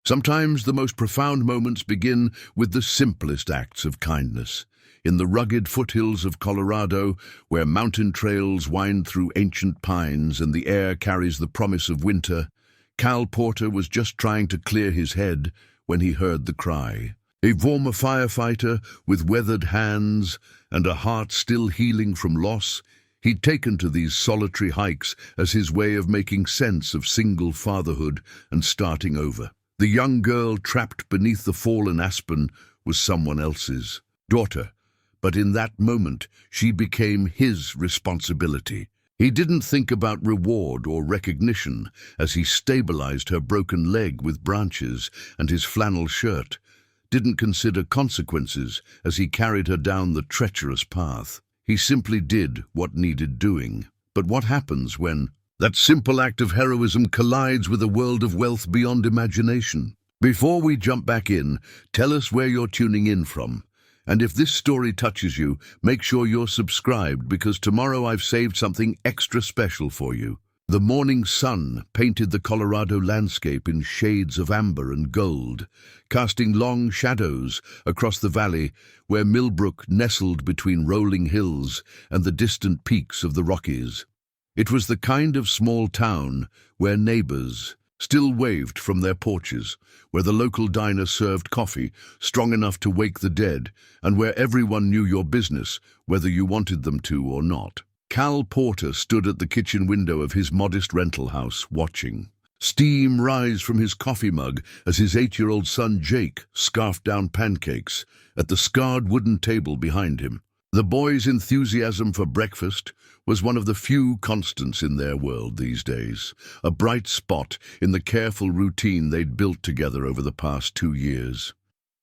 Sometimes the most profound moments begin with the simplest acts of kindness. In the rugged foothills of Colorado, where mountain trails wind through ancient pines and the air carries the promise of winter, Cal Porter was just trying to clear his head when he heard the cry. A former firefighter with weathered hands and a heart still healing from loss, he'd taken to these solitary hikes as his way of making sense of single fatherhood and starting over. The young girl trapped beneath the fallen aspen was someone else's daughter, but in that moment she became his responsibility. He didn't think about reward or recognition as he stabilized her broken leg with branches and his flannel shirt, didn't consider consequences as he carried her down the treacherous path. He simply did what needed doing. But what happens when that simple act of heroism collides with a world of wealth beyond imagination? Before we jump back in, tell us where you're tuning in from. And if this story touches you, make sure you're subscribed, because tomorrow I've saved something extra special for you. The morning sun painted the Colorado landscape in shades of amber and gold, casting long shadows across the valley where Milbrook nestled between rolling hills and the distant peaks of the Rockies. It was the kind of small town where neighbors still waved from their porches, where the local diner served coffee strong enough to wake the dead, and where everyone knew your business, whether you wanted them to or not. Cal Porter stood at the kitchen window of his modest rental house, watching steam rise from his coffee mug as his 8-year-old son Jake scarfed down pancakes at the scarred wooden table behind him. The boy's enthusiasm for breakfast was one of the few constants in their world these days, a bright spot in the careful routine they'd built together over the past 2 years.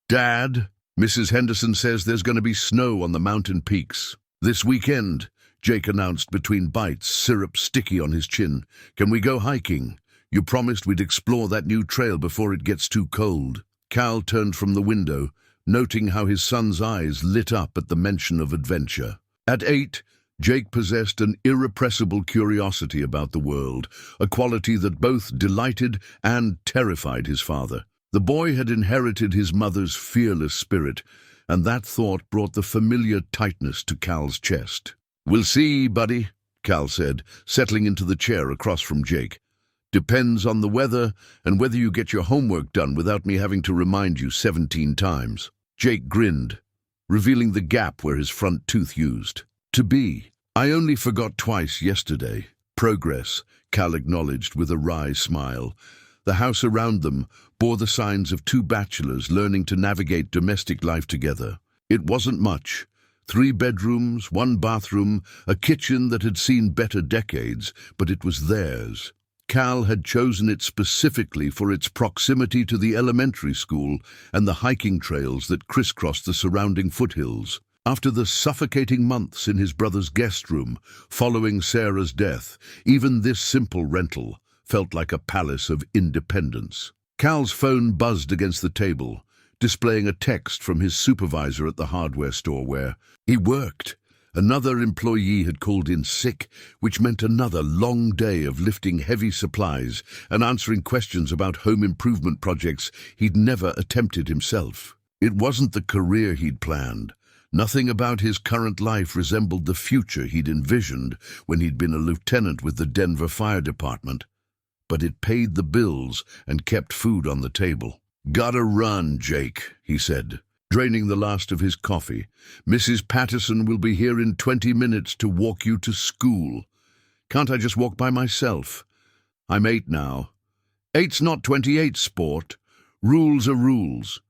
"Dad, Mrs. Henderson says there's going to be snow on the mountain peaks this weekend," Jake announced between bites, syrup sticky on his chin. "Can we go hiking? You promised we'd explore that new trail before it gets too cold." Cal turned from the window, noting how his son's eyes lit up at the mention of adventure. At 8, Jake possessed an irrepressible curiosity about the world, a quality that both delighted and terrified his father. The boy had inherited his mother's fearless spirit, and that thought brought the familiar tightness to Cal's chest. "We'll see, buddy," Cal said, settling into the chair across from Jake. "Depends on the weather and whether you get your homework done without me having to remind you 17 times. Jake grinned, revealing the gap where his front tooth used. "To be. I only forgot twice yesterday." "Progress," Cal acknowledged with a wry smile. The house around them bore the signs of 2 bachelors learning to navigate domestic life together. It wasn't much. 3 bedrooms, 1 bathroom, a kitchen that had seen better decades, but it was theirs. Cal had chosen it specifically for its proximity to the elementary school and the hiking trails that crisscrossed the surrounding foothills. After the suffocating months in his brother's guest room following Sarah's death, even this simple rental felt like a palace of independence. Cal's phone buzzed against the table, displaying a text from his supervisor at the hardware store where he worked. Another employee had called in sick, which meant another long day of lifting heavy supplies and answering questions about home improvement projects he'd never attempted himself. It wasn't the career he'd planned. Nothing about his current life resembled the future he'd envisioned when he'd been a lieutenant with the Denver Fire Department. But it paid the bills and kept food on the table. "Gotta run, Jake," he said, draining the last of his coffee. "Mrs. Patterson will be here in 20 minutes to walk you to school. Can't I just walk by myself? I'm 8 now." "8's not 28, sport. Rules are rules."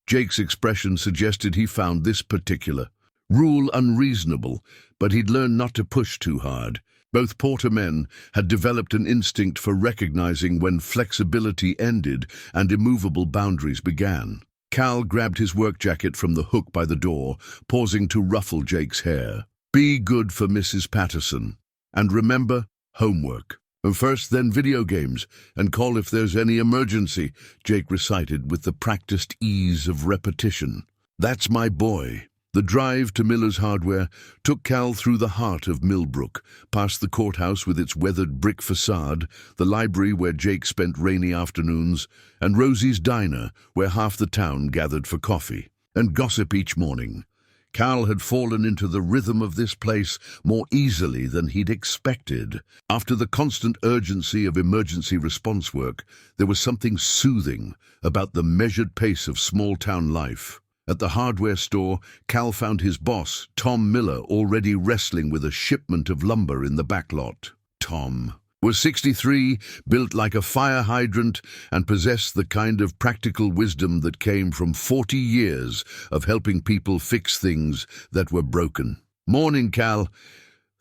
Jake's expression suggested he found this particular rule unreasonable, but he'd learned not to push too hard. Both Porter men had developed an instinct for recognizing when flexibility ended and immovable boundaries began. Cal grabbed his work jacket from the hook by the door, pausing to ruffle Jake's hair. "Be good for Mrs. Patterson. And remember, homework. And first, then video games, and call if there's any emergency," Jake recited with the practiced ease of repetition. "That's my boy." The drive to Miller's Hardware took Cal through the heart of Milbrook, past the courthouse with its weathered brick facade, the library where Jake spent rainy afternoons, and Rosie's Diner, where half the town gathered for coffee and gossip each morning. Cal had fallen into the rhythm of this place more easily than he'd expected. After the constant urgency of emergency response work, there was something soothing about the measured pace of small-town life. At the hardware store, Cal found his boss, Tom Miller, already wrestling with a shipment of lumber in the back lot. Tom was 63, built like a fire hydrant, and possessed the kind of practical wisdom that came from 40 years of helping people fix things that were broken. "Morning, Cal.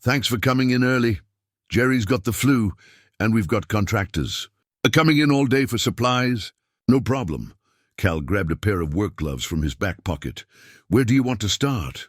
Thanks for coming in early. Jerry's got the flu, and we've got contractors. Coming in all day for supplies?" "No problem." Cal grabbed a pair of work gloves from his back pocket. "Where do you want to start?"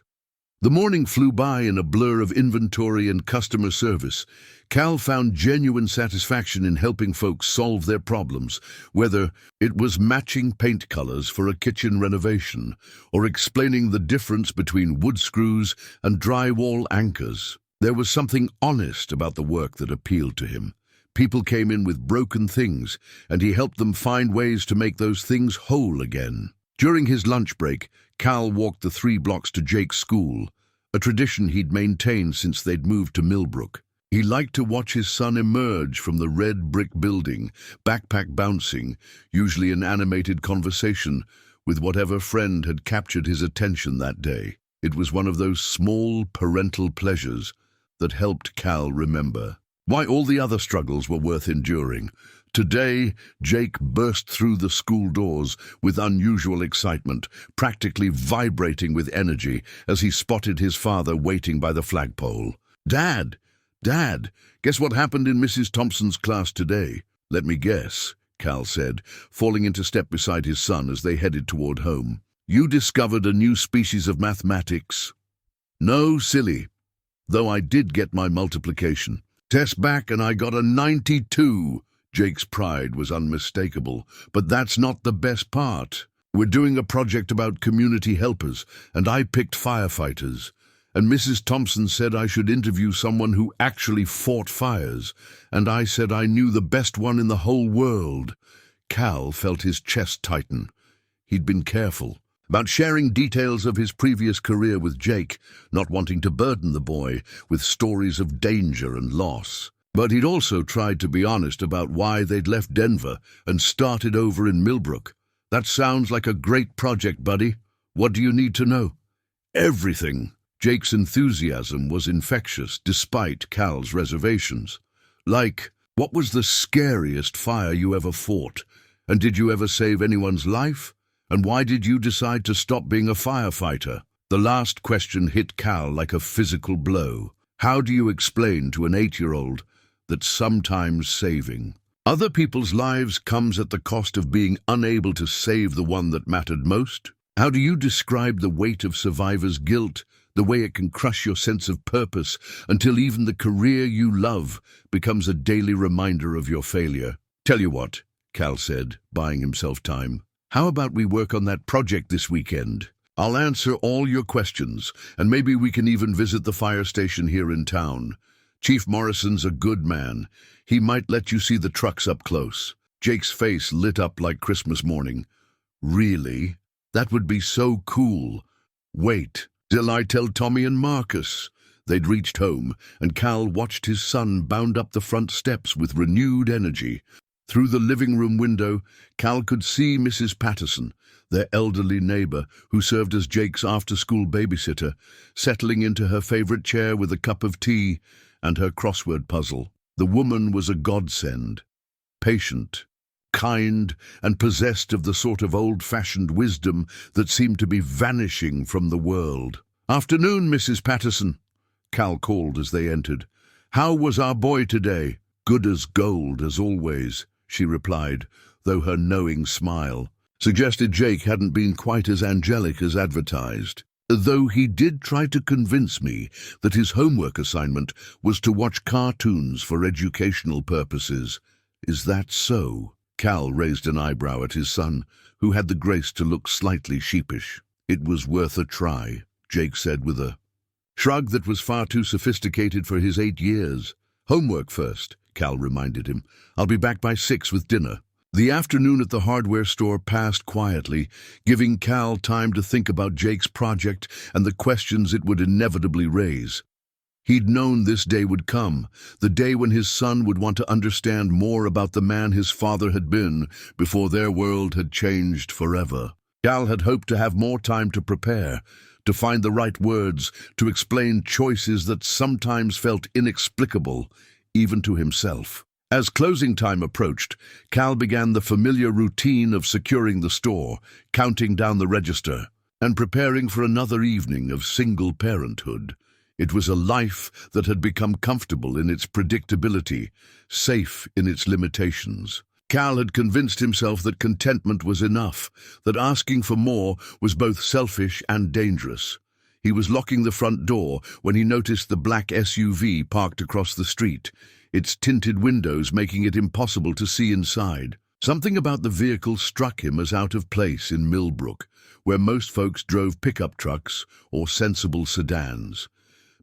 The morning flew by in a blur of inventory and customer service. Cal found genuine satisfaction in helping folks solve their problems, whether it was matching paint colors for a kitchen renovation or explaining the difference between wood screws and drywall anchors. There was something honest about the work that appealed to him. People came in with broken things, and he helped them find ways to make those things whole again. During his lunch break, Cal walked the 3 blocks to Jake's school, a tradition he'd maintained since they'd moved to Milbrook. He liked to watch his son emerge from the red brick building, backpack bouncing, usually in animated conversation with whatever friend had captured his attention that day. It was one of those small parental pleasures that helped Cal remember why all the other struggles were worth enduring. Today, Jake burst through the school doors with unusual excitement, practically vibrating with energy as he spotted his father waiting by the flagpole. "Dad! Dad! Guess what happened in Mrs. Thompson's class today?" "Let me guess," Cal said, falling into step beside his son as they headed toward home. "You discovered a new species of mathematics." "No, silly. Though I did get my multiplication test back and I got a 92. Jake's pride was unmistakable. "But that's not the best part. We're doing a project about community helpers, and I picked firefighters. And Mrs. Thompson said I should interview someone who actually fought fires, and I said I knew the best one in the whole world." Cal felt his chest tighten. He'd been careful about sharing details of his previous career with Jake, not wanting to burden the boy with stories of danger and loss. But he'd also tried to be honest about why they'd left Denver and started over in Milbrook. "That sounds like a great project, buddy. What do you need to know?" "Everything." Jake's enthusiasm was infectious despite Cal's reservations. "Like, what was the scariest fire you ever fought? And did you ever save anyone's life? And why did you decide to stop being a firefighter?" The last question hit Cal like a physical blow. How do you explain to an 8-year-old that sometimes saving other people's lives comes at the cost of being unable to save the one that mattered most? How do you describe the weight of survivor's guilt, the way it can crush your sense of purpose until even the career you love becomes a daily reminder of your failure? "Tell you what," Cal said, buying himself time. "How about we work on that project this weekend? I'll answer all your questions, and maybe we can even visit the fire station here in town. Chief Morrison's a good man. He might let you see the trucks up close." Jake's face lit up like Christmas morning. "Really? That would be so cool. Wait till I tell Tommy and Marcus." They'd reached home, and Cal watched his son bound up the front steps with renewed energy. Through the living room window, Cal could see Mrs. Patterson, their elderly neighbor who served as Jake's after-school babysitter, settling into her favorite chair with a cup of tea and her crossword puzzle. The woman was a godsend, patient, kind, and possessed of the sort of old-fashioned wisdom that seemed to be vanishing from the world. "Afternoon, Mrs. Patterson," Cal called as they entered. "How was our boy today?" "Good as gold, as always," she replied, though her knowing smile suggested Jake hadn't been quite as angelic as advertised. Though he did try to convince me that his homework assignment was to watch cartoons for educational purposes. "Is that so?" Cal raised an eyebrow at his son, who had the grace to look slightly sheepish. "It was worth a try." Jake said with a shrug that was far too sophisticated for his 8 years. Homework first, Cal reminded him. I'll be back by 6 with dinner. The afternoon at the hardware store passed quietly, giving Cal time to think about Jake's project and the questions it would inevitably raise. He'd known this day would come, the day when his son would want to understand more about the man his father had been before their world had changed forever. Cal had hoped to have more time to prepare, to find the right words, to explain choices that sometimes felt inexplicable, even to himself. As closing time approached, Cal began the familiar routine of securing the store, counting down the register, and preparing for another evening of single parenthood. It was a life that had become comfortable in its predictability, safe in its limitations. Cal had convinced himself that contentment was enough, that asking for more was both selfish and dangerous. He was locking the front door when he noticed the black SUV parked across the street, its tinted windows making it impossible to see inside. Something about the vehicle struck him as out of place in Milbrook, where most folks drove pickup trucks or sensible sedans.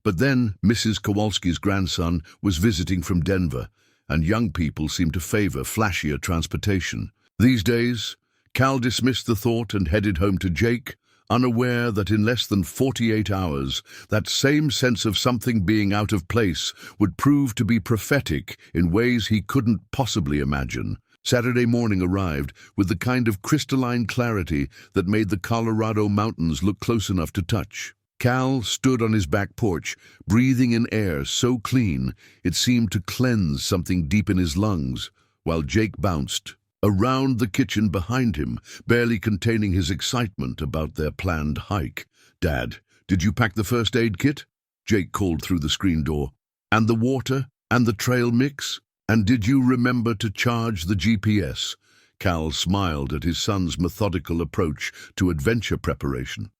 But then Mrs. Kowalski's grandson was visiting from Denver, and young people seemed to favor flashier transportation. These days, Cal dismissed the thought and headed home to Jake, unaware that in less than 48 hours, that same sense of something being out of place would prove to be prophetic in ways he couldn't possibly imagine. Saturday morning arrived with the kind of crystalline clarity that made the Colorado mountains look close enough to touch. Cal stood on his back porch, breathing in air so clean it seemed to cleanse something deep in his lungs, while Jake bounced around the kitchen behind him, barely containing his excitement about their planned hike. "Dad, did you pack the first aid kit?" Jake called through the screen door. "And the water? And the trail mix? And did you remember to charge the GPS?" Cal smiled at his son's methodical approach to adventure preparation.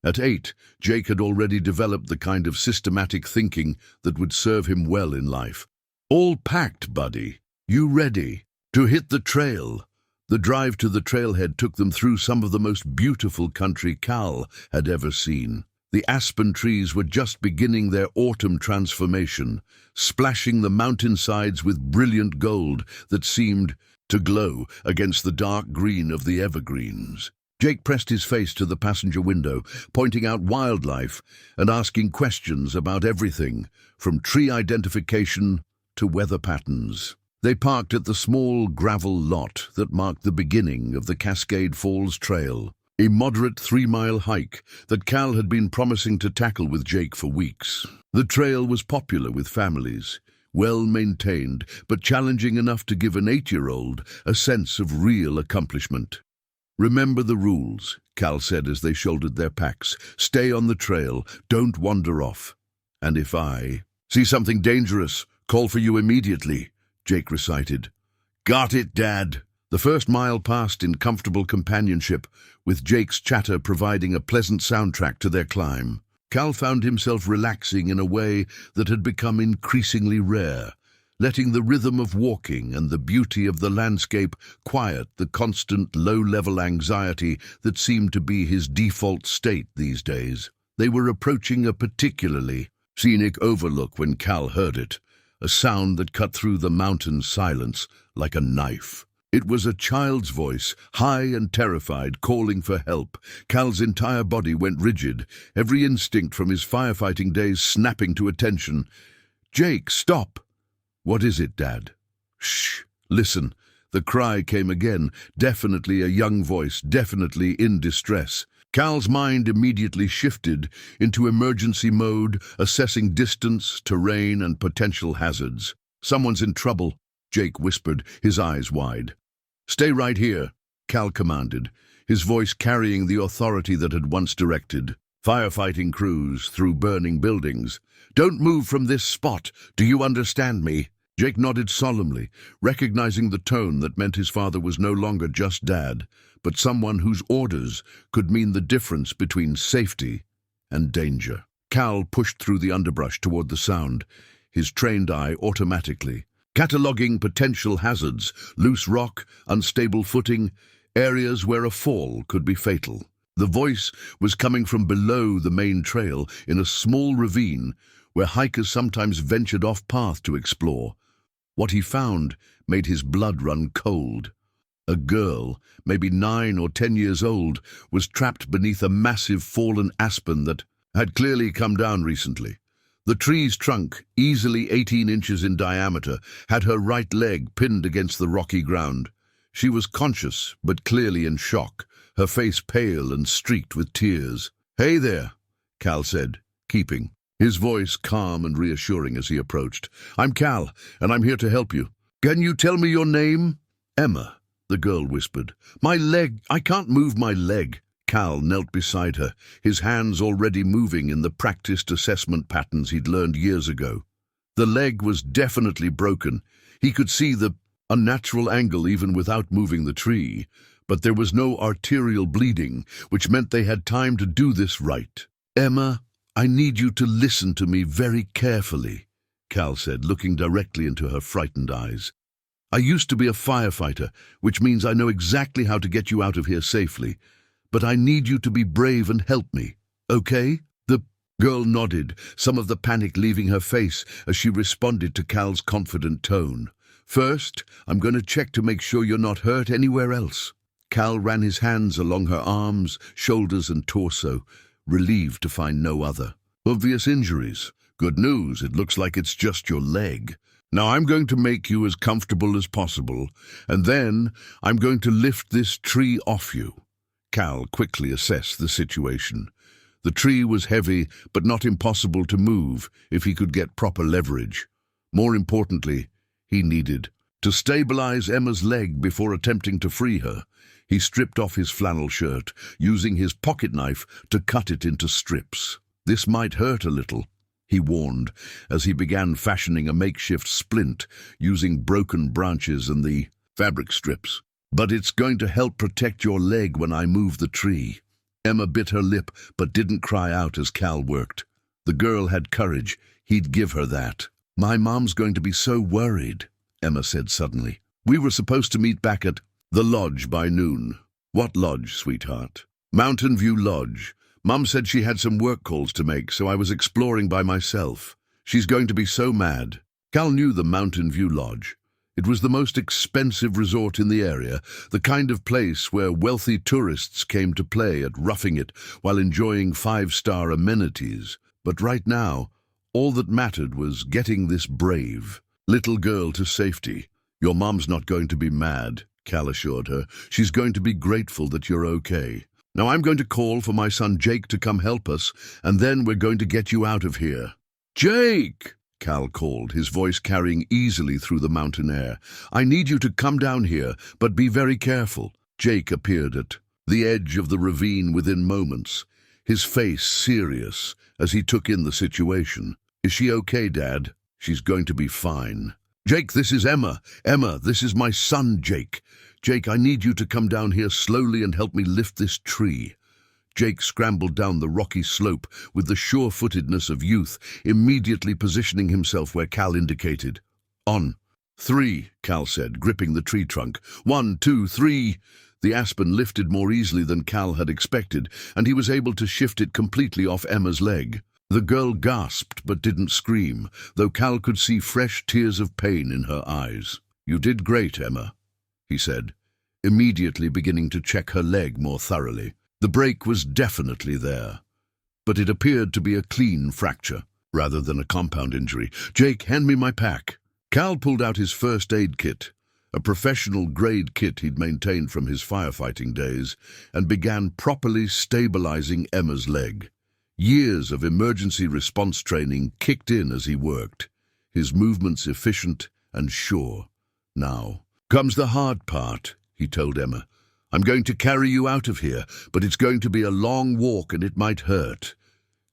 At 8, Jake had already developed the kind of systematic thinking that would serve him well in life. "All packed, buddy. You ready to hit the trail?" The drive to the trailhead took them through some of the most beautiful country Cal had ever seen. The aspen trees were just beginning their autumn transformation, splashing the mountainsides with brilliant gold that seemed to glow against the dark green of the evergreens. Jake pressed his face to the passenger window, pointing out wildlife and asking questions about everything, from tree identification to weather patterns. They parked at the small gravel lot that marked the beginning of the Cascade Falls Trail, a moderate 3-mile hike that Cal had been promising to tackle with Jake for weeks. The trail was popular with families, well-maintained, but challenging enough to give an 8-year-old a sense of real accomplishment. "Remember the rules," Cal said as they shouldered their packs. "Stay on the trail, don't wander off. And if I see something dangerous, call for you immediately," Jake recited. "Got it, Dad." The first mile passed in comfortable companionship, with Jake's chatter providing a pleasant soundtrack to their climb. Cal found himself relaxing in a way that had become increasingly rare, letting the rhythm of walking and the beauty of the landscape quiet the constant low-level anxiety that seemed to be his default state these days. They were approaching a particularly scenic overlook when Cal heard it, a sound that cut through the mountain silence like a knife. It was a child's voice, high and terrified, calling for help. Cal's entire body went rigid, every instinct from his firefighting days snapping to attention. "Jake, stop!" "What is it, Dad?" "Shh, listen." The cry came again, definitely a young voice, definitely in distress. Cal's mind immediately shifted into emergency mode, assessing distance, terrain, and potential hazards. "Someone's in trouble," Jake whispered, his eyes wide. "Stay right here," Cal commanded, his voice carrying the authority that had once directed firefighting crews through burning buildings. "Don't move from this spot. Do you understand me?" Jake nodded solemnly, recognizing the tone that meant his father was no longer just Dad, but someone whose orders could mean the difference between safety and danger. Cal pushed through the underbrush toward the sound, his trained eye automatically cataloging potential hazards, loose rock, unstable footing, areas where a fall could be fatal. The voice was coming from below the main trail in a small ravine where hikers sometimes ventured off-path to explore. What he found made his blood run cold. A girl, maybe 9 or 10 years old, was trapped beneath a massive fallen aspen that had clearly come down recently. The tree's trunk, easily 18 inches in diameter, had her right leg pinned against the rocky ground. She was conscious, but clearly in shock, her face pale and streaked with tears. "Hey there," Cal said, keeping his voice calm and reassuring as he approached. "I'm Cal, and I'm here to help you. Can you tell me your name?" "Emma," the girl whispered. "My leg, I can't move my leg." Cal knelt beside her, his hands already moving in the practiced assessment patterns he'd learned years ago. The leg was definitely broken. He could see the unnatural angle even without moving the tree, but there was no arterial bleeding, which meant they had time to do this right. "Emma, I need you to listen to me very carefully," Cal said, looking directly into her frightened eyes. "I used to be a firefighter, which means I know exactly how to get you out of here safely. But I need you to be brave and help me, okay?" The girl nodded, some of the panic leaving her face as she responded to Cal's confident tone. "First, I'm going to check to make sure you're not hurt anywhere else." Cal ran his hands along her arms, shoulders and torso, relieved to find no other obvious injuries. "Good news, it looks like it's just your leg. Now I'm going to make you as comfortable as possible, and then I'm going to lift this tree off you." Cal quickly assessed the situation. The tree was heavy, but not impossible to move if he could get proper leverage. More importantly, he needed to stabilize Emma's leg before attempting to free her. He stripped off his flannel shirt, using his pocket knife to cut it into strips. "This might hurt a little," he warned, as he began fashioning a makeshift splint using broken branches and the fabric strips. "But it's going to help protect your leg when I move the tree." Emma bit her lip but didn't cry out as Cal worked. The girl had courage. He'd give her that. "My mom's going to be so worried," Emma said suddenly. "We were supposed to meet back at the lodge by noon." "What lodge, sweetheart?" "Mountain View Lodge. Mum said she had some work calls to make, so I was exploring by myself. She's going to be so mad." Cal knew the Mountain View Lodge. It was the most expensive resort in the area, the kind of place where wealthy tourists came to play at roughing it while enjoying 5-star amenities. But right now, all that mattered was getting this brave little girl to safety. "Your mom's not going to be mad," Cal assured her. "She's going to be grateful that you're okay. Now I'm going to call for my son Jake to come help us, and then we're going to get you out of here." "Jake!" Cal called, his voice carrying easily through the mountain air. "I need you to come down here, but be very careful." Jake appeared at the edge of the ravine within moments, his face serious as he took in the situation. "Is she okay, Dad?" "She's going to be fine." "Jake, this is Emma. Emma, this is my son, Jake. Jake, I need you to come down here slowly and help me lift this tree." Jake scrambled down the rocky slope with the sure-footedness of youth, immediately positioning himself where Cal indicated. "On 3, Cal said, gripping the tree trunk. 1, 2, 3. The aspen lifted more easily than Cal had expected, and he was able to shift it completely off Emma's leg. The girl gasped but didn't scream, though Cal could see fresh tears of pain in her eyes. "You did great, Emma," he said, immediately beginning to check her leg more thoroughly. The break was definitely there, but it appeared to be a clean fracture, rather than a compound injury. "Jake, hand me my pack." Cal pulled out his first aid kit, a professional-grade kit he'd maintained from his firefighting days, and began properly stabilizing Emma's leg. Years of emergency response training kicked in as he worked, his movements efficient and sure. "Now comes the hard part," he told Emma. "I'm going to carry you out of here, but it's going to be a long walk and it might hurt.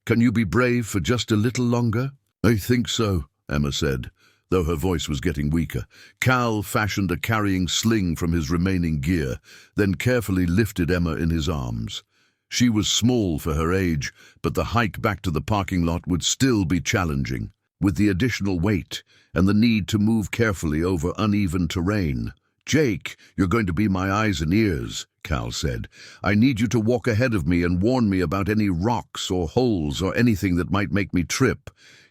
Can you be brave for just a little longer?" "I think so," Emma said, though her voice was getting weaker. Cal fashioned a carrying sling from his remaining gear, then carefully lifted Emma in his arms. She was small for her age, but the hike back to the parking lot would still be challenging. With the additional weight and the need to move carefully over uneven terrain, "Jake, you're going to be my eyes and ears," Cal said. "I need you to walk ahead of me and warn me about any rocks or holes or anything that might make me trip.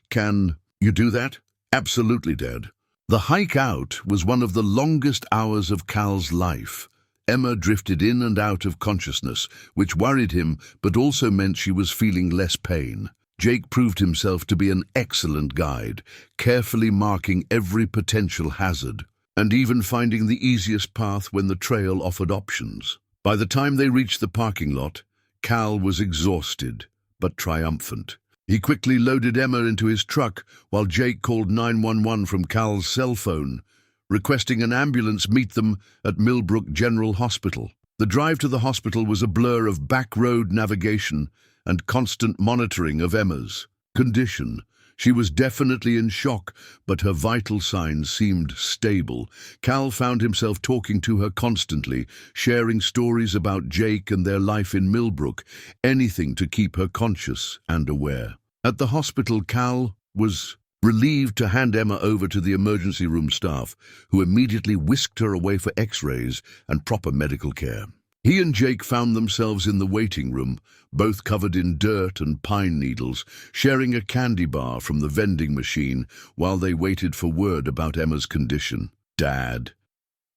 Can you do that?" "Absolutely, Dad." The hike out was one of the longest hours of Cal's life. Emma drifted in and out of consciousness, which worried him but also meant she was feeling less pain. Jake proved himself to be an excellent guide, carefully marking every potential hazard, and even finding the easiest path when the trail offered options. By the time they reached the parking lot, Cal was exhausted, but triumphant. He quickly loaded Emma into his truck while Jake called 911 from Cal's cell phone, requesting an ambulance meet them at Milbrook General Hospital. The drive to the hospital was a blur of back-road navigation and constant monitoring of Emma's condition. She was definitely in shock, but her vital signs seemed stable. Cal found himself talking to her constantly, sharing stories about Jake and their life in Milbrook, anything to keep her conscious and aware. At the hospital, Cal was relieved to hand Emma over to the emergency room staff, who immediately whisked her away for x-rays and proper medical care. He and Jake found themselves in the waiting room, both covered in dirt and pine needles, sharing a candy bar from the vending machine while they waited for word about Emma's condition. "Dad,"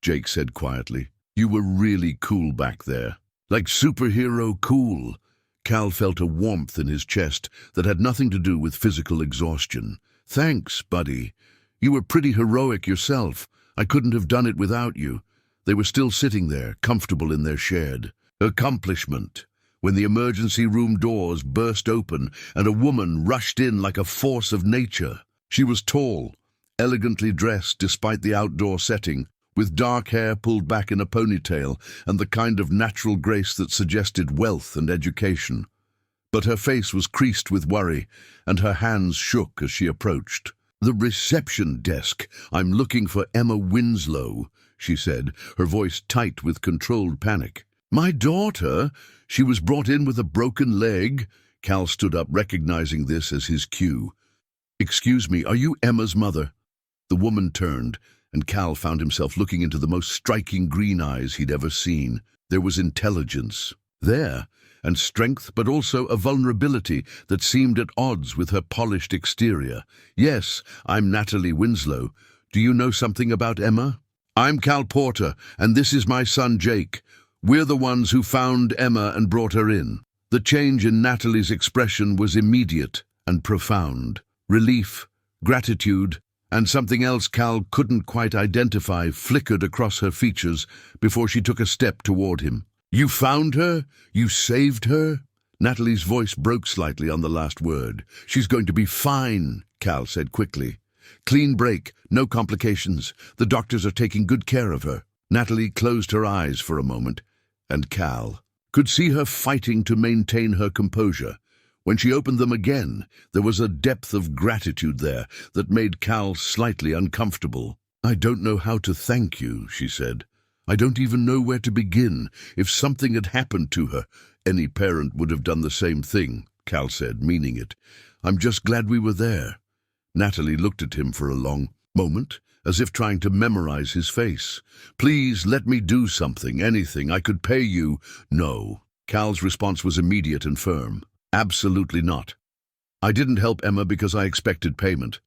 Jake said quietly, "you were really cool back there. Like superhero cool." Cal felt a warmth in his chest that had nothing to do with physical exhaustion. "Thanks, buddy. You were pretty heroic yourself. I couldn't have done it without you." They were still sitting there, comfortable in their shared accomplishment, when the emergency room doors burst open and a woman rushed in like a force of nature. She was tall, elegantly dressed despite the outdoor setting, with dark hair pulled back in a ponytail and the kind of natural grace that suggested wealth and education. But her face was creased with worry, and her hands shook as she approached. "The reception desk. I'm looking for Emma Winslow," she said, her voice tight with controlled panic. "My daughter? She was brought in with a broken leg." Cal stood up, recognizing this as his cue. "Excuse me, are you Emma's mother?" The woman turned, and Cal found himself looking into the most striking green eyes he'd ever seen. There was intelligence there, and strength, but also a vulnerability that seemed at odds with her polished exterior. "Yes, I'm Natalie Winslow. Do you know something about Emma?" "I'm Cal Porter, and this is my son Jake. We're the ones who found Emma and brought her in." The change in Natalie's expression was immediate and profound. Relief, gratitude, and something else Cal couldn't quite identify flickered across her features before she took a step toward him. "You found her? You saved her?" Natalie's voice broke slightly on the last word. "She's going to be fine," Cal said quickly. "Clean break, no complications. The doctors are taking good care of her." Natalie closed her eyes for a moment, and Cal could see her fighting to maintain her composure. When she opened them again, there was a depth of gratitude there that made Cal slightly uncomfortable. "I don't know how to thank you," she said. "I don't even know where to begin. If something had happened to her, any parent would have done the same thing," Cal said, meaning it. "I'm just glad we were there." Natalie looked at him for a long moment, as if trying to memorize his face. "Please, let me do something, anything. I could pay you." "No." Cal's response was immediate and firm. "Absolutely not. I didn't help Emma because I expected payment.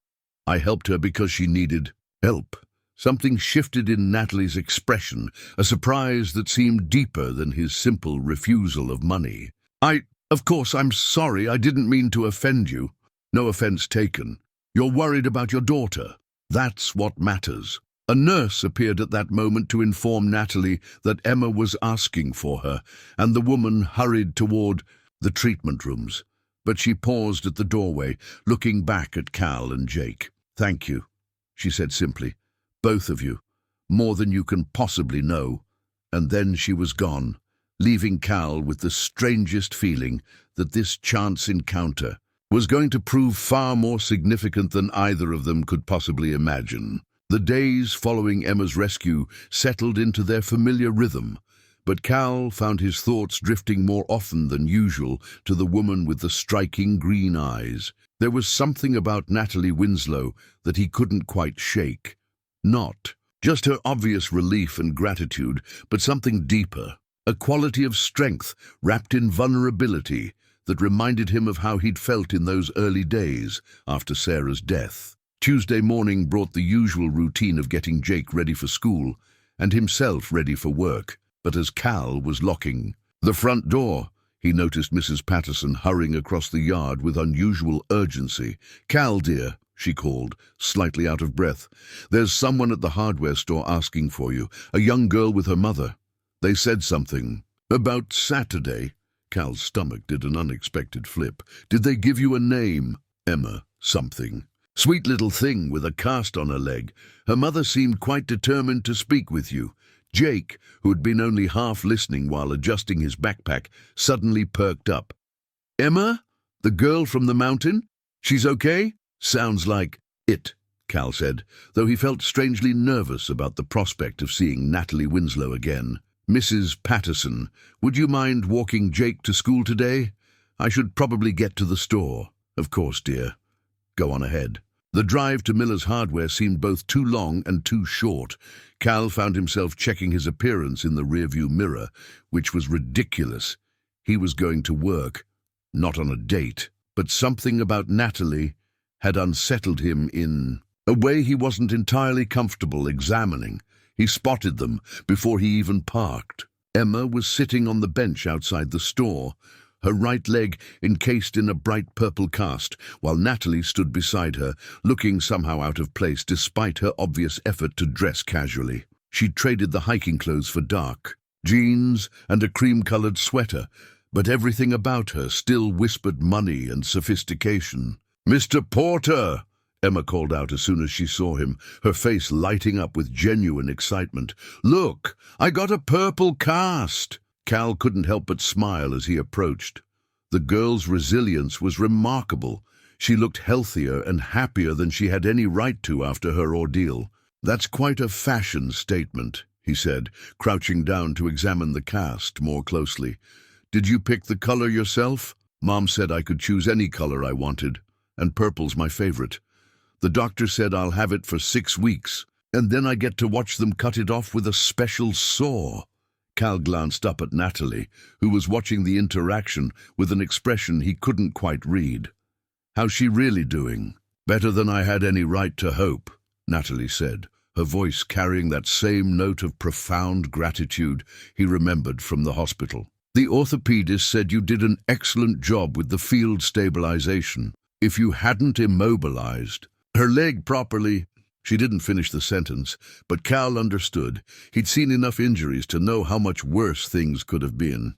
I helped her because she needed help." Something shifted in Natalie's expression, a surprise that seemed deeper than his simple refusal of money. Of course, I'm sorry. I didn't mean to offend you." "No offense taken. You're worried about your daughter. That's what matters." A nurse appeared at that moment to inform Natalie that Emma was asking for her, and the woman hurried toward the treatment rooms. But she paused at the doorway, looking back at Cal and Jake. "Thank you," she said simply. "Both of you. More than you can possibly know." And then she was gone, leaving Cal with the strangest feeling that this chance encounter was going to prove far more significant than either of them could possibly imagine. The days following Emma's rescue settled into their familiar rhythm, but Cal found his thoughts drifting more often than usual to the woman with the striking green eyes. There was something about Natalie Winslow that he couldn't quite shake. Not Just her obvious relief and gratitude, but something deeper. A quality of strength wrapped in vulnerability that reminded him of how he'd felt in those early days after Sarah's death. Tuesday morning brought the usual routine of getting Jake ready for school and himself ready for work. But as Cal was locking the front door, he noticed Mrs. Patterson hurrying across the yard with unusual urgency. "Cal, dear," she called, slightly out of breath. "There's someone at the hardware store asking for you, a young girl with her mother. They said something about Saturday." Cal's stomach did an unexpected flip. "Did they give you a name?" "Emma something. Sweet little thing with a cast on her leg. Her mother seemed quite determined to speak with you." Jake, who had been only half listening while adjusting his backpack, suddenly perked up. "Emma? The girl from the mountain? She's okay?" "Sounds like it," Cal said, though he felt strangely nervous about the prospect of seeing Natalie Winslow again. "Mrs. Patterson, would you mind walking Jake to school today? I should probably get to the store." "Of course, dear. Go on ahead." The drive to Miller's Hardware seemed both too long and too short. Cal found himself checking his appearance in the rearview mirror, which was ridiculous. He was going to work, not on a date, but something about Natalie had unsettled him in a way he wasn't entirely comfortable examining. He spotted them before he even parked. Emma was sitting on the bench outside the store, her right leg encased in a bright purple cast, while Natalie stood beside her, looking somehow out of place despite her obvious effort to dress casually. She'd traded the hiking clothes for dark jeans and a cream-colored sweater, but everything about her still whispered money and sophistication. "Mr. Porter!" Emma called out as soon as she saw him, her face lighting up with genuine excitement. "Look, I got a purple cast!" Cal couldn't help but smile as he approached. The girl's resilience was remarkable. She looked healthier and happier than she had any right to after her ordeal. "That's quite a fashion statement," he said, crouching down to examine the cast more closely. "Did you pick the color yourself?" "Mom said I could choose any color I wanted, and purple's my favorite. The doctor said I'll have it for 6 weeks, and then I get to watch them cut it off with a special saw." Cal glanced up at Natalie, who was watching the interaction with an expression he couldn't quite read. "How's she really doing?" "Better than I had any right to hope," Natalie said, her voice carrying that same note of profound gratitude he remembered from the hospital. "The orthopedist said you did an excellent job with the field stabilization. If you hadn't immobilized her leg properly—" She didn't finish the sentence, but Cal understood. He'd seen enough injuries to know how much worse things could have been.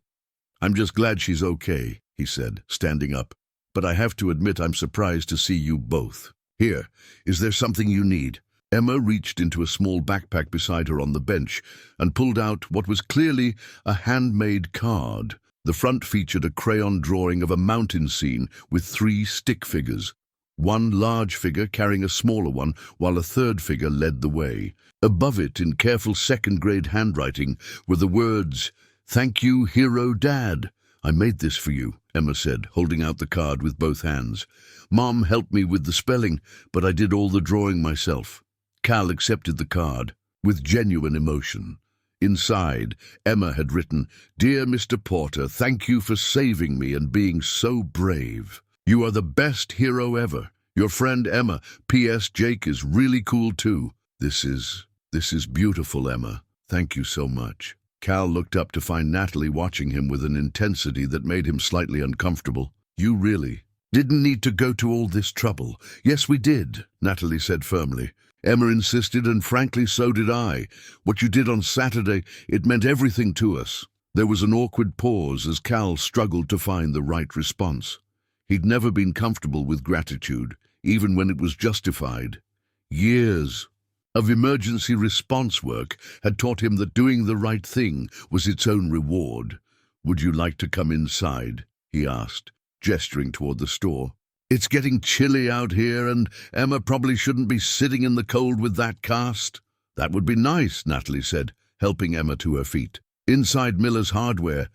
"I'm just glad she's okay," he said, standing up. "But I have to admit I'm surprised to see you both. Here, is there something you need?" Emma reached into a small backpack beside her on the bench and pulled out what was clearly a handmade card. The front featured a crayon drawing of a mountain scene with 3 stick figures. One large figure carrying a smaller one, while a third figure led the way. Above it, in careful second-grade handwriting, were the words, "Thank you, Hero Dad." "I made this for you," Emma said, holding out the card with both hands. "Mom helped me with the spelling, but I did all the drawing myself." Cal accepted the card with genuine emotion. Inside, Emma had written, "Dear Mr. Porter, thank you for saving me and being so brave. You are the best hero ever. Your friend Emma. P.S. Jake is really cool too." This is beautiful, Emma. Thank you so much." Cal looked up to find Natalie watching him with an intensity that made him slightly uncomfortable. "You really didn't need to go to all this trouble." "Yes, we did," Natalie said firmly. "Emma insisted, and frankly so did I. What you did on Saturday, it meant everything to us." There was an awkward pause as Cal struggled to find the right response. He'd never been comfortable with gratitude, even when it was justified. Years of emergency response work had taught him that doing the right thing was its own reward. "Would you like to come inside?" he asked, gesturing toward the store. "It's getting chilly out here, and Emma probably shouldn't be sitting in the cold with that cast." "That would be nice," Natalie said, helping Emma to her feet. Inside Miller's Hardware,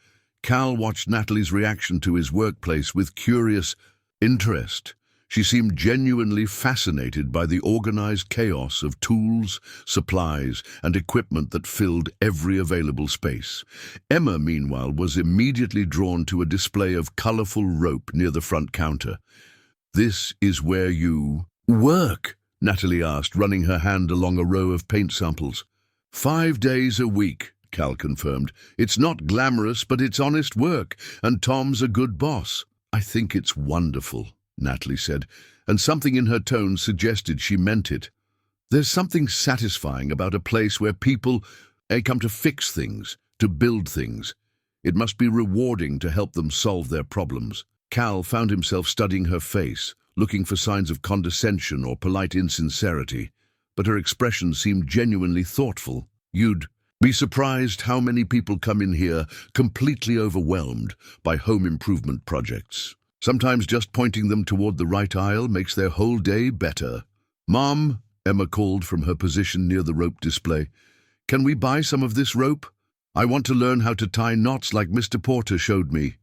Cal watched Natalie's reaction to his workplace with curious interest. She seemed genuinely fascinated by the organized chaos of tools, supplies, and equipment that filled every available space. Emma, meanwhile, was immediately drawn to a display of colorful rope near the front counter. "This is where you work?" Natalie asked, running her hand along a row of paint samples. 5 days a week, Cal confirmed. "It's not glamorous, but it's honest work, and Tom's a good boss." "I think it's wonderful," Natalie said, and something in her tone suggested she meant it. "There's something satisfying about a place where people come to fix things, to build things. It must be rewarding to help them solve their problems." Cal found himself studying her face, looking for signs of condescension or polite insincerity, but her expression seemed genuinely thoughtful. "You'd be surprised how many people come in here completely overwhelmed by home improvement projects. Sometimes just pointing them toward the right aisle makes their whole day better." "Mom," Emma called from her position near the rope display, "can we buy some of this rope? I want to learn how to tie knots like Mr. Porter showed me."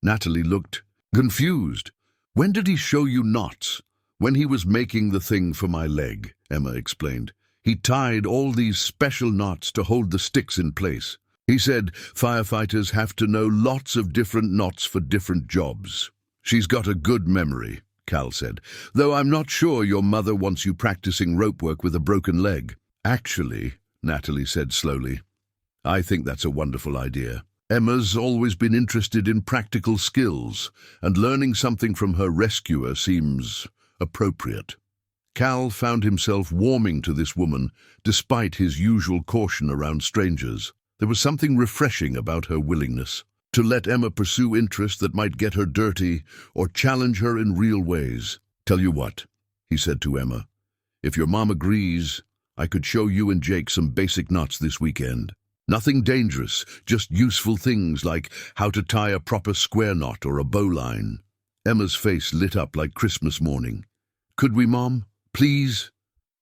Natalie looked confused. "When did he show you knots?" "When he was making the thing for my leg," Emma explained. "He tied all these special knots to hold the sticks in place. He said firefighters have to know lots of different knots for different jobs." "She's got a good memory," Cal said, "though I'm not sure your mother wants you practicing rope work with a broken leg." "Actually," Natalie said slowly, "I think that's a wonderful idea. Emma's always been interested in practical skills, and learning something from her rescuer seems appropriate." Cal found himself warming to this woman, despite his usual caution around strangers. There was something refreshing about her willingness to let Emma pursue interests that might get her dirty or challenge her in real ways. "Tell you what," he said to Emma, "if your mom agrees, I could show you and Jake some basic knots this weekend. Nothing dangerous, just useful things like how to tie a proper square knot or a bowline." Emma's face lit up like Christmas morning. "Could we, Mom? Please?"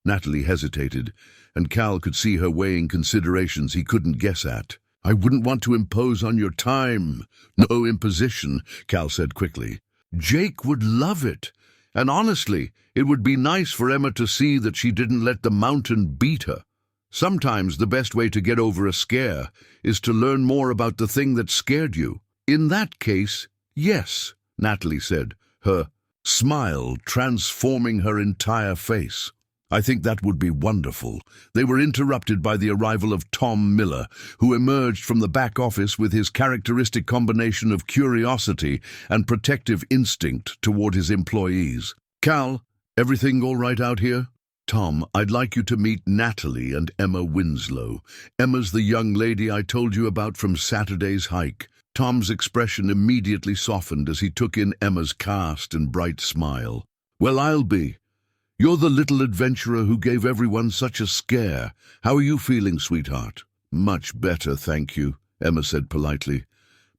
Natalie hesitated, and Cal could see her weighing considerations he couldn't guess at. "I wouldn't want to impose on your time." "No imposition," Cal said quickly. "Jake would love it. And honestly, it would be nice for Emma to see that she didn't let the mountain beat her. Sometimes the best way to get over a scare is to learn more about the thing that scared you." "In that case, yes," Natalie said, her smile transforming her entire face. "I think that would be wonderful." They were interrupted by the arrival of Tom Miller, who emerged from the back office with his characteristic combination of curiosity and protective instinct toward his employees. "Cal, everything all right out here?" "Tom, I'd like you to meet Natalie and Emma Winslow. Emma's the young lady I told you about from Saturday's hike." Tom's expression immediately softened as he took in Emma's cast and bright smile. "Well, I'll be. You're the little adventurer who gave everyone such a scare. How are you feeling, sweetheart?" "Much better, thank you," Emma said politely.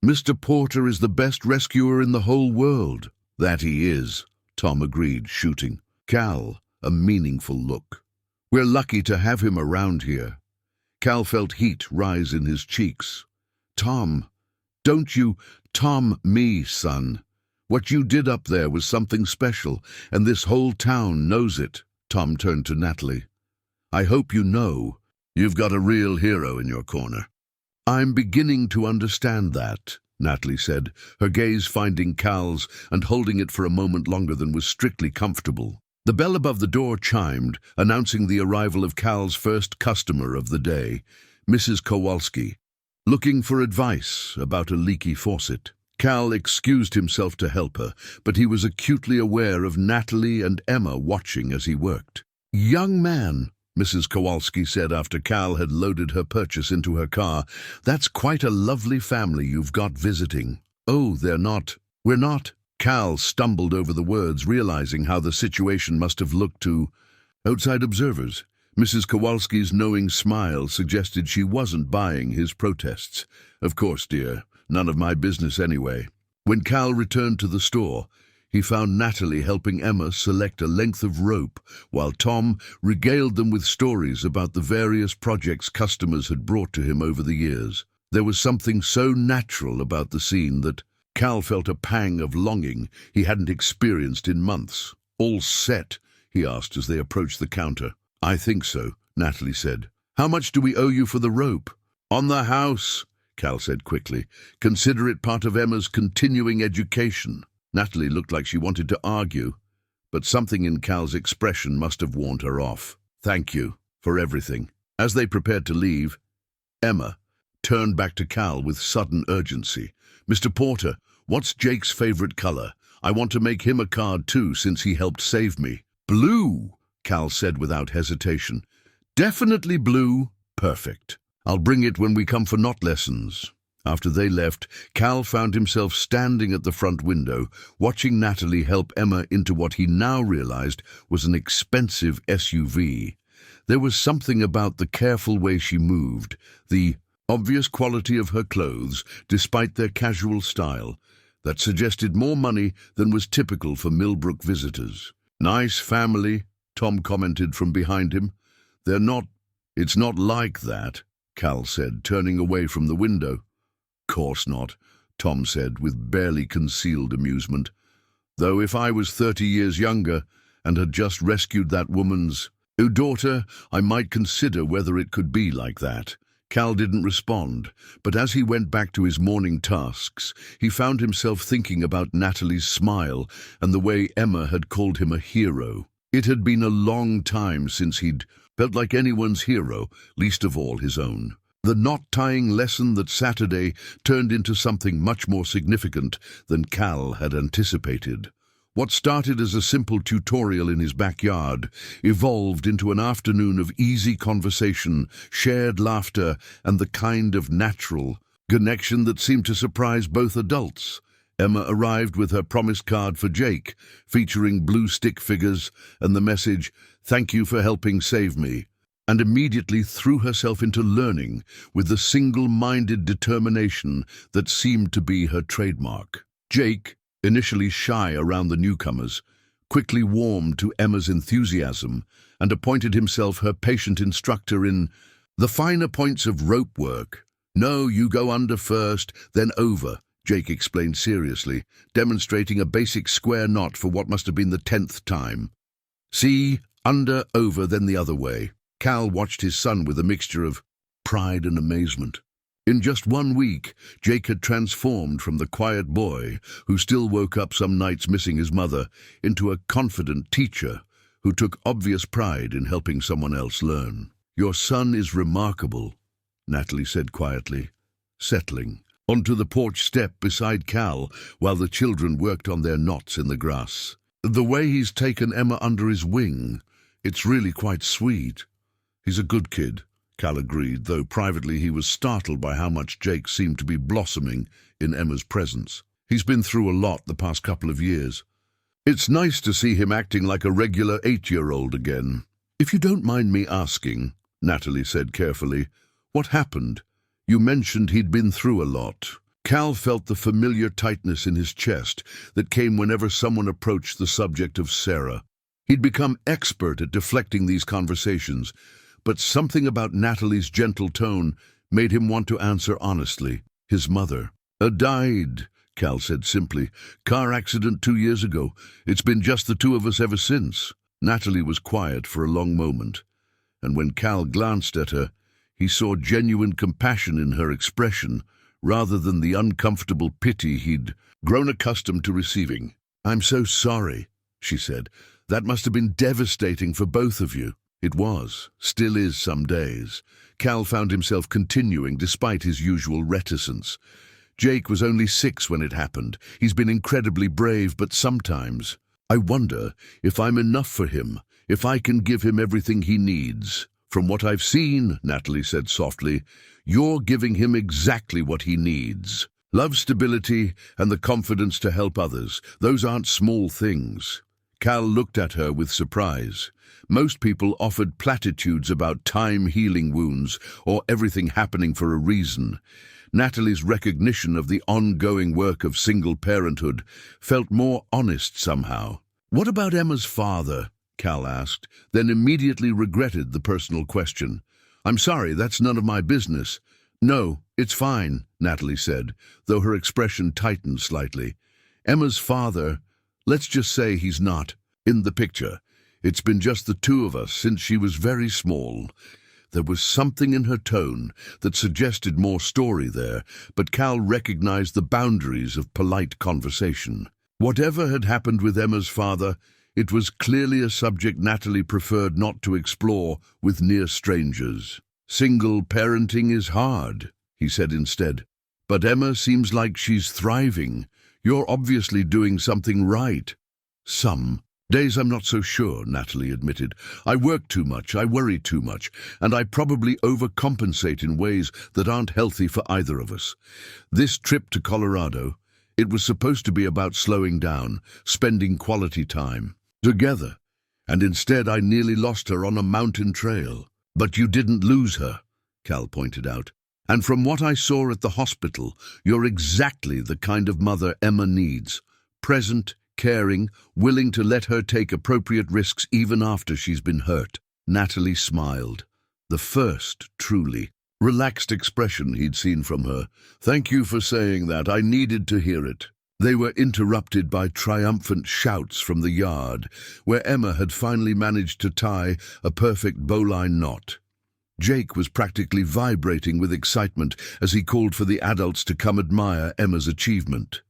"Mr. Porter is the best rescuer in the whole world." "That he is," Tom agreed, shooting Cal a meaningful look. "We're lucky to have him around here." Cal felt heat rise in his cheeks. "Tom, don't you Tom me, son. What you did up there was something special, and this whole town knows it." Tom turned to Natalie. "I hope you know you've got a real hero in your corner." "I'm beginning to understand that," Natalie said, her gaze finding Cal's and holding it for a moment longer than was strictly comfortable. The bell above the door chimed, announcing the arrival of Cal's first customer of the day, Mrs. Kowalski, looking for advice about a leaky faucet. Cal excused himself to help her, but he was acutely aware of Natalie and Emma watching as he worked. "Young man," Mrs. Kowalski said after Cal had loaded her purchase into her car, "that's quite a lovely family you've got visiting." "Oh, we're not." Cal stumbled over the words, realizing how the situation must have looked to outside observers. Mrs. Kowalski's knowing smile suggested she wasn't buying his protests. "Of course, dear. None of my business anyway." When Cal returned to the store, he found Natalie helping Emma select a length of rope, while Tom regaled them with stories about the various projects customers had brought to him over the years. There was something so natural about the scene that Cal felt a pang of longing he hadn't experienced in months. All set? He asked as they approached the counter. I think so, Natalie said. How much do we owe you for the rope? On the house, Cal said quickly. Consider it part of Emma's continuing education. Natalie looked like she wanted to argue, but something in Cal's expression must have warned her off. Thank you for everything. As they prepared to leave, Emma turned back to Cal with sudden urgency. Mr. Porter, what's Jake's favorite color? I want to make him a card too, since he helped save me. Blue, Cal said without hesitation. Definitely blue. Perfect. I'll bring it when we come for knot lessons. After they left, Cal found himself standing at the front window, watching Natalie help Emma into what he now realized was an expensive SUV. There was something about the careful way she moved, the obvious quality of her clothes, despite their casual style, that suggested more money than was typical for Milbrook visitors. Nice family, Tom commented from behind him. It's not like that, Cal said, turning away from the window. Course not, Tom said with barely concealed amusement. Though if I was 30 years younger and had just rescued that woman's daughter, I might consider whether it could be like that. Cal didn't respond, but as he went back to his morning tasks, he found himself thinking about Natalie's smile and the way Emma had called him a hero. It had been a long time since he'd felt like anyone's hero, least of all his own. The knot-tying lesson that Saturday turned into something much more significant than Cal had anticipated. What started as a simple tutorial in his backyard evolved into an afternoon of easy conversation, shared laughter, and the kind of natural connection that seemed to surprise both adults. Emma arrived with her promise card for Jake, featuring blue stick figures and the message, "Thank you for helping save me," and immediately threw herself into learning with the single-minded determination that seemed to be her trademark. Jake, initially shy around the newcomers, quickly warmed to Emma's enthusiasm and appointed himself her patient instructor in the finer points of rope work. "No, you go under first, then over," Jake explained seriously, demonstrating a basic square knot for what must have been the 10th time. "See, under, over, then the other way." Cal watched his son with a mixture of pride and amazement. In just 1 week, Jake had transformed from the quiet boy who still woke up some nights missing his mother into a confident teacher who took obvious pride in helping someone else learn. "Your son is remarkable," Natalie said quietly, settling onto the porch step beside Cal while the children worked on their knots in the grass. "The way he's taken Emma under his wing, it's really quite sweet." "He's a good kid," Cal agreed, though privately he was startled by how much Jake seemed to be blossoming in Emma's presence. "He's been through a lot the past couple of years. It's nice to see him acting like a regular 8-year-old again." "If you don't mind me asking," Natalie said carefully, "what happened? You mentioned he'd been through a lot." Cal felt the familiar tightness in his chest that came whenever someone approached the subject of Sarah. He'd become expert at deflecting these conversations, but something about Natalie's gentle tone made him want to answer honestly. "His mother died," Cal said simply. "Car accident 2 years ago. It's been just the two of us ever since." Natalie was quiet for a long moment, and when Cal glanced at her, he saw genuine compassion in her expression, rather than the uncomfortable pity he'd grown accustomed to receiving. "I'm so sorry," she said. "That must have been devastating for both of you." It was, still is some days. Cal found himself continuing despite his usual reticence. "Jake was only 6 when it happened. He's been incredibly brave, but sometimes I wonder if I'm enough for him, if I can give him everything he needs." "From what I've seen," Natalie said softly, "you're giving him exactly what he needs. Love, stability, and the confidence to help others. Those aren't small things." Cal looked at her with surprise. Most people offered platitudes about time healing wounds or everything happening for a reason. Natalie's recognition of the ongoing work of single parenthood felt more honest somehow. "What about Emma's father?" Cal asked, then immediately regretted the personal question. "I'm sorry, that's none of my business." "No, it's fine," Natalie said, though her expression tightened slightly. "Emma's father, let's just say he's not In the picture, it's been just the two of us since she was very small. There was something in her tone that suggested more story there, but Cal recognized the boundaries of polite conversation. Whatever had happened with Emma's father, it was clearly a subject Natalie preferred not to explore with near strangers. "Single parenting is hard," he said instead. "But Emma seems like she's thriving. You're obviously doing something right." "Some days I'm not so sure," Natalie admitted. "I work too much, I worry too much, and I probably overcompensate in ways that aren't healthy for either of us. This trip to Colorado, it was supposed to be about slowing down, spending quality time together, and instead I nearly lost her on a mountain trail." "But you didn't lose her," Cal pointed out. "And from what I saw at the hospital, you're exactly the kind of mother Emma needs. Present, caring, willing to let her take appropriate risks even after she's been hurt." Natalie smiled. The first, truly, relaxed expression he'd seen from her. "Thank you for saying that. I needed to hear it." They were interrupted by triumphant shouts from the yard, where Emma had finally managed to tie a perfect bowline knot. Jake was practically vibrating with excitement as he called for the adults to come admire Emma's achievement.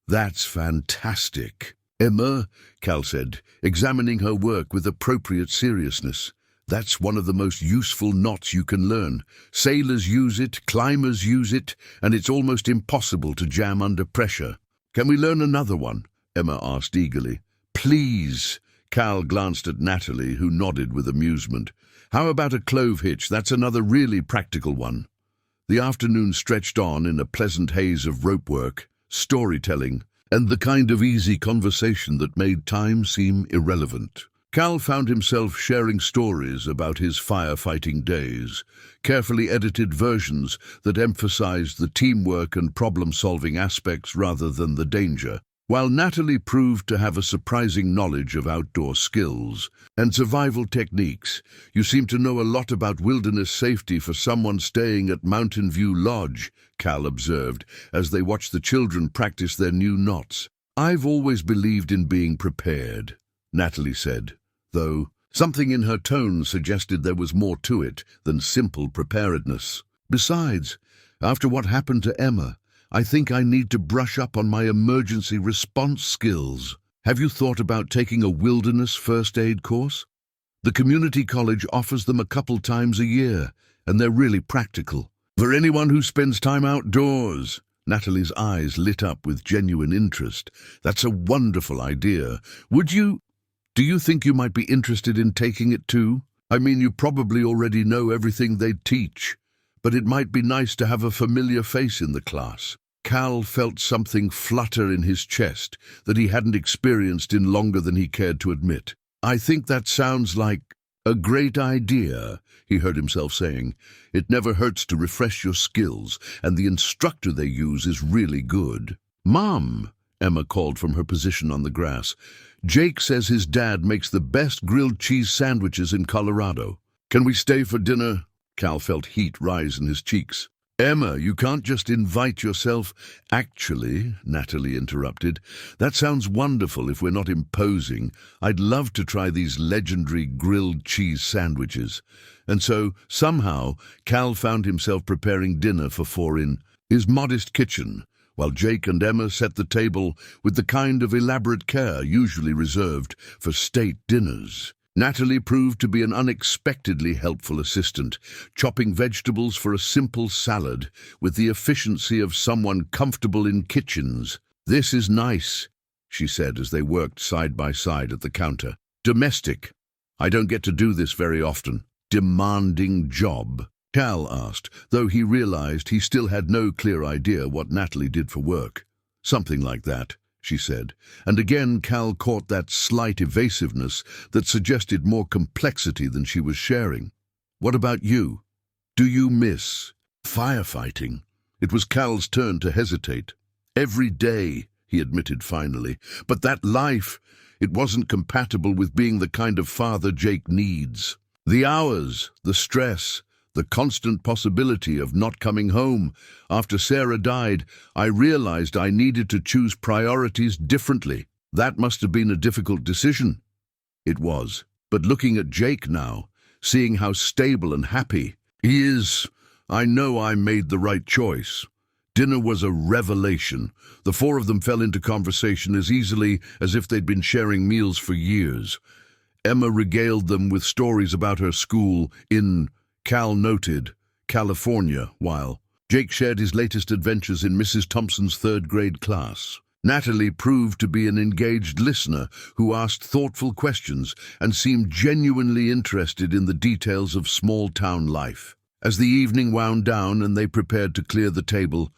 "That's fantastic." "Emma," Cal said, examining her work with appropriate seriousness, "that's one of the most useful knots you can learn. Sailors use it, climbers use it, and it's almost impossible to jam under pressure." "Can we learn another one?" Emma asked eagerly. "Please." Cal glanced at Natalie, who nodded with amusement. "How about a clove hitch? That's another really practical one." The afternoon stretched on in a pleasant haze of rope work, storytelling, and the kind of easy conversation that made time seem irrelevant. Cal found himself sharing stories about his firefighting days, carefully edited versions that emphasized the teamwork and problem-solving aspects rather than the danger, while Natalie proved to have a surprising knowledge of outdoor skills and survival techniques. "You seem to know a lot about wilderness safety for someone staying at Mountain View Lodge," Cal observed, as they watched the children practice their new knots. "I've always believed in being prepared," Natalie said, though something in her tone suggested there was more to it than simple preparedness. "Besides, after what happened to Emma, I think I need to brush up on my emergency response skills. Have you thought about taking a wilderness first aid course? The community college offers them a couple times a year, and they're really practical. For anyone who spends time outdoors." Natalie's eyes lit up with genuine interest. "That's a wonderful idea. Do you think you might be interested in taking it too? I mean, you probably already know everything they teach, but it might be nice to have a familiar face in the class." Cal felt something flutter in his chest that he hadn't experienced in longer than he cared to admit. "I think that sounds like a great idea," he heard himself saying. "It never hurts to refresh your skills, and the instructor they use is really good." "Mom," Emma called from her position on the grass, "Jake says his dad makes the best grilled cheese sandwiches in Colorado. Can we stay for dinner?" Cal felt heat rise in his cheeks. "Emma, you can't just invite yourself." "Actually," Natalie interrupted, "that sounds wonderful if we're not imposing. I'd love to try these legendary grilled cheese sandwiches." And so, somehow, Cal found himself preparing dinner for four in his modest kitchen, while Jake and Emma set the table with the kind of elaborate care usually reserved for state dinners. Natalie proved to be an unexpectedly helpful assistant, chopping vegetables for a simple salad with the efficiency of someone comfortable in kitchens. "This is nice," she said as they worked side by side at the counter. "Domestic. I don't get to do this very often." "Demanding job?" Cal asked, though he realized he still had no clear idea what Natalie did for work. "Something like that," she said, and again Cal caught that slight evasiveness that suggested more complexity than she was sharing. "What about you? Do you miss firefighting?" It was Cal's turn to hesitate. "Every day," he admitted finally, "but that life, it wasn't compatible with being the kind of father Jake needs. The hours, the stress, the constant possibility of not coming home. After Sarah died, I realized I needed to choose priorities differently." "That must have been a difficult decision," It was. But looking at Jake now, seeing how stable and happy he is, I know I made the right choice. Dinner was a revelation. The four of them fell into conversation as easily as if they'd been sharing meals for years. Emma regaled them with stories about her school in, Cal noted, California, while Jake shared his latest adventures in Mrs. Thompson's third-grade class. Natalie proved to be an engaged listener who asked thoughtful questions and seemed genuinely interested in the details of small-town life. As the evening wound down and they prepared to clear the table,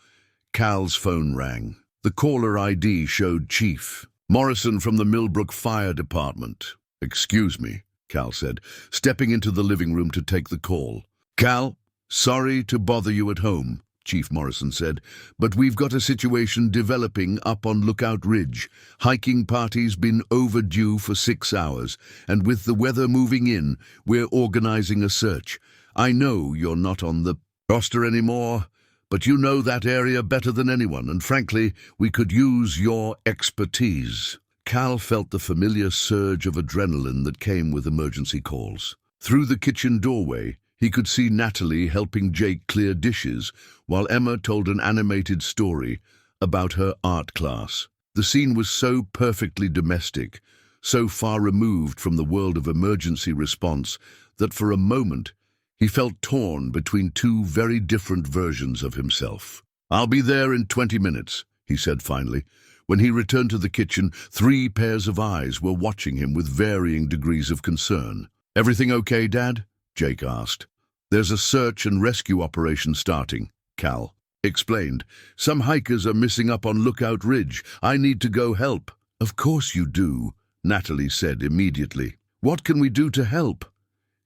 Cal's phone rang. The caller ID showed Chief Morrison from the Milbrook Fire Department. "Excuse me," Cal said, stepping into the living room to take the call. "Cal, sorry to bother you at home," Chief Morrison said, "but we've got a situation developing up on Lookout Ridge. Hiking party's been overdue for 6 hours, and with the weather moving in, we're organizing a search. I know you're not on the roster anymore, but you know that area better than anyone, and frankly, we could use your expertise." Cal felt the familiar surge of adrenaline that came with emergency calls. Through the kitchen doorway, he could see Natalie helping Jake clear dishes, while Emma told an animated story about her art class. The scene was so perfectly domestic, so far removed from the world of emergency response, that for a moment he felt torn between two very different versions of himself. "I'll be there in 20 minutes, he said finally. When he returned to the kitchen, 3 pairs of eyes were watching him with varying degrees of concern. "Everything okay, Dad?" Jake asked. "There's a search and rescue operation starting," Cal explained. "Some hikers are missing up on Lookout Ridge. I need to go help." "Of course you do," Natalie said immediately. "What can we do to help?"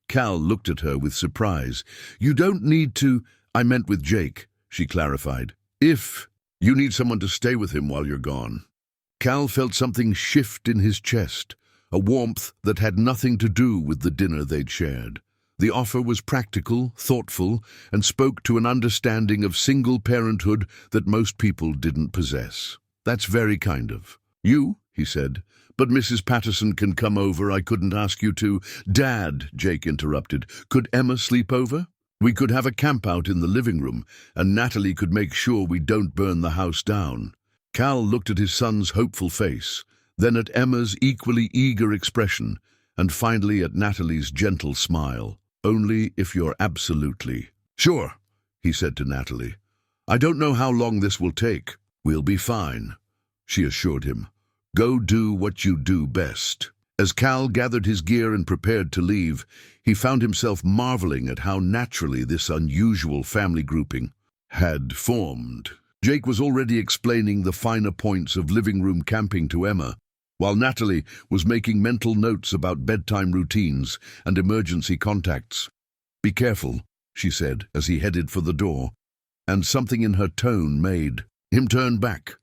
Cal looked at her with surprise. "You don't need to—" "I meant with Jake," she clarified. "If you need someone to stay with him while you're gone." Cal felt something shift in his chest, a warmth that had nothing to do with the dinner they'd shared. The offer was practical, thoughtful, and spoke to an understanding of single parenthood that most people didn't possess. "That's very kind of you," he said. "But Mrs. Patterson can come over. I couldn't ask you to—" "Dad," Jake interrupted, "could Emma sleep over? We could have a campout in the living room, and Natalie could make sure we don't burn the house down." Cal looked at his son's hopeful face, then at Emma's equally eager expression, and finally at Natalie's gentle smile. "Only if you're absolutely—" "Sure," he said to Natalie. "I don't know how long this will take." "We'll be fine," she assured him. "Go do what you do best." As Cal gathered his gear and prepared to leave, he found himself marveling at how naturally this unusual family grouping had formed. Jake was already explaining the finer points of living room camping to Emma, while Natalie was making mental notes about bedtime routines and emergency contacts. "Be careful," she said as he headed for the door, and something in her tone made him turn back.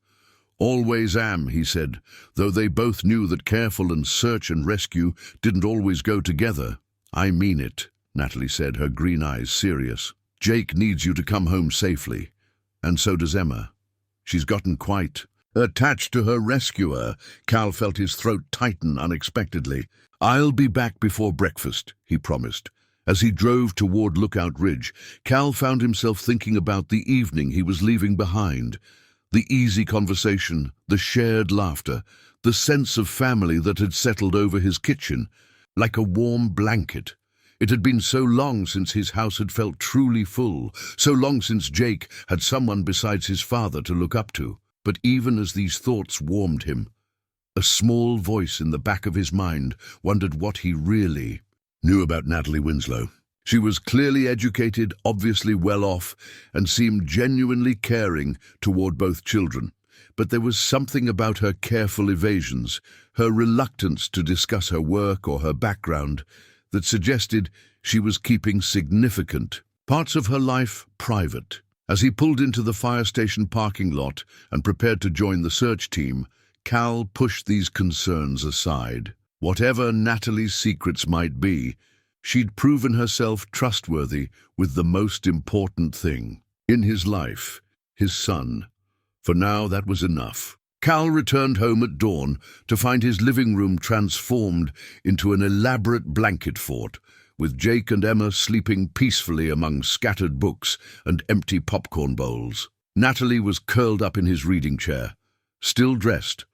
"Always am," he said, though they both knew that careful and search and rescue didn't always go together. "I mean it," Natalie said, her green eyes serious. "Jake needs you to come home safely, and so does Emma. She's gotten quite attached to her rescuer." Cal felt his throat tighten unexpectedly. "I'll be back before breakfast," he promised. As he drove toward Lookout Ridge, Cal found himself thinking about the evening he was leaving behind. The easy conversation, the shared laughter, the sense of family that had settled over his kitchen, like a warm blanket. It had been so long since his house had felt truly full, so long since Jake had someone besides his father to look up to. But even as these thoughts warmed him, a small voice in the back of his mind wondered what he really knew about Natalie Winslow. She was clearly educated, obviously well off, and seemed genuinely caring toward both children. But there was something about her careful evasions, her reluctance to discuss her work or her background, that suggested she was keeping significant parts of her life private. As he pulled into the fire station parking lot and prepared to join the search team, Cal pushed these concerns aside. Whatever Natalie's secrets might be, she'd proven herself trustworthy with the most important thing in his life, his son. For now, that was enough. Cal returned home at dawn to find his living room transformed into an elaborate blanket fort, with Jake and Emma sleeping peacefully among scattered books and empty popcorn bowls. Natalie was curled up in his reading chair, still dressed,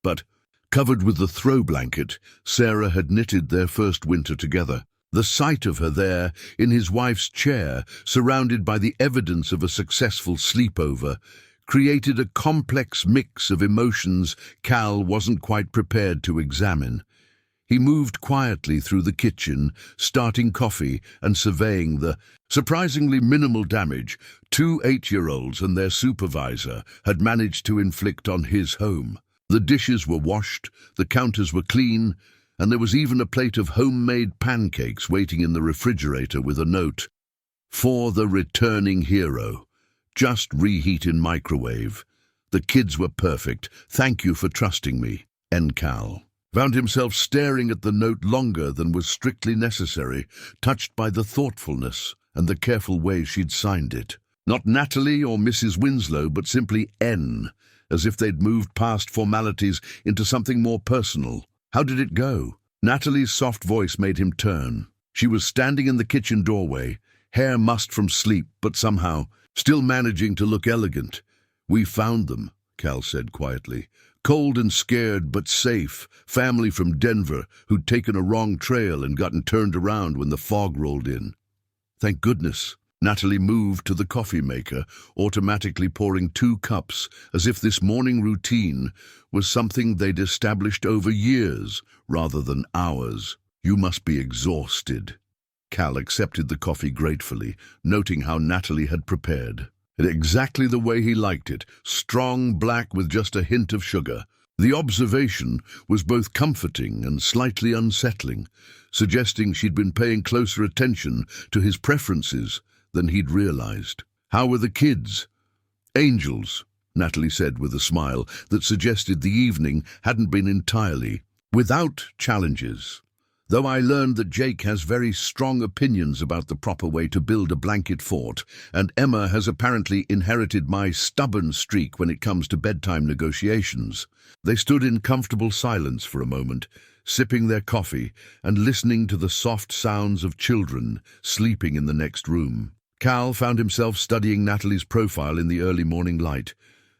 but covered with the throw blanket Sarah had knitted their first winter together. The sight of her there, in his wife's chair, surrounded by the evidence of a successful sleepover, created a complex mix of emotions Cal wasn't quite prepared to examine. He moved quietly through the kitchen, starting coffee and surveying the surprisingly minimal damage 2 8-year-olds and their supervisor had managed to inflict on his home. The dishes were washed, the counters were clean, and there was even a plate of homemade pancakes waiting in the refrigerator with a note, "For the returning hero. Just reheat in microwave. The kids were perfect. Thank you for trusting me." N. Cal found himself staring at the note longer than was strictly necessary, touched by the thoughtfulness and the careful way she'd signed it. Not Natalie or Mrs. Winslow, but simply N, as if they'd moved past formalities into something more personal. How did it go? Natalie's soft voice made him turn. She was standing in the kitchen doorway, hair mussed from sleep, but somehow still managing to look elegant. "We found them," Cal said quietly. "Cold and scared, but safe. Family from Denver who'd taken a wrong trail and gotten turned around when the fog rolled in." "Thank goodness." Natalie moved to the coffee maker, automatically pouring 2 cups, as if this morning routine was something they'd established over years rather than hours. "You must be exhausted." Cal accepted the coffee gratefully, noting how Natalie had prepared it exactly the way he liked it, strong black with just a hint of sugar. The observation was both comforting and slightly unsettling, suggesting she'd been paying closer attention to his preferences than he'd realized. "How were the kids?" "Angels," Natalie said with a smile that suggested the evening hadn't been entirely without challenges. "Though I learned that Jake has very strong opinions about the proper way to build a blanket fort, and Emma has apparently inherited my stubborn streak when it comes to bedtime negotiations." They stood in comfortable silence for a moment, sipping their coffee and listening to the soft sounds of children sleeping in the next room. Cal found himself studying Natalie's profile in the early morning light,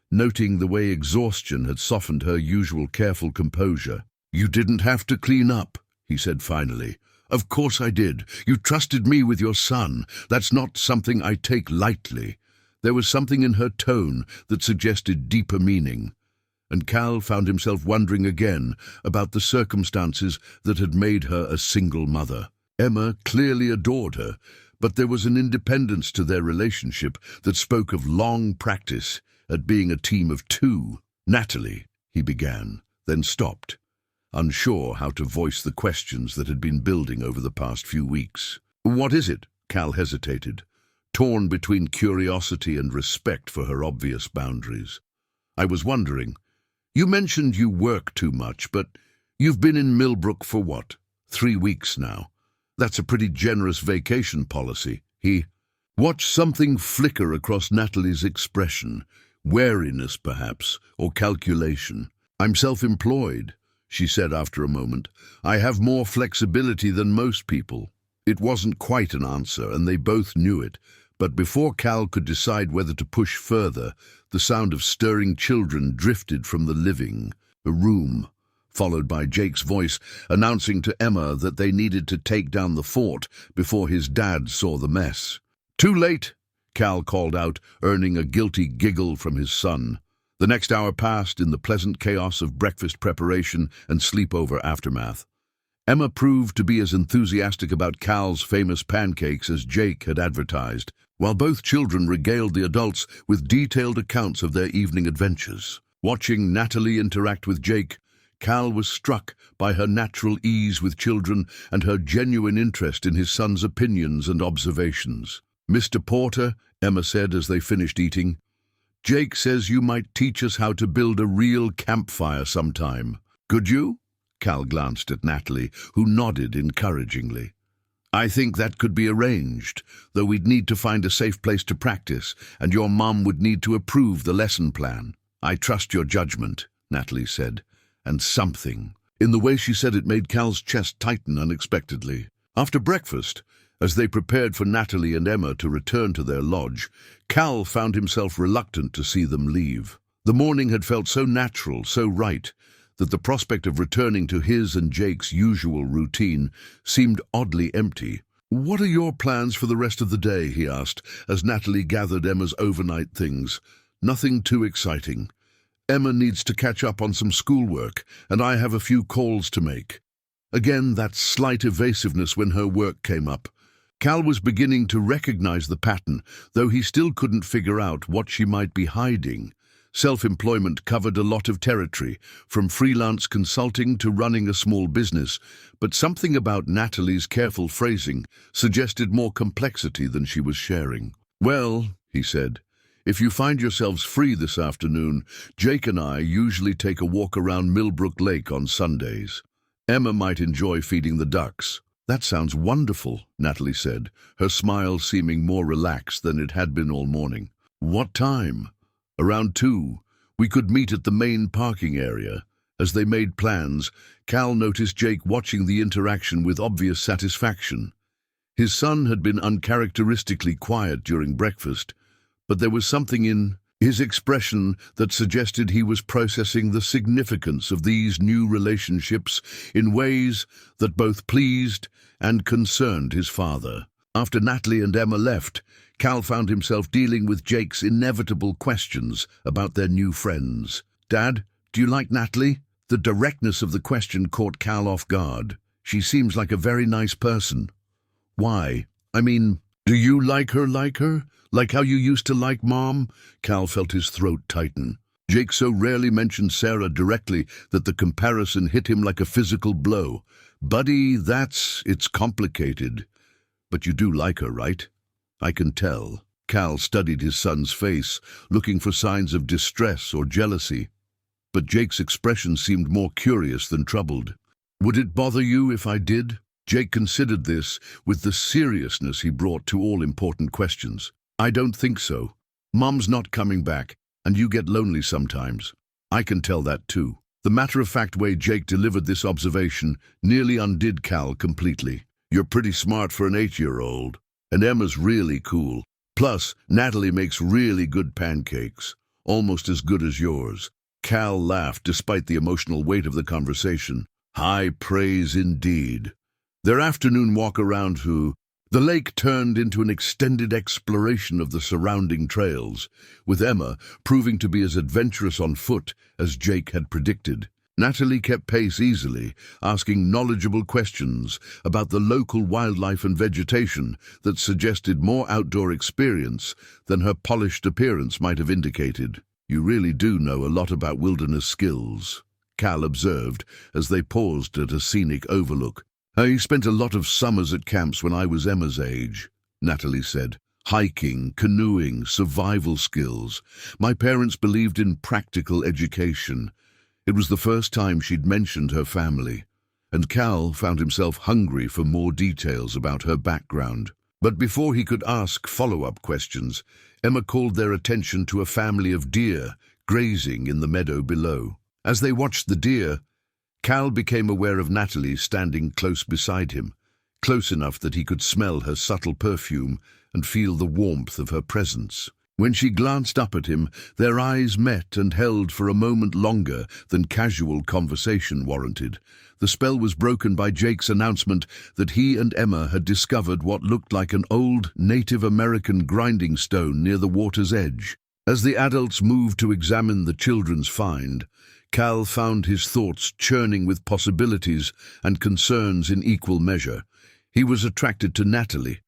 noting the way exhaustion had softened her usual careful composure. "You didn't have to clean up," he said finally. "Of course I did. You trusted me with your son. That's not something I take lightly." There was something in her tone that suggested deeper meaning, and Cal found himself wondering again about the circumstances that had made her a single mother. Emma clearly adored her, but there was an independence to their relationship that spoke of long practice at being a team of 2. "Natalie," he began, then stopped, unsure how to voice the questions that had been building over the past few weeks. "What is it?" Cal hesitated, torn between curiosity and respect for her obvious boundaries. "I was wondering, you mentioned you work too much, but you've been in Milbrook for what, 3 weeks now? That's a pretty generous vacation policy." He watched something flicker across Natalie's expression, wariness perhaps, or calculation. "I'm self-employed," she said after a moment. "I have more flexibility than most people." It wasn't quite an answer, and they both knew it, but before Cal could decide whether to push further, the sound of stirring children drifted from the living room, followed by Jake's voice announcing to Emma that they needed to take down the fort before his dad saw the mess. "Too late," Cal called out, earning a guilty giggle from his son. The next hour passed in the pleasant chaos of breakfast preparation and sleepover aftermath. Emma proved to be as enthusiastic about Cal's famous pancakes as Jake had advertised, while both children regaled the adults with detailed accounts of their evening adventures. Watching Natalie interact with Jake, Cal was struck by her natural ease with children and her genuine interest in his son's opinions and observations. "Mr. Porter," Emma said as they finished eating, "Jake says you might teach us how to build a real campfire sometime. Could you?" Cal glanced at Natalie, who nodded encouragingly. "I think that could be arranged, though we'd need to find a safe place to practice, and your mom would need to approve the lesson plan." "I trust your judgment," Natalie said, and something. In the way she said it made Cal's chest tighten unexpectedly. After breakfast, as they prepared for Natalie and Emma to return to their lodge, Cal found himself reluctant to see them leave. The morning had felt so natural, so right, that the prospect of returning to his and Jake's usual routine seemed oddly empty. "What are your plans for the rest of the day?" he asked, as Natalie gathered Emma's overnight things. "Nothing too exciting. Emma needs to catch up on some schoolwork, and I have a few calls to make." Again, that slight evasiveness when her work came up. Cal was beginning to recognize the pattern, though he still couldn't figure out what she might be hiding. Self-employment covered a lot of territory, from freelance consulting to running a small business, but something about Natalie's careful phrasing suggested more complexity than she was sharing. "Well," he said, "if you find yourselves free this afternoon, Jake and I usually take a walk around Milbrook Lake on Sundays. Emma might enjoy feeding the ducks." "That sounds wonderful," Natalie said, her smile seeming more relaxed than it had been all morning. "What time?" "Around 2. We could meet at the main parking area." As they made plans, Cal noticed Jake watching the interaction with obvious satisfaction. His son had been uncharacteristically quiet during breakfast, but there was something in his expression that suggested he was processing the significance of these new relationships in ways that both pleased and concerned his father. After Natalie and Emma left, Cal found himself dealing with Jake's inevitable questions about their new friends. "Dad, do you like Natalie?" The directness of the question caught Cal off guard. "She seems like a very nice person." "Why? I mean, do you like her? Like how you used to like Mom?" Cal felt his throat tighten. Jake so rarely mentioned Sarah directly that the comparison hit him like a physical blow. "Buddy, it's complicated. But you do like her, right?" "I can tell." Cal studied his son's face, looking for signs of distress or jealousy. But Jake's expression seemed more curious than troubled. "Would it bother you if I did?" Jake considered this with the seriousness he brought to all important questions. "I don't think so. Mom's not coming back, and you get lonely sometimes." "I can tell that too." The matter-of-fact way Jake delivered this observation nearly undid Cal completely. "You're pretty smart for an 8-year-old. And Emma's really cool. Plus, Natalie makes really good pancakes, almost as good as yours." Cal laughed despite the emotional weight of the conversation. High praise indeed. Their afternoon walk around the lake turned into an extended exploration of the surrounding trails, with Emma proving to be as adventurous on foot as Jake had predicted. Natalie kept pace easily, asking knowledgeable questions about the local wildlife and vegetation that suggested more outdoor experience than her polished appearance might have indicated. "You really do know a lot about wilderness skills," Cal observed as they paused at a scenic overlook. "I spent a lot of summers at camps when I was Emma's age," Natalie said. "Hiking, canoeing, survival skills. My parents believed in practical education." It was the first time she'd mentioned her family, and Cal found himself hungry for more details about her background. But before he could ask follow-up questions, Emma called their attention to a family of deer grazing in the meadow below. As they watched the deer, Cal became aware of Natalie standing close beside him, close enough that he could smell her subtle perfume and feel the warmth of her presence. When she glanced up at him, their eyes met and held for a moment longer than casual conversation warranted. The spell was broken by Jake's announcement that he and Emma had discovered what looked like an old Native American grinding stone near the water's edge. As the adults moved to examine the children's find, Cal found his thoughts churning with possibilities and concerns in equal measure. He was attracted to Natalie.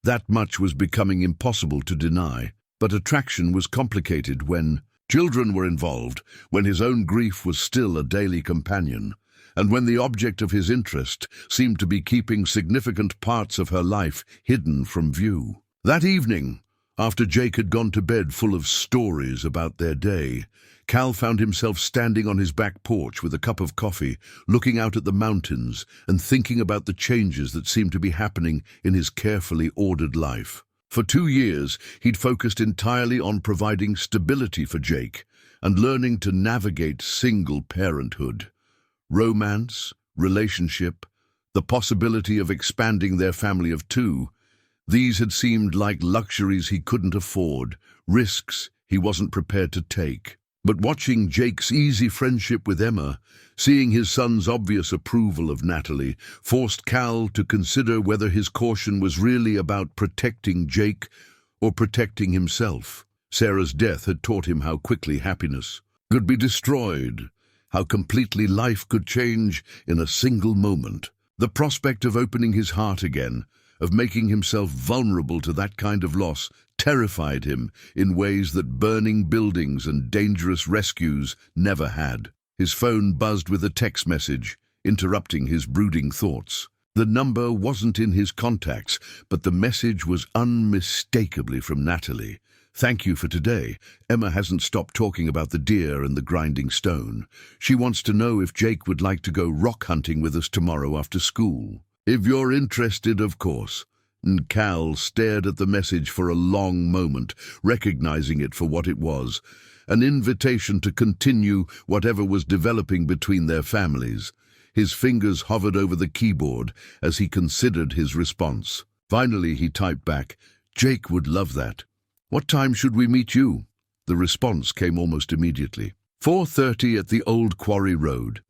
That much was becoming impossible to deny. But attraction was complicated when children were involved, when his own grief was still a daily companion, and when the object of his interest seemed to be keeping significant parts of her life hidden from view. That evening, after Jake had gone to bed full of stories about their day, Cal found himself standing on his back porch with a cup of coffee, looking out at the mountains and thinking about the changes that seemed to be happening in his carefully ordered life. For 2 years, he'd focused entirely on providing stability for Jake, and learning to navigate single parenthood. Romance, relationship, the possibility of expanding their family of two, these had seemed like luxuries he couldn't afford, risks he wasn't prepared to take. But watching Jake's easy friendship with Emma, seeing his son's obvious approval of Natalie, forced Cal to consider whether his caution was really about protecting Jake or protecting himself. Sarah's death had taught him how quickly happiness could be destroyed, how completely life could change in a single moment. The prospect of opening his heart again, of making himself vulnerable to that kind of loss, terrified him in ways that burning buildings and dangerous rescues never had. His phone buzzed with a text message, interrupting his brooding thoughts. The number wasn't in his contacts, but the message was unmistakably from Natalie. "Thank you for today. Emma hasn't stopped talking about the deer and the grinding stone. She wants to know if Jake would like to go rock hunting with us tomorrow after school. If you're interested, of course." And Cal stared at the message for a long moment, recognizing it for what it was, an invitation to continue whatever was developing between their families. His fingers hovered over the keyboard as he considered his response. Finally, he typed back, "Jake would love that. What time should we meet you?" The response came almost immediately. 4:30 at the Old Quarry Road.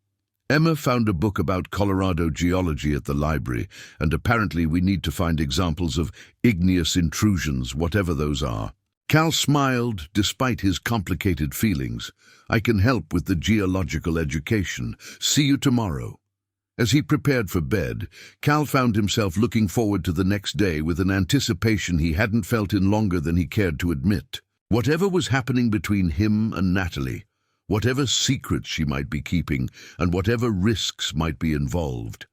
Emma found a book about Colorado geology at the library, and apparently we need to find examples of igneous intrusions, whatever those are. Cal smiled, despite his complicated feelings. "I can help with the geological education. See you tomorrow." As he prepared for bed, Cal found himself looking forward to the next day with an anticipation he hadn't felt in longer than he cared to admit. Whatever was happening between him and Natalie, whatever secrets she might be keeping, and whatever risks might be involved,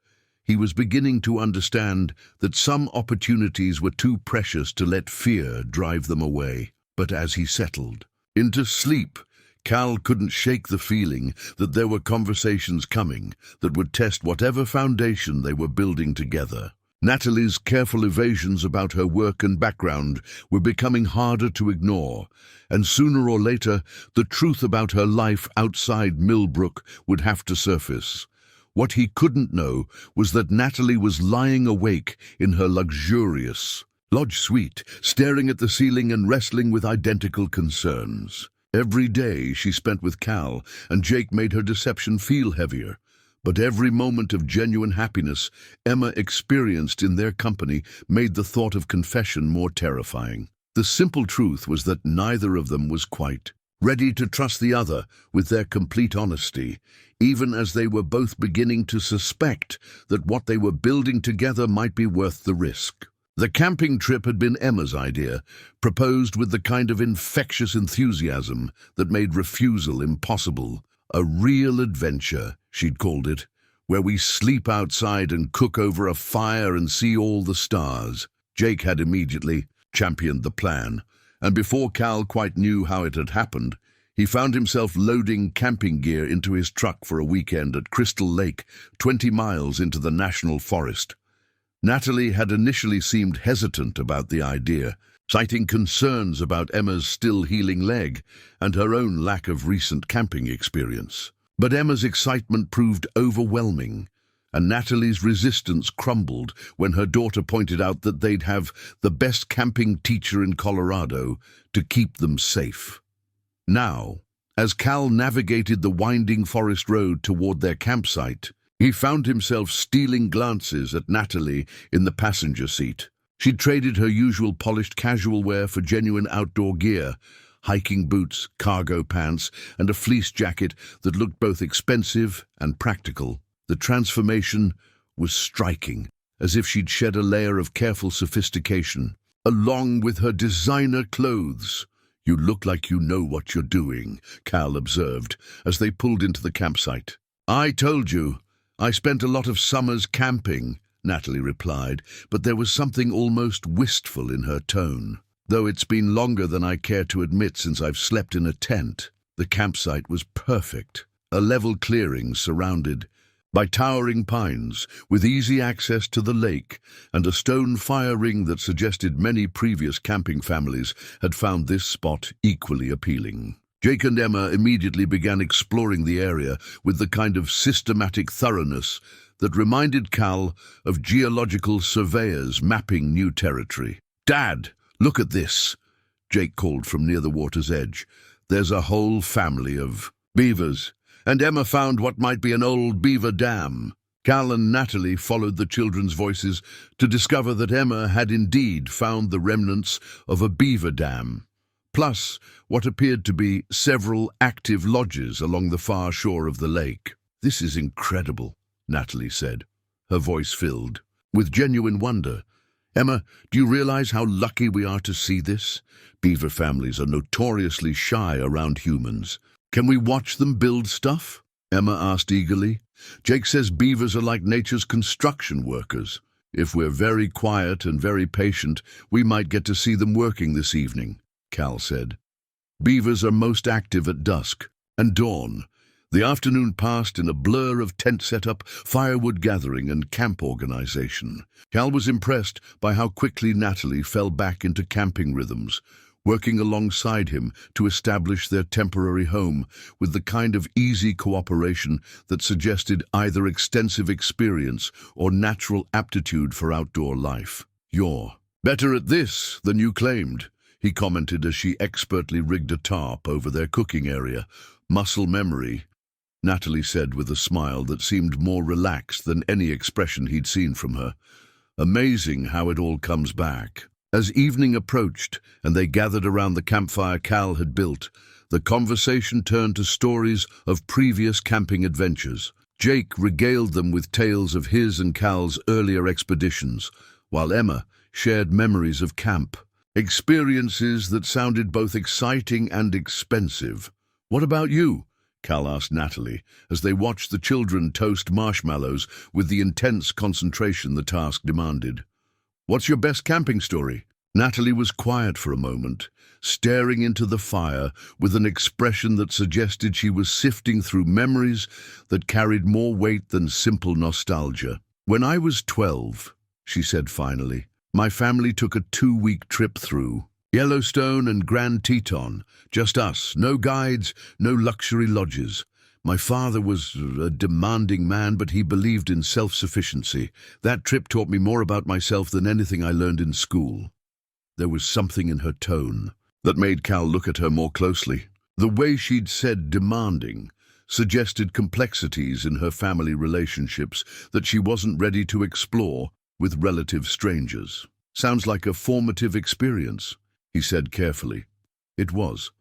he was beginning to understand that some opportunities were too precious to let fear drive them away. But as he settled into sleep, Cal couldn't shake the feeling that there were conversations coming that would test whatever foundation they were building together. Natalie's careful evasions about her work and background were becoming harder to ignore, and sooner or later, the truth about her life outside Milbrook would have to surface. What he couldn't know was that Natalie was lying awake in her luxurious lodge suite, staring at the ceiling and wrestling with identical concerns. Every day she spent with Cal, and Jake made her deception feel heavier. But every moment of genuine happiness Emma experienced in their company made the thought of confession more terrifying. The simple truth was that neither of them was quite ready to trust the other with their complete honesty, even as they were both beginning to suspect that what they were building together might be worth the risk. The camping trip had been Emma's idea, proposed with the kind of infectious enthusiasm that made refusal impossible. "A real adventure," she'd called it, "where we sleep outside and cook over a fire and see all the stars." Jake had immediately championed the plan, and before Cal quite knew how it had happened, he found himself loading camping gear into his truck for a weekend at Crystal Lake, 20 miles into the national forest. Natalie had initially seemed hesitant about the idea, citing concerns about Emma's still healing leg and her own lack of recent camping experience. But Emma's excitement proved overwhelming, and Natalie's resistance crumbled when her daughter pointed out that they'd have the best camping teacher in Colorado to keep them safe. Now, as Cal navigated the winding forest road toward their campsite, he found himself stealing glances at Natalie in the passenger seat. She'd traded her usual polished casual wear for genuine outdoor gear, hiking boots, cargo pants, and a fleece jacket that looked both expensive and practical. The transformation was striking, as if she'd shed a layer of careful sophistication. Along with her designer clothes, "You look like you know what you're doing," Cal observed, as they pulled into the campsite. "I told you, I spent a lot of summers camping," Natalie replied, but there was something almost wistful in her tone. "Though it's been longer than I care to admit since I've slept in a tent." The campsite was perfect, a level clearing surrounded by towering pines, with easy access to the lake, and a stone fire ring that suggested many previous camping families had found this spot equally appealing. Jake and Emma immediately began exploring the area with the kind of systematic thoroughness that reminded Cal of geological surveyors mapping new territory. "Dad, look at this," Jake called from near the water's edge. "There's a whole family of beavers, and Emma found what might be an old beaver dam." Cal and Natalie followed the children's voices to discover that Emma had indeed found the remnants of a beaver dam, plus what appeared to be several active lodges along the far shore of the lake. "This is incredible," Natalie said, her voice filled with genuine wonder. "Emma, do you realize how lucky we are to see this? Beaver families are notoriously shy around humans. Can we watch them build stuff?" Emma asked eagerly. "Jake says beavers are like nature's construction workers. If we're very quiet and very patient, we might get to see them working this evening," Cal said. Beavers are most active at dusk and dawn. The afternoon passed in a blur of tent setup, firewood gathering, and camp organization. Cal was impressed by how quickly Natalie fell back into camping rhythms, working alongside him to establish their temporary home with the kind of easy cooperation that suggested either extensive experience or natural aptitude for outdoor life. "You're better at this than you claimed," he commented as she expertly rigged a tarp over their cooking area. "Muscle memory," Natalie said with a smile that seemed more relaxed than any expression he'd seen from her. "Amazing how it all comes back." As evening approached and they gathered around the campfire Cal had built, the conversation turned to stories of previous camping adventures. Jake regaled them with tales of his and Cal's earlier expeditions, while Emma shared memories of camp, experiences that sounded both exciting and expensive. "What about you?" Cal asked Natalie, as they watched the children toast marshmallows with the intense concentration the task demanded. "What's your best camping story?" Natalie was quiet for a moment, staring into the fire with an expression that suggested she was sifting through memories that carried more weight than simple nostalgia. "When I was 12, she said finally, "my family took a 2-week trip through Yellowstone and Grand Teton, just us, no guides, no luxury lodges. My father was a demanding man, but he believed in self-sufficiency. That trip taught me more about myself than anything I learned in school." There was something in her tone that made Cal look at her more closely. The way she'd said demanding suggested complexities in her family relationships that she wasn't ready to explore with relative strangers. "Sounds like a formative experience," he said carefully. "It was.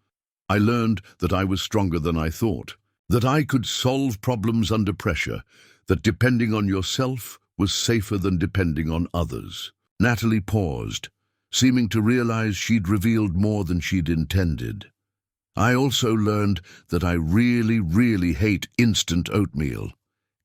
I learned that I was stronger than I thought, that I could solve problems under pressure, that depending on yourself was safer than depending on others." Natalie paused, seeming to realize she'd revealed more than she'd intended. "I also learned that I really, really hate instant oatmeal."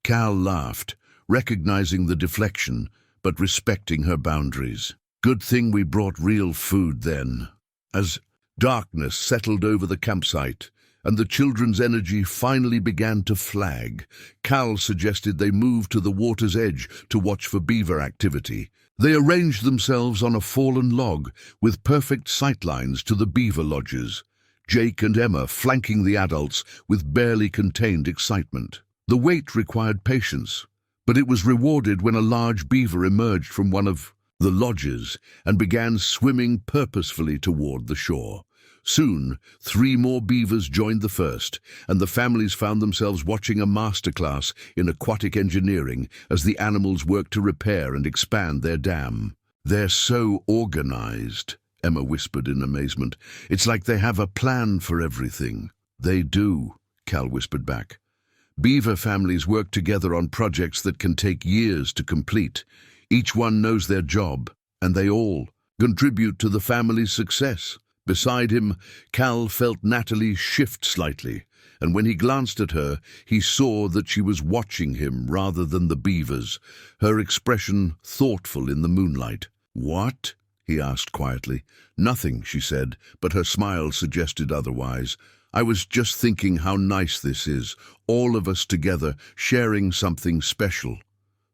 Cal laughed, recognizing the deflection, but respecting her boundaries. "Good thing we brought real food then." As darkness settled over the campsite, and the children's energy finally began to flag, Cal suggested they move to the water's edge to watch for beaver activity. They arranged themselves on a fallen log, with perfect sightlines to the beaver lodges, Jake and Emma flanking the adults with barely contained excitement. The wait required patience, but it was rewarded when a large beaver emerged from one of the lodges and began swimming purposefully toward the shore. Soon, 3 more beavers joined the first, and the families found themselves watching a masterclass in aquatic engineering as the animals worked to repair and expand their dam. "They're so organized," Emma whispered in amazement. "It's like they have a plan for everything." "They do," Cal whispered back. "Beaver families work together on projects that can take years to complete. Each one knows their job, and they all contribute to the family's success." Beside him, Cal felt Natalie shift slightly, and when he glanced at her, he saw that she was watching him rather than the beavers, her expression thoughtful in the moonlight. "What?" he asked quietly. "Nothing," she said, but her smile suggested otherwise. "I was just thinking how nice this is, all of us together, sharing something special."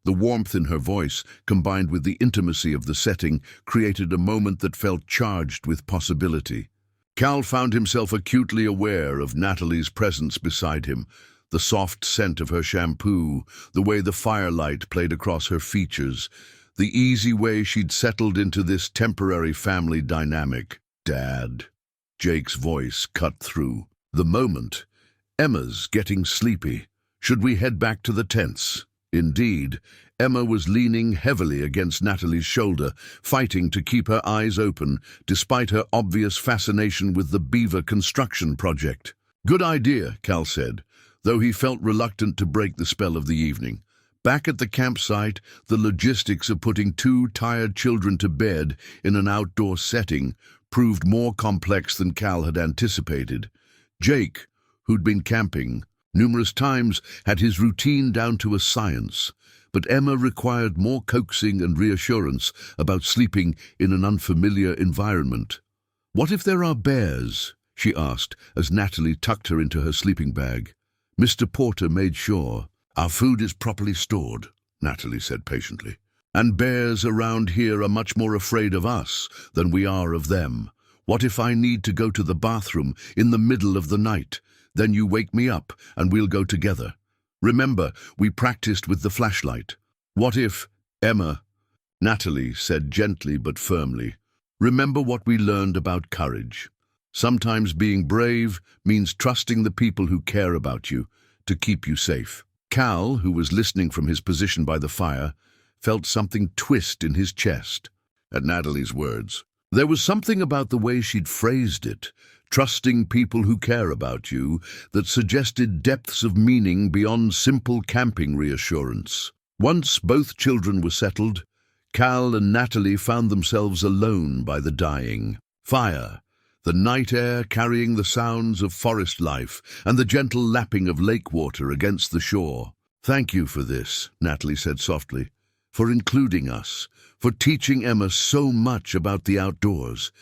The warmth in her voice, combined with the intimacy of the setting, created a moment that felt charged with possibility. Cal found himself acutely aware of Natalie's presence beside him, the soft scent of her shampoo, the way the firelight played across her features, the easy way she'd settled into this temporary family dynamic. "Dad," Jake's voice cut through. "The moment. Emma's getting sleepy. Should we head back to the tents?" Indeed, Emma was leaning heavily against Natalie's shoulder, fighting to keep her eyes open, despite her obvious fascination with the beaver construction project. "Good idea," Cal said, though he felt reluctant to break the spell of the evening. Back at the campsite, the logistics of putting two tired children to bed in an outdoor setting proved more complex than Cal had anticipated. Jake, who'd been camping numerous times, had his routine down to a science, but Emma required more coaxing and reassurance about sleeping in an unfamiliar environment. "What if there are bears?" she asked as Natalie tucked her into her sleeping bag. "Mr. Porter made sure. Our food is properly stored," Natalie said patiently. "And bears around here are much more afraid of us than we are of them. What if I need to go to the bathroom in the middle of the night? Then you wake me up and we'll go together. Remember, we practiced with the flashlight." "What if, Emma," Natalie said gently but firmly, "remember what we learned about courage. Sometimes being brave means trusting the people who care about you to keep you safe." Cal, who was listening from his position by the fire, felt something twist in his chest at Natalie's words. There was something about the way she'd phrased it, trusting people who care about you, that suggested depths of meaning beyond simple camping reassurance. Once both children were settled, Cal and Natalie found themselves alone by the dying fire, the night air carrying the sounds of forest life and the gentle lapping of lake water against the shore. "Thank you for this," Natalie said softly, "for including us, for teaching Emma so much about the outdoors.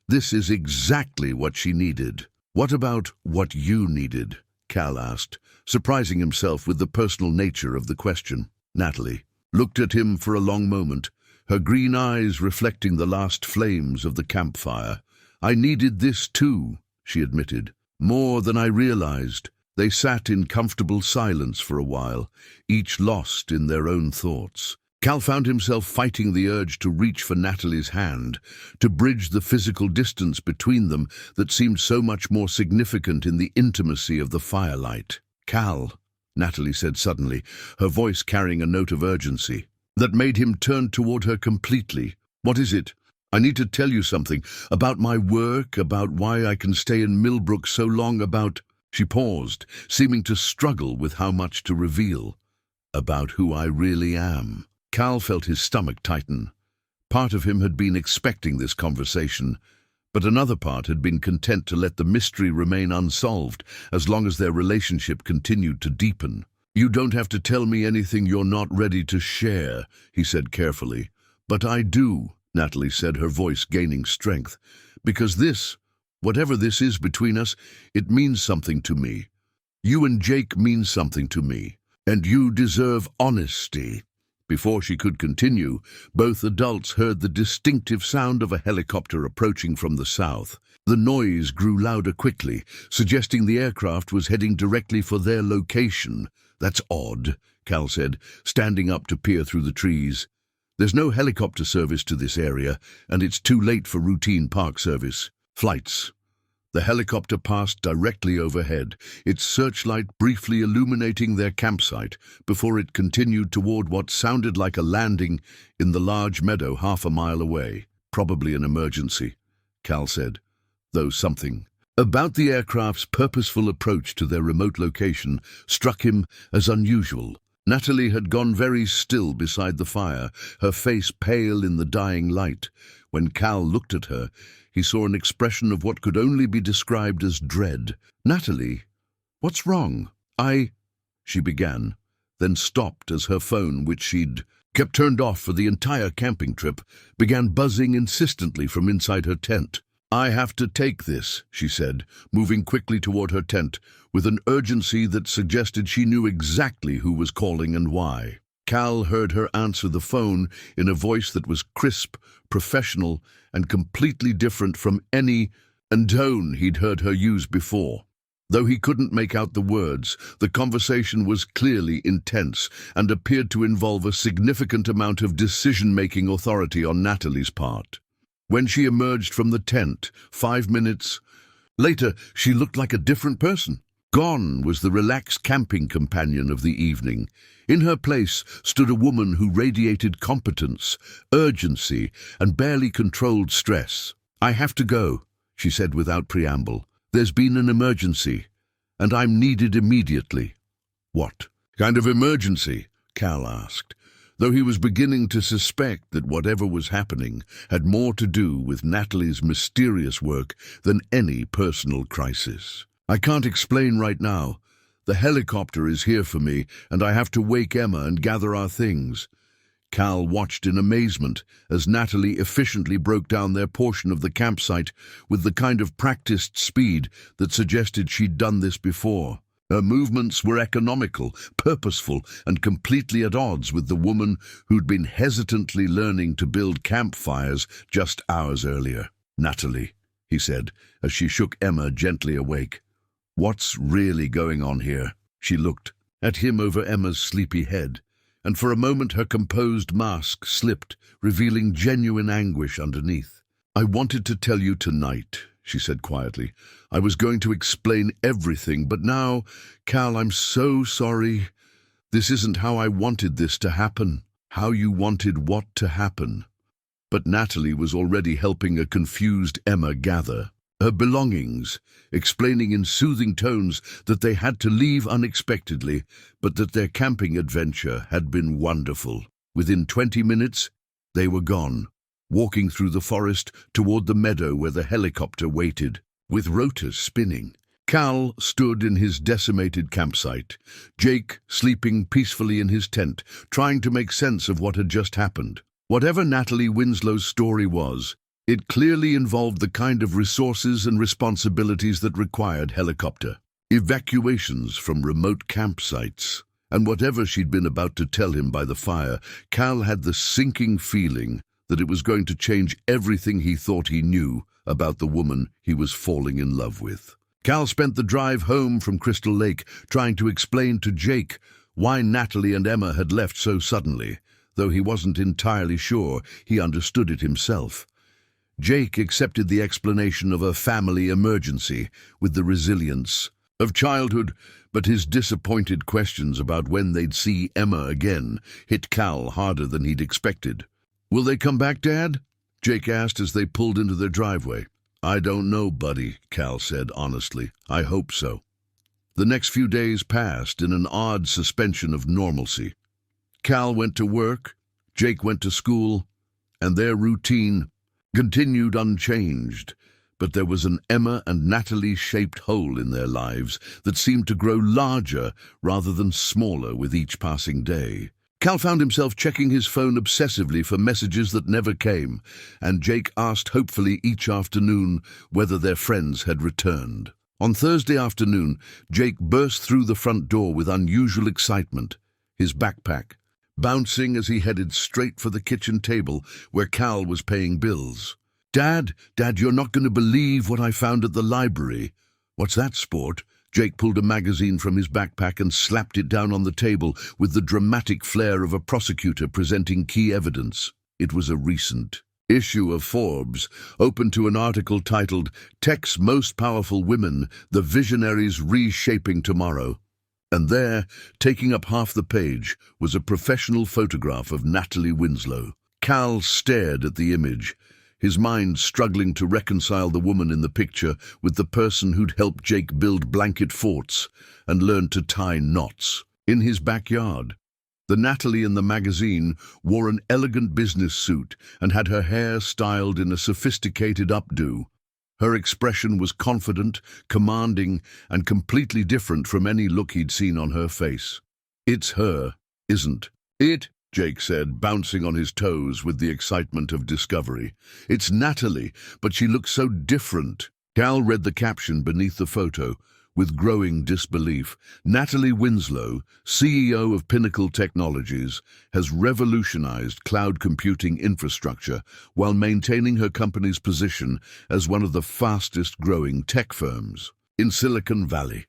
This is exactly what she needed." "What about what you needed?" Cal asked, surprising himself with the personal nature of the question. Natalie looked at him for a long moment, her green eyes reflecting the last flames of the campfire. "I needed this too," she admitted, "more than I realized." They sat in comfortable silence for a while, each lost in their own thoughts. Cal found himself fighting the urge to reach for Natalie's hand, to bridge the physical distance between them that seemed so much more significant in the intimacy of the firelight. "Cal," Natalie said suddenly, her voice carrying a note of urgency that made him turn toward her completely. "What is it?" "I need to tell you something, about my work, about why I can stay in Milbrook so long, about—" She paused, seeming to struggle with how much to reveal. "About who I really am." Cal felt his stomach tighten. Part of him had been expecting this conversation, but another part had been content to let the mystery remain unsolved as long as their relationship continued to deepen. "You don't have to tell me anything you're not ready to share," he said carefully. "But I do," Natalie said, her voice gaining strength, "because this, whatever this is between us, it means something to me. You and Jake mean something to me, and you deserve honesty." Before she could continue, both adults heard the distinctive sound of a helicopter approaching from the south. The noise grew louder quickly, suggesting the aircraft was heading directly for their location. "That's odd," Cal said, standing up to peer through the trees. "There's no helicopter service to this area, and it's too late for routine park service. Flights." The helicopter passed directly overhead, its searchlight briefly illuminating their campsite before it continued toward what sounded like a landing in the large meadow half a mile away. "Probably an emergency," Cal said, though something about the aircraft's purposeful approach to their remote location struck him as unusual. Natalie had gone very still beside the fire, her face pale in the dying light. When Cal looked at her, he saw an expression of what could only be described as dread. "Natalie, what's wrong?" She began, then stopped as her phone, which she'd kept turned off for the entire camping trip, began buzzing insistently from inside her tent. "I have to take this," she said, moving quickly toward her tent, with an urgency that suggested she knew exactly who was calling and why. Cal heard her answer the phone in a voice that was crisp, professional, and completely different from any and tone he'd heard her use before. Though he couldn't make out the words, the conversation was clearly intense and appeared to involve a significant amount of decision-making authority on Natalie's part. When she emerged from the tent, 5 minutes later, she looked like a different person. Gone was the relaxed camping companion of the evening. In her place stood a woman who radiated competence, urgency, and barely controlled stress. "I have to go," she said without preamble. "There's been an emergency, and I'm needed immediately." "What kind of emergency?" Cal asked, though he was beginning to suspect that whatever was happening had more to do with Natalie's mysterious work than any personal crisis. "I can't explain right now. The helicopter is here for me, and I have to wake Emma and gather our things." Cal watched in amazement as Natalie efficiently broke down their portion of the campsite with the kind of practiced speed that suggested she'd done this before. Her movements were economical, purposeful, and completely at odds with the woman who'd been hesitantly learning to build campfires just hours earlier. "Natalie," he said, as she shook Emma gently awake. "What's really going on here?" She looked at him over Emma's sleepy head, and for a moment her composed mask slipped, revealing genuine anguish underneath. "I wanted to tell you tonight," she said quietly. "I was going to explain everything, but now, Cal, I'm so sorry. This isn't how I wanted this to happen." "How you wanted what to happen?" But Natalie was already helping a confused Emma gather her belongings, explaining in soothing tones that they had to leave unexpectedly, but that their camping adventure had been wonderful. Within 20 minutes, they were gone, walking through the forest toward the meadow where the helicopter waited, with rotors spinning. Cal stood in his decimated campsite, Jake sleeping peacefully in his tent, trying to make sense of what had just happened. Whatever Natalie Winslow's story was, it clearly involved the kind of resources and responsibilities that required helicopter, evacuations from remote campsites, and whatever she'd been about to tell him by the fire, Cal had the sinking feeling that it was going to change everything he thought he knew about the woman he was falling in love with. Cal spent the drive home from Crystal Lake trying to explain to Jake why Natalie and Emma had left so suddenly, though he wasn't entirely sure he understood it himself. Jake accepted the explanation of a family emergency with the resilience of childhood, but his disappointed questions about when they'd see Emma again hit Cal harder than he'd expected. "Will they come back, Dad?" Jake asked as they pulled into their driveway. "I don't know, buddy," Cal said honestly. "I hope so." The next few days passed in an odd suspension of normalcy. Cal went to work, Jake went to school, and their routine continued unchanged, but there was an Emma and Natalie-shaped hole in their lives that seemed to grow larger rather than smaller with each passing day. Cal found himself checking his phone obsessively for messages that never came, and Jake asked hopefully each afternoon whether their friends had returned. On Thursday afternoon, Jake burst through the front door with unusual excitement, his backpack bouncing as he headed straight for the kitchen table where Cal was paying bills. Dad, you're not going to believe what I found at the library." "What's that, sport?" Jake pulled a magazine from his backpack and slapped it down on the table with the dramatic flair of a prosecutor presenting key evidence. It was a recent issue of Forbes, open to an article titled "Tech's Most Powerful Women, the Visionaries Reshaping Tomorrow." And there, taking up half the page, was a professional photograph of Natalie Winslow. Cal stared at the image, his mind struggling to reconcile the woman in the picture with the person who'd helped Jake build blanket forts and learn to tie knots. In his backyard, the Natalie in the magazine wore an elegant business suit and had her hair styled in a sophisticated updo. Her expression was confident, commanding, and completely different from any look he'd seen on her face. "It's her, isn't it?" Jake said, bouncing on his toes with the excitement of discovery. "It's Natalie, but she looks so different." Cal read the caption beneath the photo, with growing disbelief. Natalie Winslow, CEO of Pinnacle Technologies, has revolutionized cloud computing infrastructure while maintaining her company's position as one of the fastest-growing tech firms in Silicon Valley.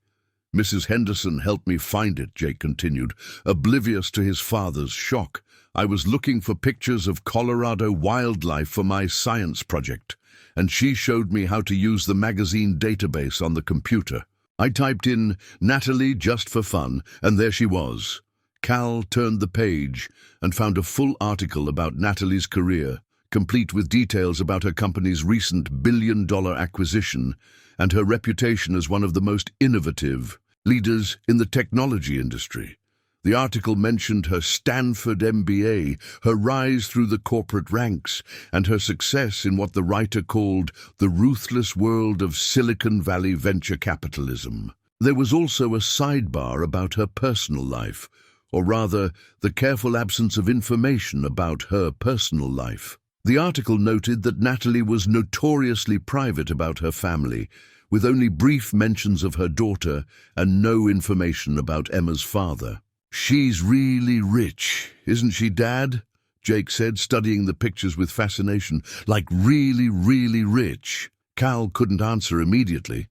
Mrs. Henderson helped me find it, Jake continued, oblivious to his father's shock. I was looking for pictures of Colorado wildlife for my science project, and she showed me how to use the magazine database on the computer. I typed in Natalie just for fun, and there she was. Cal turned the page and found a full article about Natalie's career, complete with details about her company's recent billion-dollar acquisition and her reputation as one of the most innovative leaders in the technology industry. The article mentioned her Stanford MBA, her rise through the corporate ranks, and her success in what the writer called the ruthless world of Silicon Valley venture capitalism. There was also a sidebar about her personal life, or rather, the careful absence of information about her personal life. The article noted that Natalie was notoriously private about her family, with only brief mentions of her daughter and no information about Emma's father. "She's really rich, isn't she, Dad?" Jake said, studying the pictures with fascination. "Like really, really rich." Cal couldn't answer immediately.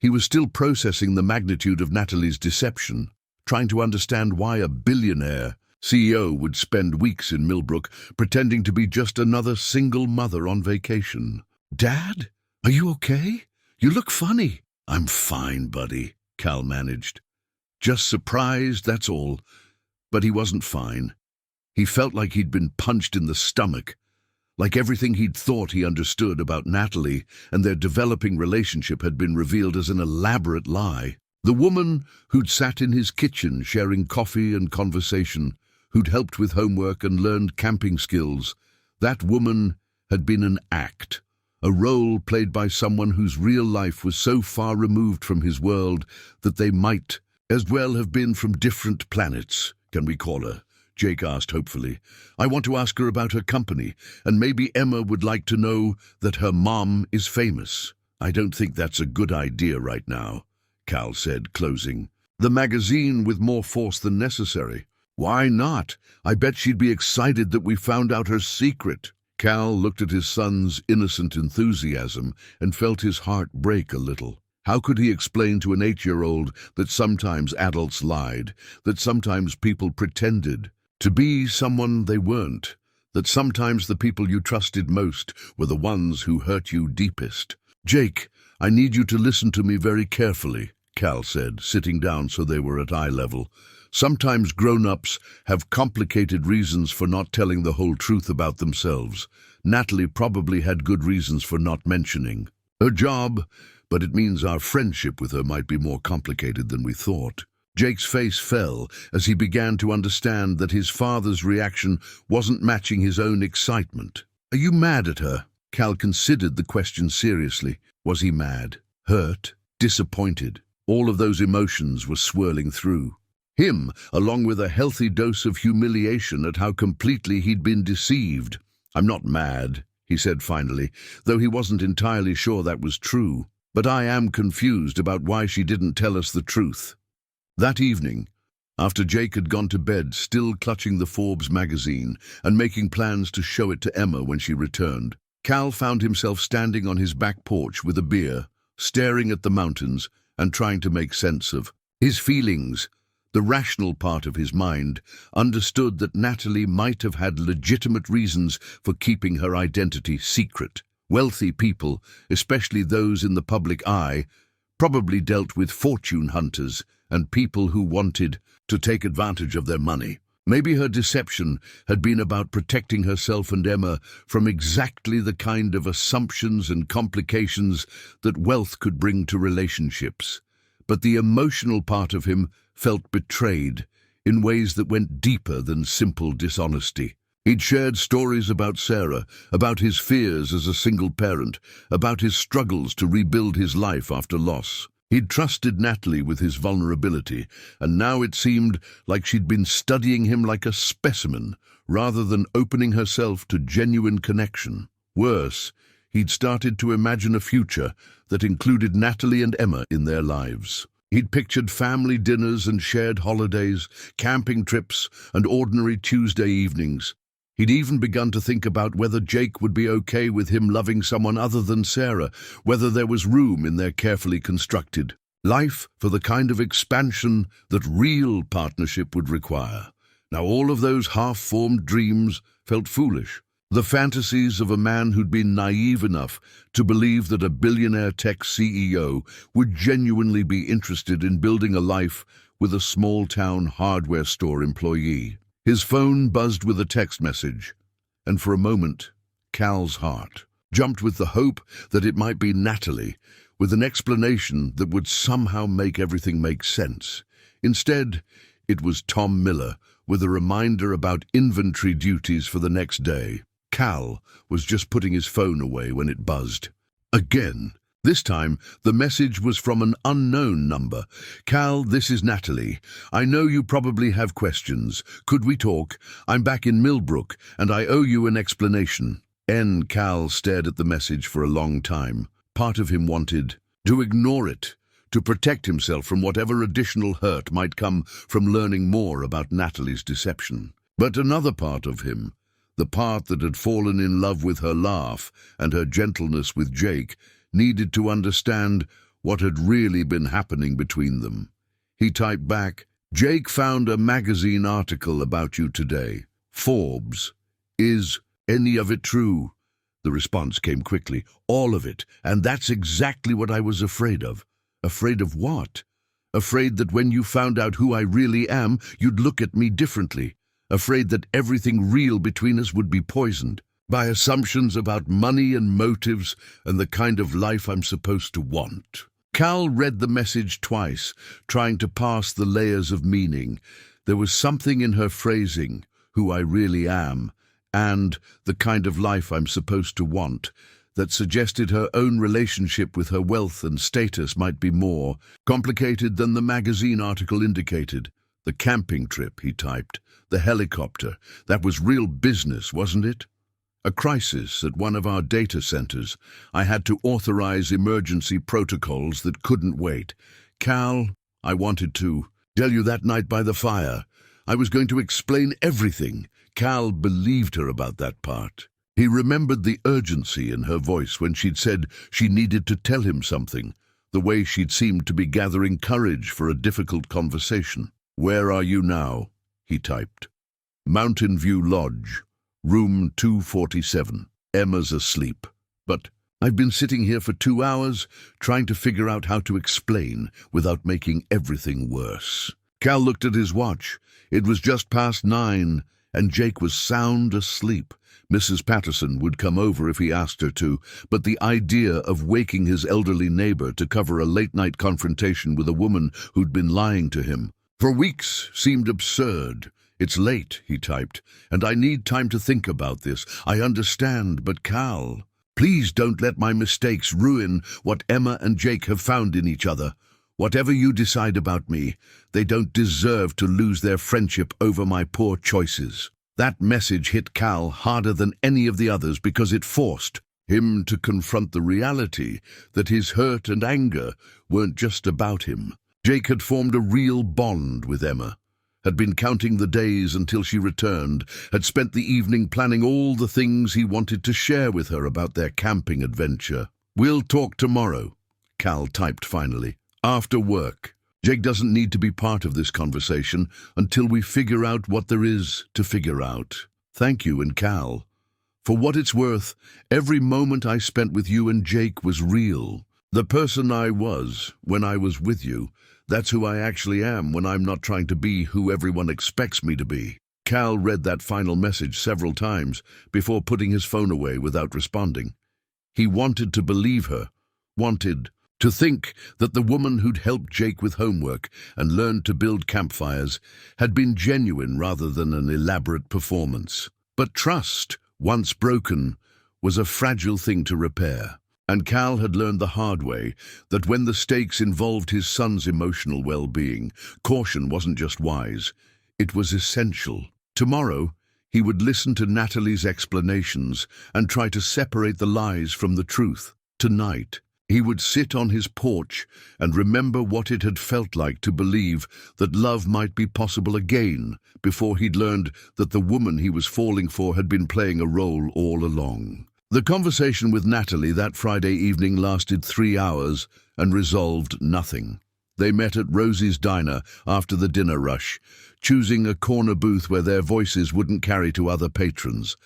He was still processing the magnitude of Natalie's deception, trying to understand why a billionaire CEO would spend weeks in Milbrook pretending to be just another single mother on vacation. "Dad, are you okay? You look funny." "I'm fine, buddy," Cal managed. "Just surprised, that's all." But he wasn't fine. He felt like he'd been punched in the stomach, like everything he'd thought he understood about Natalie and their developing relationship had been revealed as an elaborate lie. The woman who'd sat in his kitchen sharing coffee and conversation, who'd helped with homework and learned camping skills, that woman had been an act, a role played by someone whose real life was so far removed from his world that they might as well have been from different planets. "Can we call her?" Jake asked hopefully. "I want to ask her about her company, and maybe Emma would like to know that her mom is famous." "I don't think that's a good idea right now," Cal said, closing the magazine with more force than necessary. "Why not? I bet she'd be excited that we found out her secret." Cal looked at his son's innocent enthusiasm and felt his heart break a little. How could he explain to an 8-year-old that sometimes adults lied, that sometimes people pretended to be someone they weren't, that sometimes the people you trusted most were the ones who hurt you deepest? "Jake, I need you to listen to me very carefully," Cal said, sitting down so they were at eye level. "Sometimes grown-ups have complicated reasons for not telling the whole truth about themselves. Natalie probably had good reasons for not mentioning her job, but it means our friendship with her might be more complicated than we thought." Jake's face fell as he began to understand that his father's reaction wasn't matching his own excitement. "Are you mad at her?" Cal considered the question seriously. Was he mad? Hurt? Disappointed? All of those emotions were swirling through him, along with a healthy dose of humiliation at how completely he'd been deceived. "I'm not mad," he said finally, though he wasn't entirely sure that was true. "But I am confused about why she didn't tell us the truth." That evening, after Jake had gone to bed, still clutching the Forbes magazine and making plans to show it to Emma when she returned, Cal found himself standing on his back porch with a beer, staring at the mountains and trying to make sense of his feelings. The rational part of his mind understood that Natalie might have had legitimate reasons for keeping her identity secret. Wealthy people, especially those in the public eye, probably dealt with fortune hunters and people who wanted to take advantage of their money. Maybe her deception had been about protecting herself and Emma from exactly the kind of assumptions and complications that wealth could bring to relationships. But the emotional part of him felt betrayed in ways that went deeper than simple dishonesty. He'd shared stories about Sarah, about his fears as a single parent, about his struggles to rebuild his life after loss. He'd trusted Natalie with his vulnerability, and now it seemed like she'd been studying him like a specimen, rather than opening herself to genuine connection. Worse, he'd started to imagine a future that included Natalie and Emma in their lives. He'd pictured family dinners and shared holidays, camping trips and ordinary Tuesday evenings. He'd even begun to think about whether Jake would be okay with him loving someone other than Sarah, whether there was room in their carefully constructed life for the kind of expansion that real partnership would require. Now all of those half-formed dreams felt foolish. The fantasies of a man who'd been naive enough to believe that a billionaire tech CEO would genuinely be interested in building a life with a small-town hardware store employee. His phone buzzed with a text message, and for a moment, Cal's heart jumped with the hope that it might be Natalie, with an explanation that would somehow make everything make sense. Instead, it was Tom Miller, with a reminder about inventory duties for the next day. Cal was just putting his phone away when it buzzed. Again. This time, the message was from an unknown number. "Cal, this is Natalie. I know you probably have questions. Could we talk? I'm back in Milbrook, and I owe you an explanation." Cal stared at the message for a long time. Part of him wanted to ignore it, to protect himself from whatever additional hurt might come from learning more about Natalie's deception. But another part of him, the part that had fallen in love with her laugh and her gentleness with Jake, needed to understand what had really been happening between them. He typed back, "Jake found a magazine article about you today. Forbes. Is any of it true?" The response came quickly. "All of it, and that's exactly what I was afraid of." "Afraid of what?" "Afraid that when you found out who I really am, you'd look at me differently. Afraid that everything real between us would be poisoned by assumptions about money and motives and the kind of life I'm supposed to want." Cal read the message twice, trying to parse the layers of meaning. There was something in her phrasing, "who I really am," and "the kind of life I'm supposed to want," that suggested her own relationship with her wealth and status might be more complicated than the magazine article indicated. "The camping trip," he typed. "The helicopter. That was real business, wasn't it? A crisis at one of our data centers. I had to authorize emergency protocols that couldn't wait. Cal, I wanted to tell you that night by the fire. I was going to explain everything." Cal believed her about that part. He remembered the urgency in her voice when she'd said she needed to tell him something, the way she'd seemed to be gathering courage for a difficult conversation. "Where are you now?" he typed. "Mountain View Lodge. Room 247. Emma's asleep. But I've been sitting here for 2 hours, trying to figure out how to explain without making everything worse." Cal looked at his watch. It was just past 9, and Jake was sound asleep. Mrs. Patterson would come over if he asked her to, but the idea of waking his elderly neighbor to cover a late-night confrontation with a woman who'd been lying to him for weeks seemed absurd. "It's late," he typed, "and I need time to think about this. I understand, but Cal, please don't let my mistakes ruin what Emma and Jake have found in each other. Whatever you decide about me, they don't deserve to lose their friendship over my poor choices." That message hit Cal harder than any of the others because it forced him to confront the reality that his hurt and anger weren't just about him. Jake had formed a real bond with Emma, had been counting the days until she returned, had spent the evening planning all the things he wanted to share with her about their camping adventure. "We'll talk tomorrow," Cal typed finally. "After work. Jake doesn't need to be part of this conversation until we figure out what there is to figure out. Thank you, and Cal. For what it's worth, every moment I spent with you and Jake was real. The person I was when I was with you, that's who I actually am when I'm not trying to be who everyone expects me to be." Cal read that final message several times before putting his phone away without responding. He wanted to believe her, wanted to think that the woman who'd helped Jake with homework and learned to build campfires had been genuine rather than an elaborate performance. But trust, once broken, was a fragile thing to repair. And Cal had learned the hard way that when the stakes involved his son's emotional well-being, caution wasn't just wise, it was essential. Tomorrow, he would listen to Natalie's explanations and try to separate the lies from the truth. Tonight, He would sit on his porch and remember what it had felt like to believe that love might be possible again before he'd learned that the woman he was falling for had been playing a role all along. The conversation with Natalie that Friday evening lasted 3 hours and resolved nothing. They met at Rosie's diner after the dinner rush, choosing a corner booth where their voices wouldn't carry to other patrons.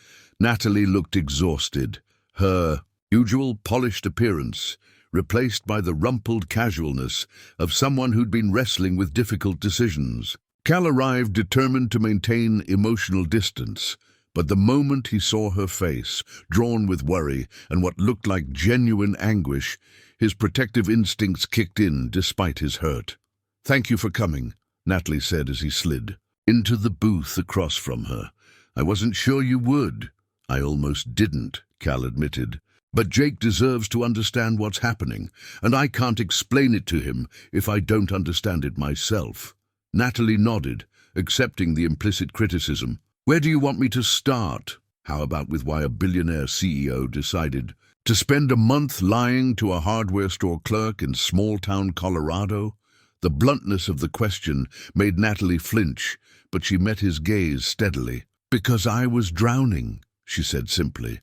Natalie looked exhausted, her usual polished appearance replaced by the rumpled casualness of someone who'd been wrestling with difficult decisions. Cal arrived determined to maintain emotional distance, but the moment he saw her face, drawn with worry and what looked like genuine anguish, his protective instincts kicked in despite his hurt. "Thank you for coming," Natalie said as he slid into the booth across from her. "I wasn't sure you would." "I almost didn't," Cal admitted. "But Jake deserves to understand what's happening, and I can't explain it to him if I don't understand it myself." Natalie nodded, accepting the implicit criticism. "Where do you want me to start? How about with why a billionaire CEO decided to spend a month lying to a hardware store clerk in small-town Colorado?" The bluntness of the question made Natalie flinch, but she met his gaze steadily. "Because I was drowning," she said simply.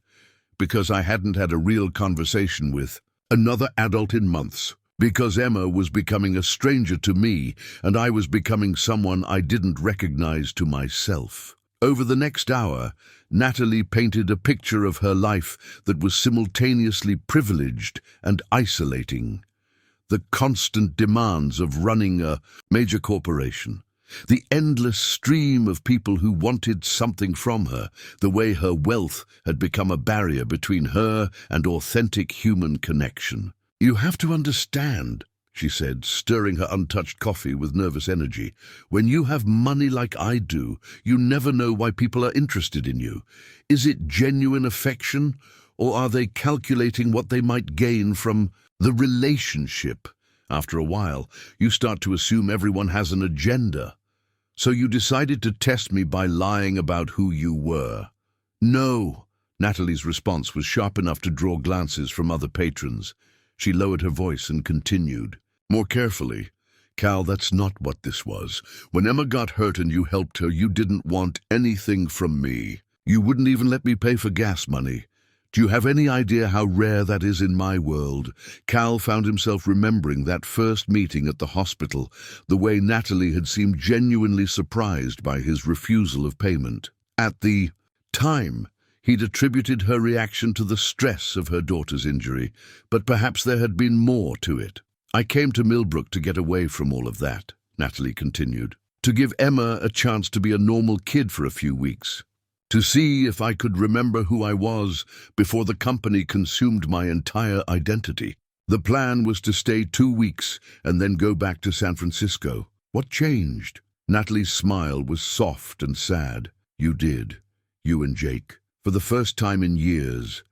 "Because I hadn't had a real conversation with another adult in months. Because Emma was becoming a stranger to me, and I was becoming someone I didn't recognize to myself." Over the next hour, Natalie painted a picture of her life that was simultaneously privileged and isolating. The constant demands of running a major corporation, the endless stream of people who wanted something from her, the way her wealth had become a barrier between her and authentic human connection. "You have to understand," she said, stirring her untouched coffee with nervous energy. "When you have money like I do, you never know why people are interested in you. Is it genuine affection, or are they calculating what they might gain from the relationship? After a while, you start to assume everyone has an agenda. So you decided to test me by lying about who you were." "No." Natalie's response was sharp enough to draw glances from other patrons. She lowered her voice and continued, more carefully. "Cal, that's not what this was. When Emma got hurt and you helped her, you didn't want anything from me. You wouldn't even let me pay for gas money. Do you have any idea how rare that is in my world?" Cal found himself remembering that first meeting at the hospital, the way Natalie had seemed genuinely surprised by his refusal of payment. At the time, he'd attributed her reaction to the stress of her daughter's injury, but perhaps there had been more to it. "I came to Milbrook to get away from all of that," Natalie continued, "to give Emma a chance to be a normal kid for a few weeks. To see if I could remember who I was before the company consumed my entire identity. The plan was to stay 2 weeks and then go back to San Francisco." "What changed?" Natalie's smile was soft and sad. "You did. You and Jake. For the first time in years,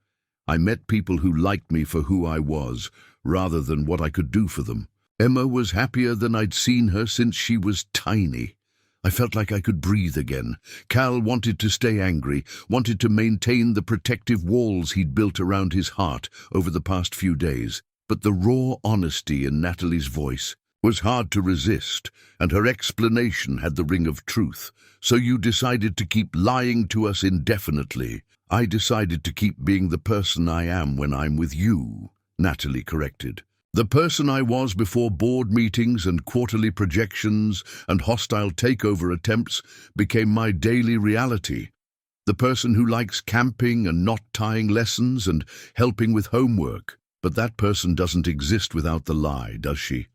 I met people who liked me for who I was, rather than what I could do for them. Emma was happier than I'd seen her since she was tiny. I felt like I could breathe again." Cal wanted to stay angry, wanted to maintain the protective walls he'd built around his heart over the past few days, but the raw honesty in Natalie's voice was hard to resist, and her explanation had the ring of truth. "So you decided to keep lying to us indefinitely." "I decided to keep being the person I am when I'm with you," Natalie corrected. "The person I was before board meetings and quarterly projections and hostile takeover attempts became my daily reality. The person who likes camping and knot tying lessons and helping with homework. But that person doesn't exist without the lie, does she?"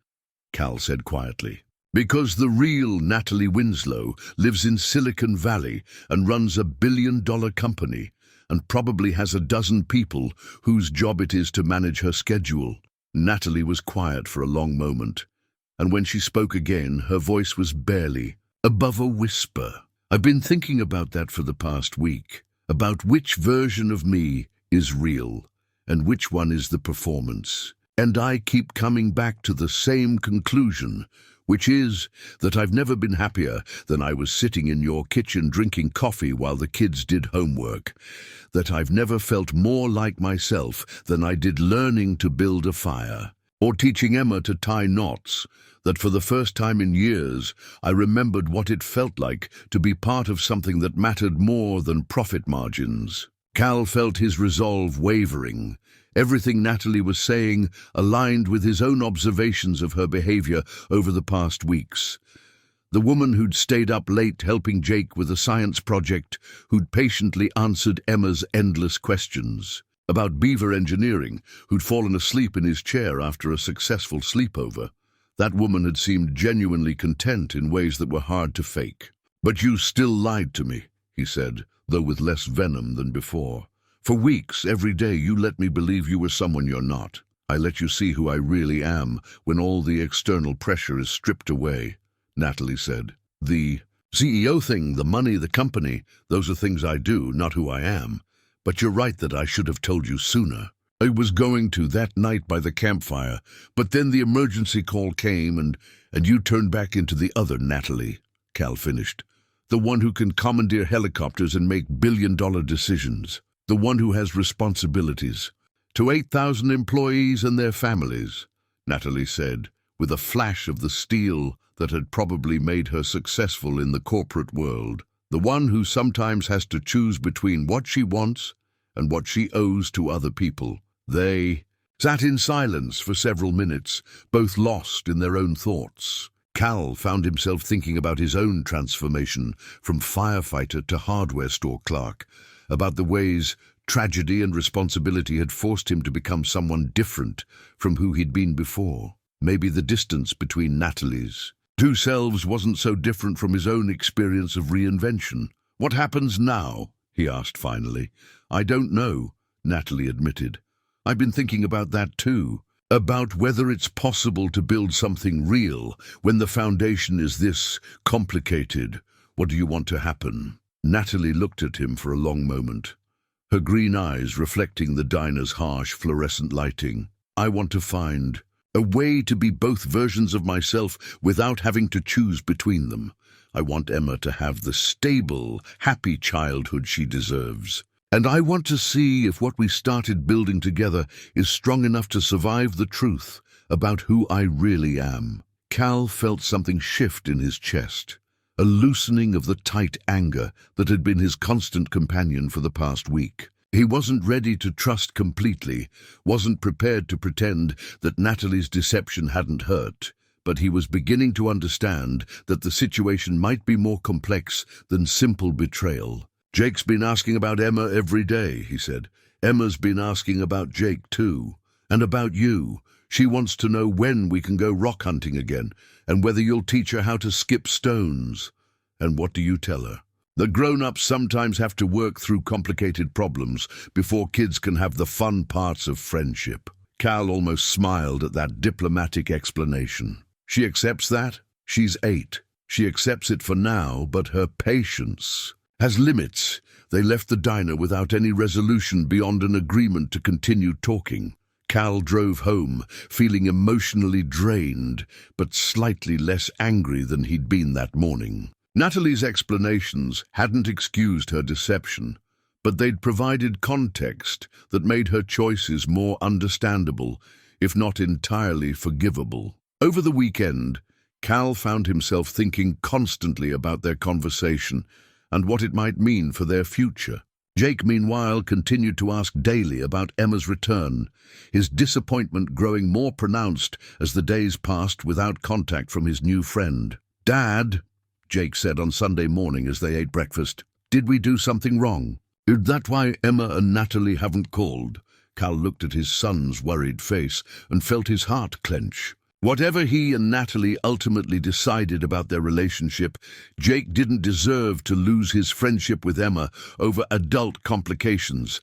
Cal said quietly. "Because the real Natalie Winslow lives in Silicon Valley and runs a billion-dollar company and probably has a dozen people whose job it is to manage her schedule." Natalie was quiet for a long moment, and when she spoke again, her voice was barely above a whisper. "I've been thinking about that for the past week, about which version of me is real and which one is the performance. And I keep coming back to the same conclusion. which is that I've never been happier than I was sitting in your kitchen drinking coffee while the kids did homework, that I've never felt more like myself than I did learning to build a fire, or teaching Emma to tie knots, that for the first time in years I remembered what it felt like to be part of something that mattered more than profit margins. Cal felt his resolve wavering. Everything Natalie was saying aligned with his own observations of her behavior over the past weeks. The woman who'd stayed up late helping Jake with a science project, who'd patiently answered Emma's endless questions. About beaver engineering, who'd fallen asleep in his chair after a successful sleepover. That woman had seemed genuinely content in ways that were hard to fake. "But you still lied to me," he said, though with less venom than before. "For weeks, every day, you let me believe you were someone you're not. I let you see who I really am when all the external pressure is stripped away," Natalie said. "The CEO thing, the money, the company, those are things I do, not who I am. But you're right that I should have told you sooner. I was going to that night by the campfire, but then the emergency call came and you turned back into the other Natalie," Cal finished. "The one who can commandeer helicopters and make billion-dollar decisions. The one who has responsibilities. To 8,000 employees and their families," Natalie said, with a flash of the steel that had probably made her successful in the corporate world. "The one who sometimes has to choose between what she wants and what she owes to other people." They sat in silence for several minutes, both lost in their own thoughts. Cal found himself thinking about his own transformation from firefighter to hardware store clerk, about the ways tragedy and responsibility had forced him to become someone different from who he'd been before. Maybe the distance between Natalie's two selves wasn't so different from his own experience of reinvention. "What happens now?" he asked finally. "I don't know," Natalie admitted. "I've been thinking about that too. About whether it's possible to build something real when the foundation is this complicated. What do you want to happen?" Natalie looked at him for a long moment, her green eyes reflecting the diner's harsh fluorescent lighting. "I want to find a way to be both versions of myself without having to choose between them. I want Emma to have the stable, happy childhood she deserves. And I want to see if what we started building together is strong enough to survive the truth about who I really am." Cal felt something shift in his chest, a loosening of the tight anger that had been his constant companion for the past week. He wasn't ready to trust completely, wasn't prepared to pretend that Natalie's deception hadn't hurt, but he was beginning to understand that the situation might be more complex than simple betrayal. "Jake's been asking about Emma every day," he said. "Emma's been asking about Jake too, and about you. She wants to know when we can go rock hunting again, and whether you'll teach her how to skip stones." "And what do you tell her?" "The grown-ups sometimes have to work through complicated problems before kids can have the fun parts of friendship." Cal almost smiled at that diplomatic explanation. "She accepts that? She's 8. She accepts it for now, but her patience has limits." They left the diner without any resolution beyond an agreement to continue talking. Cal drove home, feeling emotionally drained, but slightly less angry than he'd been that morning. Natalie's explanations hadn't excused her deception, but they'd provided context that made her choices more understandable, if not entirely forgivable. Over the weekend, Cal found himself thinking constantly about their conversation and what it might mean for their future. Jake, meanwhile, continued to ask daily about Emma's return, his disappointment growing more pronounced as the days passed without contact from his new friend. "Dad," Jake said on Sunday morning as they ate breakfast, "did we do something wrong? Is that why Emma and Natalie haven't called?" Cal looked at his son's worried face and felt his heart clench. Whatever he and Natalie ultimately decided about their relationship, Jake didn't deserve to lose his friendship with Emma over adult complications.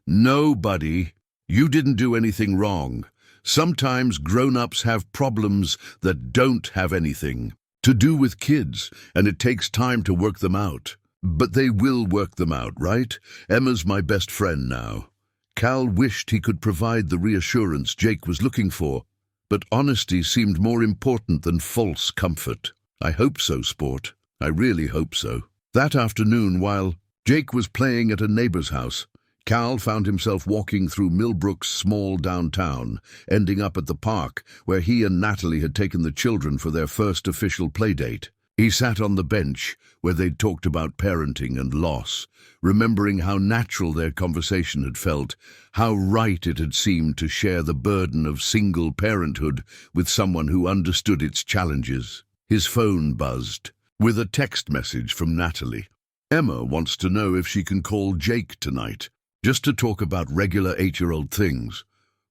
"No, buddy, you didn't do anything wrong. Sometimes grown-ups have problems that don't have anything to do with kids, and it takes time to work them out. But they will work them out, right? Emma's my best friend now." Cal wished he could provide the reassurance Jake was looking for, But honesty seemed more important than false comfort. I hope so, sport. I really hope so. That afternoon, while Jake was playing at a neighbor's house, Cal found himself walking through Milbrook's small downtown, ending up at the park where he and Natalie had taken the children for their first official playdate. He sat on the bench where they'd talked about parenting and loss, remembering how natural their conversation had felt, how right it had seemed to share the burden of single parenthood with someone who understood its challenges. His phone buzzed with a text message from Natalie. Emma wants to know if she can call Jake tonight, just to talk about regular 8-year-old things.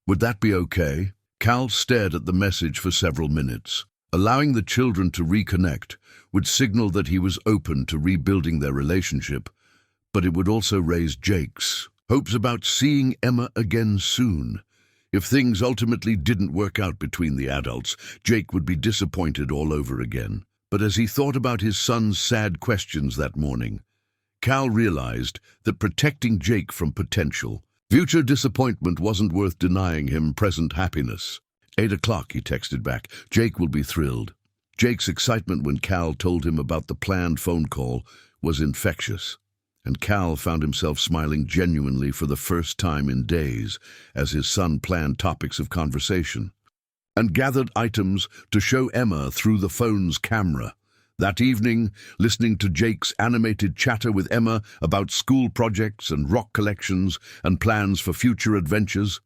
Would that be okay? Cal stared at the message for several minutes. Allowing the children to reconnect would signal that he was open to rebuilding their relationship, but it would also raise Jake's hopes about seeing Emma again soon. If things ultimately didn't work out between the adults, Jake would be disappointed all over again. But as he thought about his son's sad questions that morning, Cal realized that protecting Jake from potential future disappointment wasn't worth denying him present happiness. 8 o'clock, he texted back. Jake will be thrilled. Jake's excitement when Cal told him about the planned phone call was infectious, and Cal found himself smiling genuinely for the first time in days as his son planned topics of conversation and gathered items to show Emma through the phone's camera. That evening, listening to Jake's animated chatter with Emma about school projects and rock collections and plans for future adventures,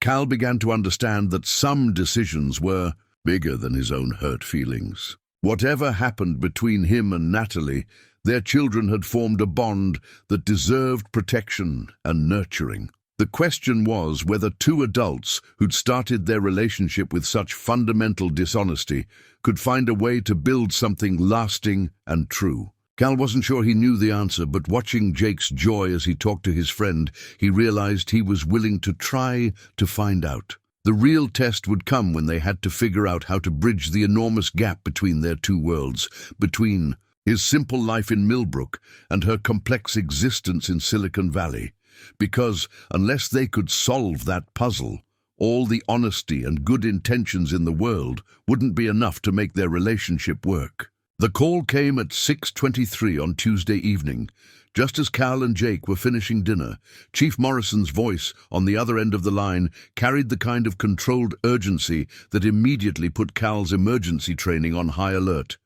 Cal began to understand that some decisions were bigger than his own hurt feelings. Whatever happened between him and Natalie, their children had formed a bond that deserved protection and nurturing. The question was whether two adults who'd started their relationship with such fundamental dishonesty could find a way to build something lasting and true. Cal wasn't sure he knew the answer, but watching Jake's joy as he talked to his friend, he realized he was willing to try to find out. The real test would come when they had to figure out how to bridge the enormous gap between their two worlds, between his simple life in Milbrook and her complex existence in Silicon Valley. Because unless they could solve that puzzle, all the honesty and good intentions in the world wouldn't be enough to make their relationship work. The call came at 6:23 on Tuesday evening. Just as Cal and Jake were finishing dinner, Chief Morrison's voice on the other end of the line carried the kind of controlled urgency that immediately put Cal's emergency training on high alert.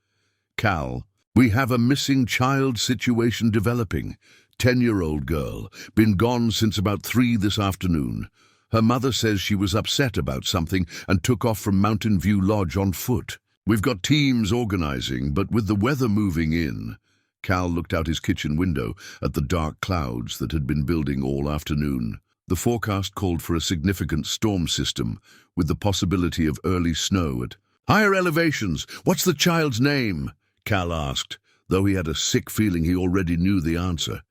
Cal, we have a missing child situation developing. 10-year-old girl, been gone since about 3 this afternoon. Her mother says she was upset about something and took off from Mountain View Lodge on foot. We've got teams organizing, but with the weather moving in. Cal looked out his kitchen window at the dark clouds that had been building all afternoon. The forecast called for a significant storm system, with the possibility of early snow at higher elevations. What's the child's name? Cal asked, though he had a sick feeling he already knew the answer.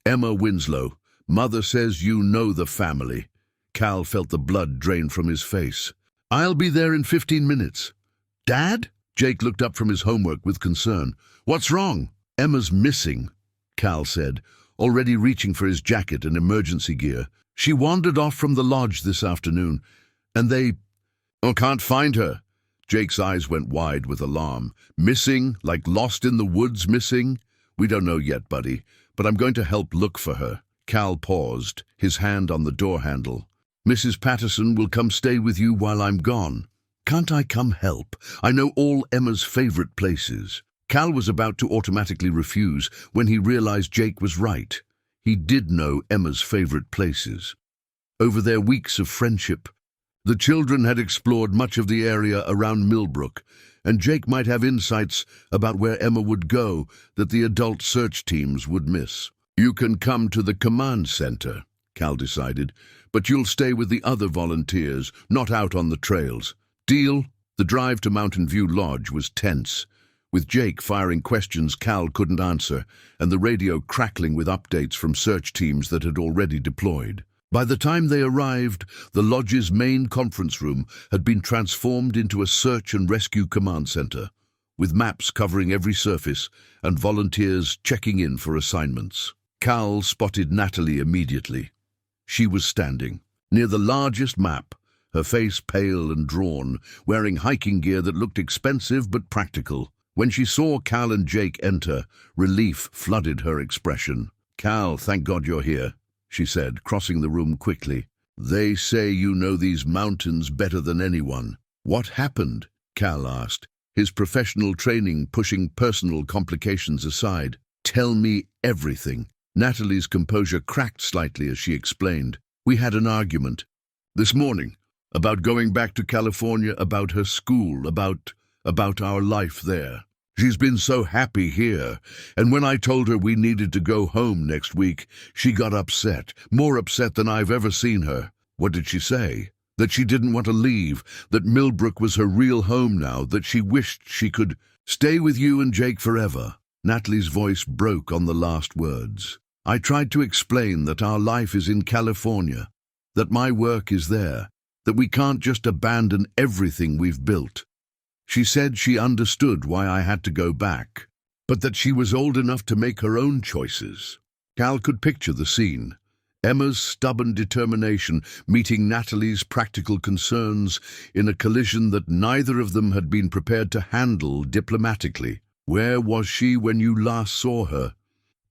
Emma Winslow. Mother says you know the family. Cal felt the blood drain from his face. I'll be there in 15 minutes. Dad? Jake looked up from his homework with concern. What's wrong? Emma's missing, Cal said, already reaching for his jacket and emergency gear. She wandered off from the lodge this afternoon, and they can't find her. Jake's eyes went wide with alarm. Missing? Like lost in the woods missing? We don't know yet, buddy, but I'm going to help look for her. Cal paused, his hand on the door handle. Mrs. Patterson will come stay with you while I'm gone. Can't I come help? I know all Emma's favorite places. Cal was about to automatically refuse when he realized Jake was right. He did know Emma's favorite places. Over their weeks of friendship, the children had explored much of the area around Milbrook, and Jake might have insights about where Emma would go that the adult search teams would miss. You can come to the command center, Cal decided, but you'll stay with the other volunteers, not out on the trails. Deal? The drive to Mountain View Lodge was tense, with Jake firing questions Cal couldn't answer and the radio crackling with updates from search teams that had already deployed. By the time they arrived, the lodge's main conference room had been transformed into a search and rescue command center, with maps covering every surface and volunteers checking in for assignments. Cal spotted Natalie immediately. She was standing near the largest map her face pale and drawn, wearing hiking gear that looked expensive but practical. When she saw Cal and Jake enter, relief flooded her expression. "Cal, thank God you're here," she said, crossing the room quickly. "They say you know these mountains better than anyone." "What happened?" Cal asked, his professional training pushing personal complications aside. "Tell me everything." Natalie's composure cracked slightly as she explained. "We had an argument this morning about going back to California, about her school, about our life there. She's been so happy here, and when I told her we needed to go home next week, she got upset, more upset than I've ever seen her." "What did she say?" "That she didn't want to leave, that Milbrook was her real home now, that she wished she could stay with you and Jake forever." Natalie's voice broke on the last words. "I tried to explain that our life is in California, that my work is there, that we can't just abandon everything we've built. She said she understood why I had to go back, but that she was old enough to make her own choices." Cal could picture the scene. Emma's stubborn determination meeting Natalie's practical concerns in a collision that neither of them had been prepared to handle diplomatically. "Where was she when you last saw her?"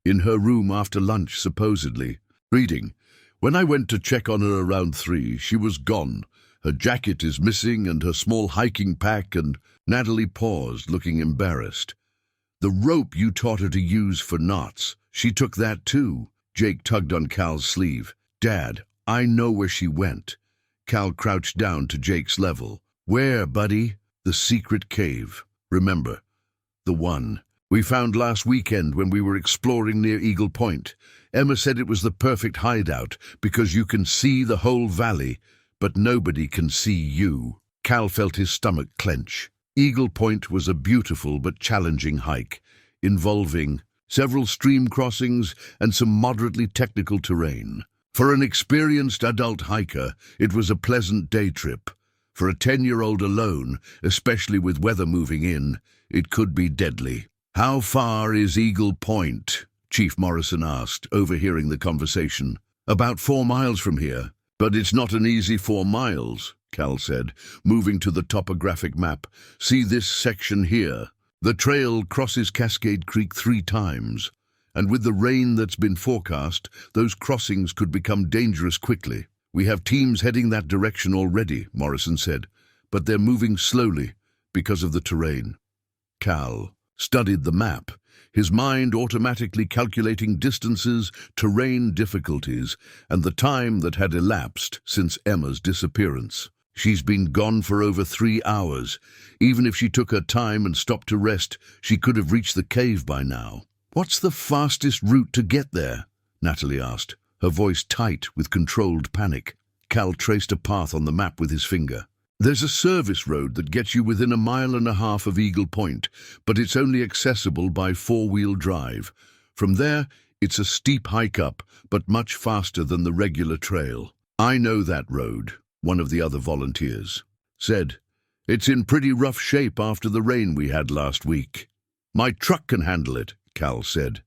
"In her room after lunch, supposedly. Reading. When I went to check on her around 3, she was gone. Her jacket is missing and her small hiking pack and—" Natalie paused, looking embarrassed. "The rope you taught her to use for knots, she took that too." Jake tugged on Cal's sleeve. "Dad, I know where she went." Cal crouched down to Jake's level. "Where, buddy?" "The secret cave. Remember, the one we found last weekend when we were exploring near Eagle Point. Emma said it was the perfect hideout because you can see the whole valley, but nobody can see you." Cal felt his stomach clench. Eagle Point was a beautiful but challenging hike, involving several stream crossings and some moderately technical terrain. For an experienced adult hiker, it was a pleasant day trip. For a 10-year-old alone, especially with weather moving in, it could be deadly. "How far is Eagle Point?" Chief Morrison asked, overhearing the conversation. "About 4 miles from here. But it's not an easy 4 miles, Cal said, moving to the topographic map. "See this section here? The trail crosses Cascade Creek 3 times, and with the rain that's been forecast, those crossings could become dangerous quickly. We have teams heading that direction already," Morrison said, "but they're moving slowly because of the terrain." Cal studied the map, his mind automatically calculating distances, terrain difficulties, and the time that had elapsed since Emma's disappearance. She's been gone for over 3 hours. Even if she took her time and stopped to rest, she could have reached the cave by now. "What's the fastest route to get there?" Natalie asked, her voice tight with controlled panic. Cal traced a path on the map with his finger. "There's a service road that gets you within 1.5 miles of Eagle Point, but it's only accessible by 4-wheel drive. From there, it's a steep hike up, but much faster than the regular trail." "I know that road," one of the other volunteers said. "It's in pretty rough shape after the rain we had last week." "My truck can handle it," Cal said.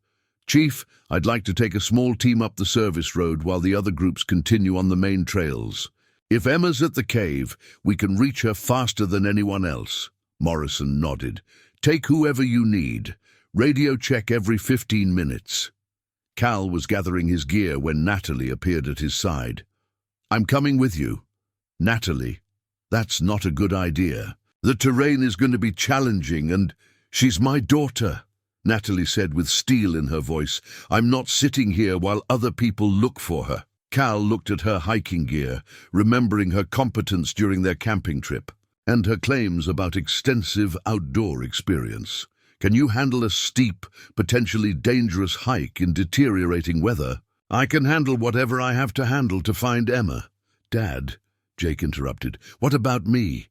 "Chief, I'd like to take a small team up the service road while the other groups continue on the main trails. If Emma's at the cave, we can reach her faster than anyone else." Morrison nodded. "Take whoever you need. Radio check every 15 minutes. Cal was gathering his gear when Natalie appeared at his side. "I'm coming with you." "Natalie, that's not a good idea. The terrain is going to be challenging and she's my daughter," Natalie said with steel in her voice. "I'm not sitting here while other people look for her." Cal looked at her hiking gear, remembering her competence during their camping trip, and her claims about extensive outdoor experience. "Can you handle a steep, potentially dangerous hike in deteriorating weather?" "I can handle whatever I have to handle to find Emma." "Dad," Jake interrupted, "what about me?"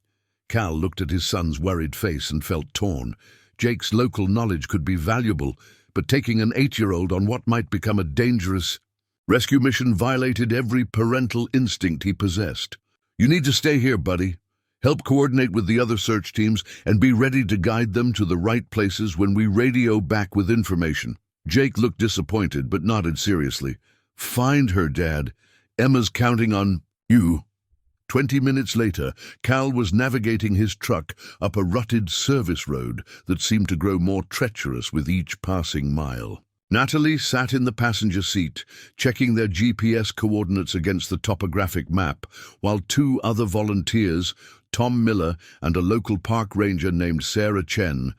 Cal looked at his son's worried face and felt torn. Jake's local knowledge could be valuable, but taking an 8-year-old on what might become a dangerous rescue mission violated every parental instinct he possessed. "You need to stay here, buddy. Help coordinate with the other search teams and be ready to guide them to the right places when we radio back with information." Jake looked disappointed but nodded seriously. "Find her, Dad. Emma's counting on you." 20 minutes later, Cal was navigating his truck up a rutted service road that seemed to grow more treacherous with each passing mile. Natalie sat in the passenger seat, checking their GPS coordinates against the topographic map, while two other volunteers, Tom Miller and a local park ranger named Sarah Chen,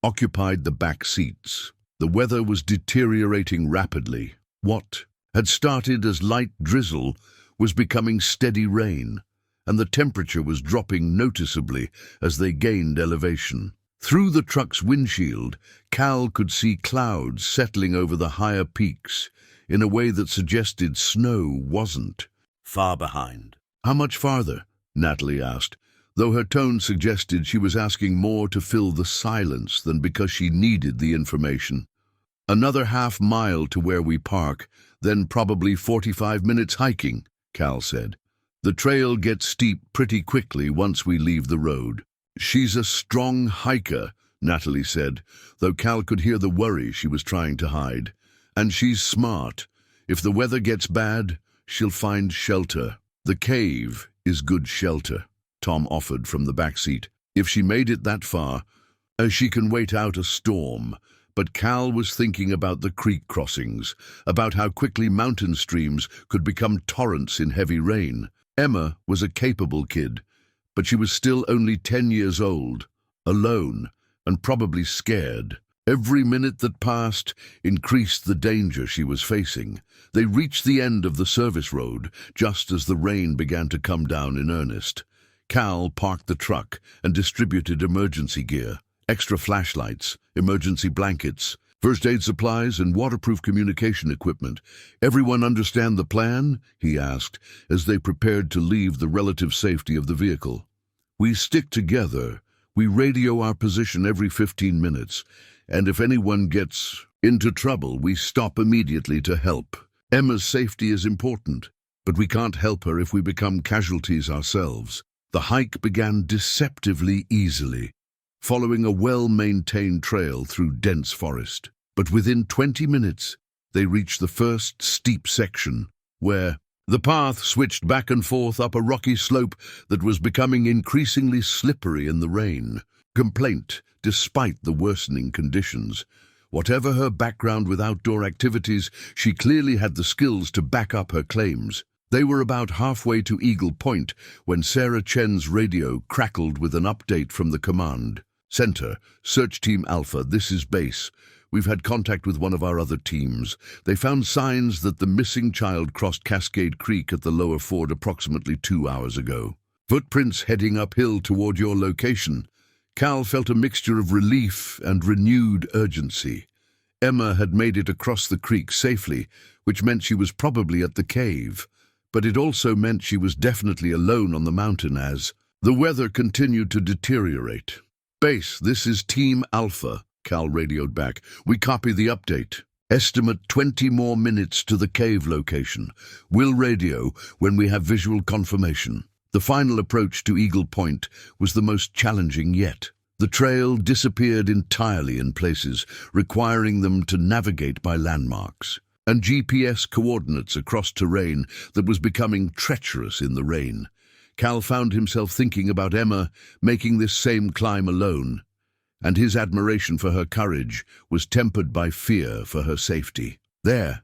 occupied the back seats. The weather was deteriorating rapidly. What had started as light drizzle was becoming steady rain, and the temperature was dropping noticeably as they gained elevation. Through the truck's windshield, Cal could see clouds settling over the higher peaks in a way that suggested snow wasn't far behind. "How much farther?" Natalie asked, though her tone suggested she was asking more to fill the silence than because she needed the information. "Another half-mile to where we park, then probably 45 minutes hiking," Cal said. "The trail gets steep pretty quickly once we leave the road." "She's a strong hiker," Natalie said, though Cal could hear the worry she was trying to hide. "And she's smart. If the weather gets bad, she'll find shelter." "The cave is good shelter," Tom offered from the back seat. "If she made it that far, she can wait out a storm." But Cal was thinking about the creek crossings, about how quickly mountain streams could become torrents in heavy rain. Emma was a capable kid, but she was still only 10 years old, alone, and probably scared. Every minute that passed increased the danger she was facing. They reached the end of the service road just as the rain began to come down in earnest. Cal parked the truck and distributed emergency gear, extra flashlights, emergency blankets, first aid supplies, and waterproof communication equipment. "Everyone understand the plan?" he asked, as they prepared to leave the relative safety of the vehicle. "We stick together. We radio our position every 15 minutes, and if anyone gets into trouble, we stop immediately to help. Emma's safety is important, but we can't help her if we become casualties ourselves." The hike began deceptively easily, following a well-maintained trail through dense forest. But within 20 minutes, they reached the first steep section, where the path switched back and forth up a rocky slope that was becoming increasingly slippery in the rain. Complaint, despite the worsening conditions. Whatever her background with outdoor activities, she clearly had the skills to back up her claims. They were about halfway to Eagle Point when Sarah Chen's radio crackled with an update from the command. "Center, Search Team Alpha, this is base. We've had contact with one of our other teams. They found signs that the missing child crossed Cascade Creek at the lower ford approximately 2 hours ago. Footprints heading uphill toward your location." Cal felt a mixture of relief and renewed urgency. Emma had made it across the creek safely, which meant she was probably at the cave. But it also meant she was definitely alone on the mountain as the weather continued to deteriorate. "Base, this is Team Alpha," Cal radioed back. "We copy the update. Estimate 20 more minutes to the cave location. We'll radio when we have visual confirmation." The final approach to Eagle Point was the most challenging yet. The trail disappeared entirely in places, requiring them to navigate by landmarks and GPS coordinates across terrain that was becoming treacherous in the rain. Cal found himself thinking about Emma making this same climb alone, and his admiration for her courage was tempered by fear for her safety. "There,"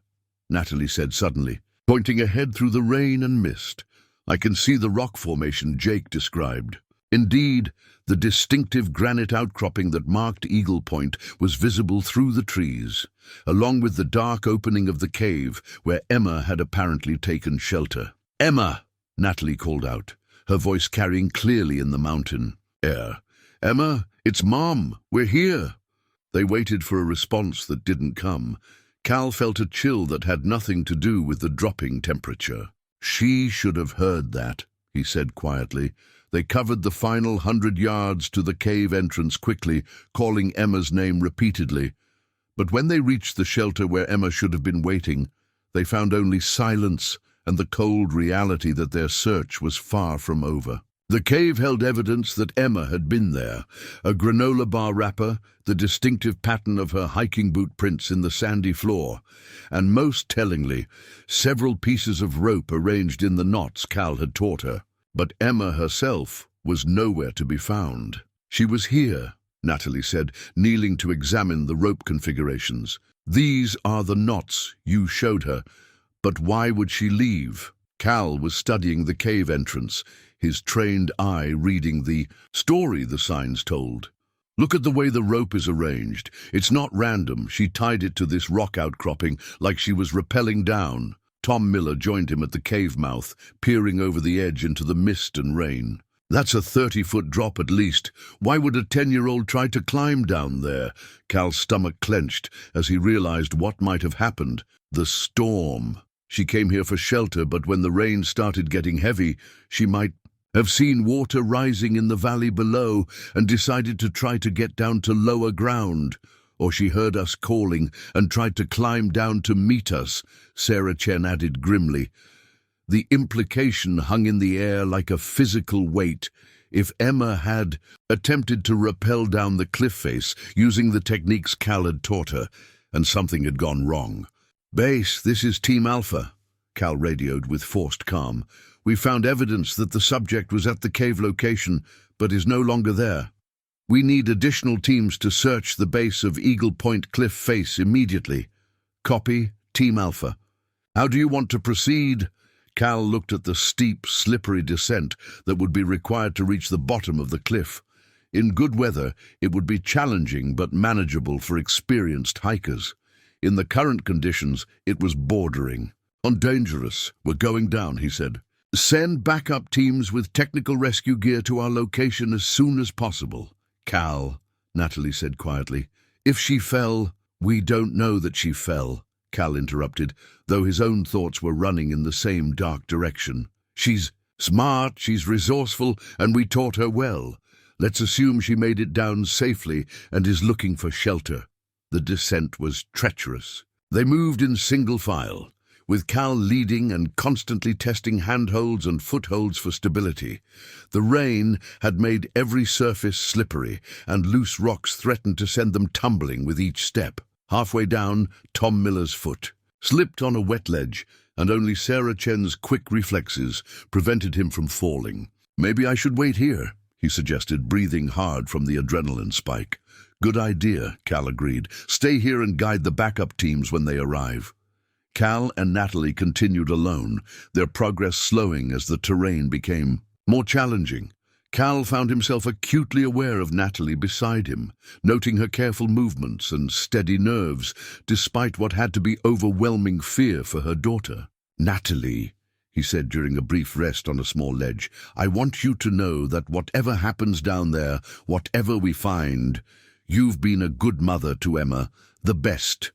Natalie said suddenly, pointing ahead through the rain and mist. "I can see the rock formation Jake described." Indeed, the distinctive granite outcropping that marked Eagle Point was visible through the trees, along with the dark opening of the cave where Emma had apparently taken shelter. "Emma!" Natalie called out, her voice carrying clearly in the mountain air. "Emma, it's Mom, we're here." They waited for a response that didn't come. Cal felt a chill that had nothing to do with the dropping temperature. "She should have heard that," he said quietly. They covered the final 100 yards to the cave entrance quickly, calling Emma's name repeatedly. But when they reached the shelter where Emma should have been waiting, they found only silence and the cold reality that their search was far from over. The cave held evidence that Emma had been there: a granola bar wrapper, the distinctive pattern of her hiking boot prints in the sandy floor, and most tellingly, several pieces of rope arranged in the knots Cal had taught her. But Emma herself was nowhere to be found. "She was here," Natalie said, kneeling to examine the rope configurations. "These are the knots you showed her. But why would she leave?" Cal was studying the cave entrance, his trained eye reading the story the signs told. "Look at the way the rope is arranged. It's not random. She tied it to this rock outcropping like she was rappelling down." Tom Miller joined him at the cave mouth, peering over the edge into the mist and rain. "That's a 30-foot drop at least. Why would a 10-year-old try to climb down there?" Cal's stomach clenched as he realized what might have happened. The storm. She came here for shelter, but when the rain started getting heavy, she might have seen water rising in the valley below and decided to try to get down to lower ground. Or she heard us calling and tried to climb down to meet us, Sarah Chen added grimly. The implication hung in the air like a physical weight. If Emma had attempted to rappel down the cliff face using the techniques Cal had taught her, and something had gone wrong. "Base, this is Team Alpha," Cal radioed with forced calm. "We found evidence that the subject was at the cave location, but is no longer there. We need additional teams to search the base of Eagle Point Cliff face immediately. Copy, Team Alpha." "How do you want to proceed?" Cal looked at the steep, slippery descent that would be required to reach the bottom of the cliff. In good weather, it would be challenging but manageable for experienced hikers. In the current conditions, it was bordering on dangerous. "We're going down," he said. "Send backup teams with technical rescue gear to our location as soon as possible." "Cal," Natalie said quietly, "if she fell—" "We don't know that she fell," Cal interrupted, though his own thoughts were running in the same dark direction. "She's smart, she's resourceful, and we taught her well. Let's assume she made it down safely and is looking for shelter." The descent was treacherous. They moved in single file, with Cal leading and constantly testing handholds and footholds for stability. The rain had made every surface slippery, and loose rocks threatened to send them tumbling with each step. Halfway down, Tom Miller's foot slipped on a wet ledge, and only Sarah Chen's quick reflexes prevented him from falling. "Maybe I should wait here," he suggested, breathing hard from the adrenaline spike. "Good idea," Cal agreed. "Stay here and guide the backup teams when they arrive." Cal and Natalie continued alone, their progress slowing as the terrain became more challenging. Cal found himself acutely aware of Natalie beside him, noting her careful movements and steady nerves, despite what had to be overwhelming fear for her daughter. "Natalie," he said during a brief rest on a small ledge, "I want you to know that whatever happens down there, whatever we find, you've been a good mother to Emma, the best."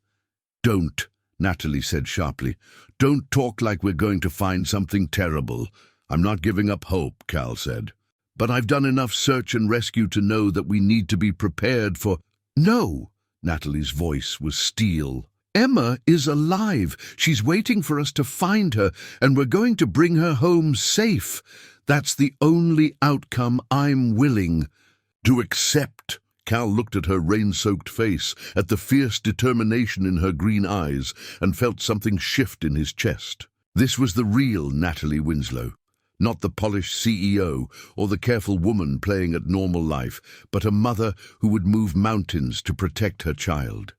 "Don't," Natalie said sharply. "Don't talk like we're going to find something terrible." "I'm not giving up hope," Cal said. "But I've done enough search and rescue to know that we need to be prepared for—" "No!" Natalie's voice was steel. "Emma is alive. She's waiting for us to find her, and we're going to bring her home safe. That's the only outcome I'm willing to accept." Cal looked at her rain-soaked face, at the fierce determination in her green eyes, and felt something shift in his chest. This was the real Natalie Winslow. Not the polished CEO or the careful woman playing at normal life, but a mother who would move mountains to protect her child.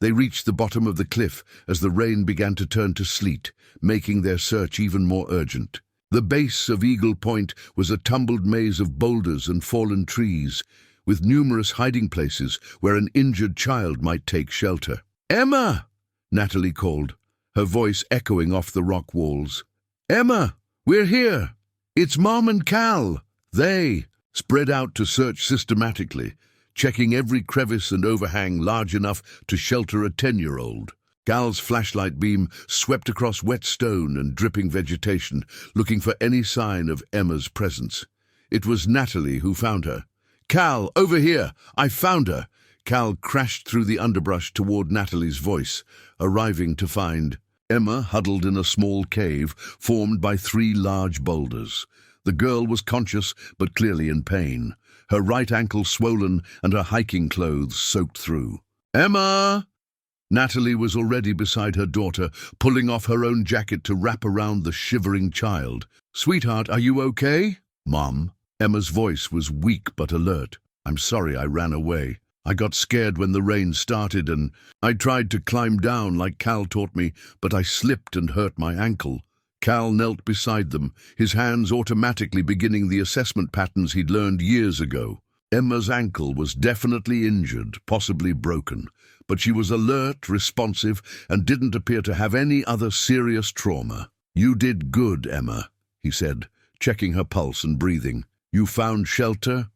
They reached the bottom of the cliff as the rain began to turn to sleet, making their search even more urgent. The base of Eagle Point was a tumbled maze of boulders and fallen trees, with numerous hiding places where an injured child might take shelter. "Emma!" Natalie called, her voice echoing off the rock walls. "Emma, we're here! It's Mom and Cal!" They spread out to search systematically, checking every crevice and overhang large enough to shelter a 10-year-old. Cal's flashlight beam swept across wet stone and dripping vegetation, looking for any sign of Emma's presence. It was Natalie who found her. "Cal, over here! I found her!" Cal crashed through the underbrush toward Natalie's voice, arriving to find Emma huddled in a small cave formed by 3 large boulders. The girl was conscious but clearly in pain, her right ankle swollen and her hiking clothes soaked through. "Emma!" Natalie was already beside her daughter, pulling off her own jacket to wrap around the shivering child. "Sweetheart, are you okay?" Mom? Emma's voice was weak but alert. I'm sorry I ran away. I got scared when the rain started and I tried to climb down like Cal taught me, but I slipped and hurt my ankle. Cal knelt beside them, his hands automatically beginning the assessment patterns he'd learned years ago. Emma's ankle was definitely injured, possibly broken, but she was alert, responsive, and didn't appear to have any other serious trauma. You did good, Emma, he said, checking her pulse and breathing. You found shelter,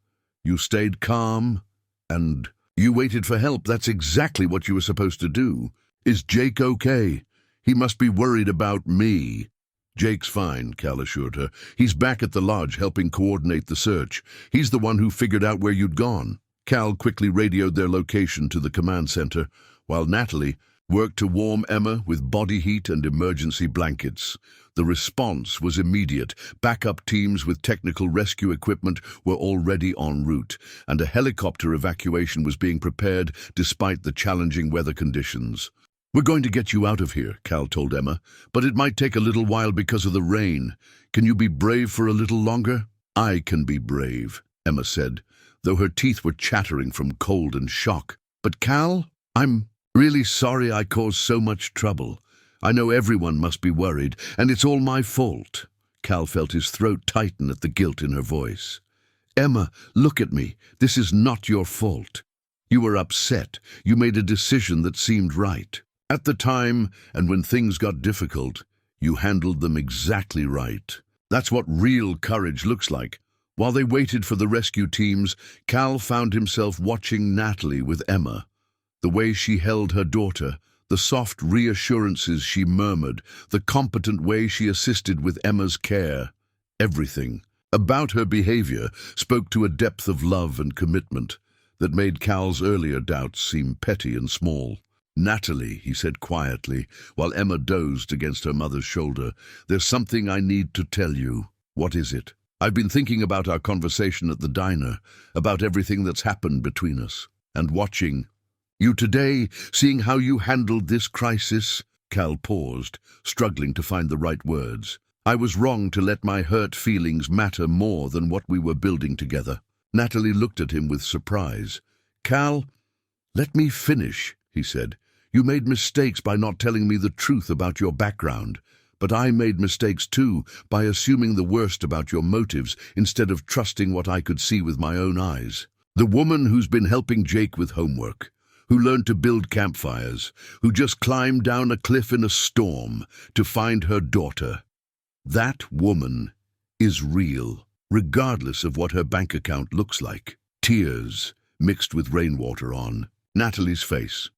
you stayed calm, and you waited for help. That's exactly what you were supposed to do. Is Jake okay? He must be worried about me. Jake's fine, Cal assured her. He's back at the lodge helping coordinate the search. He's the one who figured out where you'd gone. Cal quickly radioed their location to the command center, while Natalie worked to warm Emma with body heat and emergency blankets. The response was immediate. Backup teams with technical rescue equipment were already en route, and a helicopter evacuation was being prepared despite the challenging weather conditions. We're going to get you out of here, Cal told Emma, but it might take a little while because of the rain. Can you be brave for a little longer? I can be brave, Emma said, though her teeth were chattering from cold and shock. But Cal, I'm really sorry I caused so much trouble. I know everyone must be worried, and it's all my fault. Cal felt his throat tighten at the guilt in her voice. Emma, look at me. This is not your fault. You were upset. You made a decision that seemed right. At the time, and when things got difficult, you handled them exactly right. That's what real courage looks like. While they waited for the rescue teams, Cal found himself watching Natalie with Emma. The way she held her daughter, the soft reassurances she murmured, the competent way she assisted with Emma's care. Everything about her behavior spoke to a depth of love and commitment that made Cal's earlier doubts seem petty and small. Natalie, he said quietly, while Emma dozed against her mother's shoulder, there's something I need to tell you. What is it? I've been thinking about our conversation at the diner, about everything that's happened between us, and watching you today, seeing how you handled this crisis. Cal paused, struggling to find the right words. I was wrong to let my hurt feelings matter more than what we were building together. Natalie looked at him with surprise. Cal, let me finish, he said. You made mistakes by not telling me the truth about your background, but I made mistakes too by assuming the worst about your motives instead of trusting what I could see with my own eyes. The woman who's been helping Jake with homework, who learned to build campfires, who just climbed down a cliff in a storm to find her daughter. That woman is real, regardless of what her bank account looks like. Tears mixed with rainwater on Natalie's face.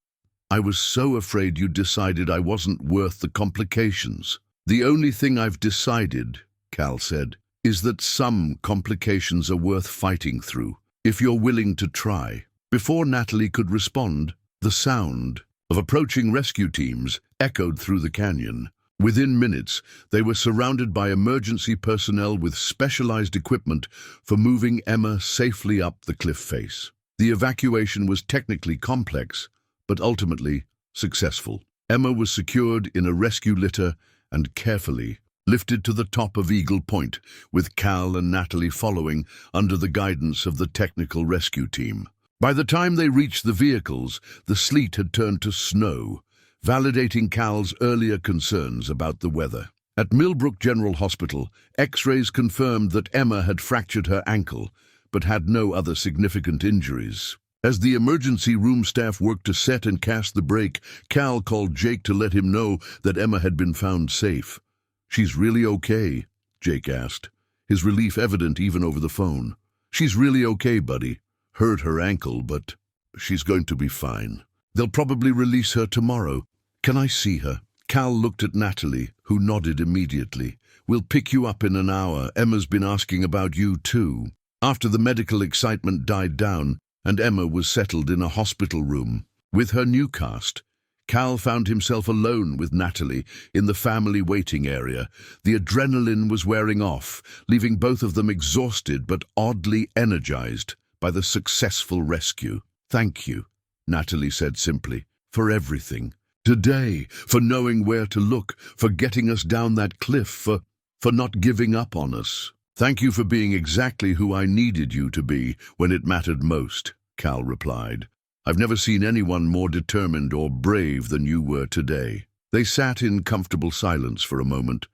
I was so afraid you decided I wasn't worth the complications. The only thing I've decided, Cal said, is that some complications are worth fighting through, if you're willing to try. Before Natalie could respond, the sound of approaching rescue teams echoed through the canyon. Within minutes, they were surrounded by emergency personnel with specialized equipment for moving Emma safely up the cliff face. The evacuation was technically complex, but ultimately successful. Emma was secured in a rescue litter and carefully lifted to the top of Eagle Point, with Cal and Natalie following under the guidance of the technical rescue team. By the time they reached the vehicles, the sleet had turned to snow, validating Cal's earlier concerns about the weather. At Milbrook General Hospital, X-rays confirmed that Emma had fractured her ankle, but had no other significant injuries. As the emergency room staff worked to set and cast the brake, Cal called Jake to let him know that Emma had been found safe. She's really okay, Jake asked, his relief evident even over the phone. She's really okay, buddy. Hurt her ankle, but she's going to be fine. They'll probably release her tomorrow. Can I see her? Cal looked at Natalie, who nodded immediately. We'll pick you up in an hour. Emma's been asking about you too. After the medical excitement died down, and Emma was settled in a hospital room with her new cast, Cal found himself alone with Natalie in the family waiting area. The adrenaline was wearing off, leaving both of them exhausted but oddly energized by the successful rescue. Thank you, Natalie said simply, for everything. Today, for knowing where to look, for getting us down that cliff, for not giving up on us. "Thank you for being exactly who I needed you to be when it mattered most," Cal replied. "I've never seen anyone more determined or brave than you were today." They sat in comfortable silence for a moment,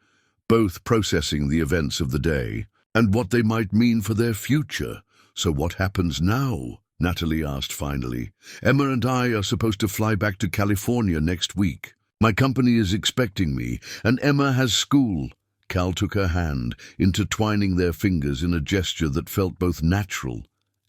both processing the events of the day and what they might mean for their future. "So what happens now?" Natalie asked finally. "Emma and I are supposed to fly back to California next week. My company is expecting me, and Emma has school." Cal took her hand, intertwining their fingers in a gesture that felt both natural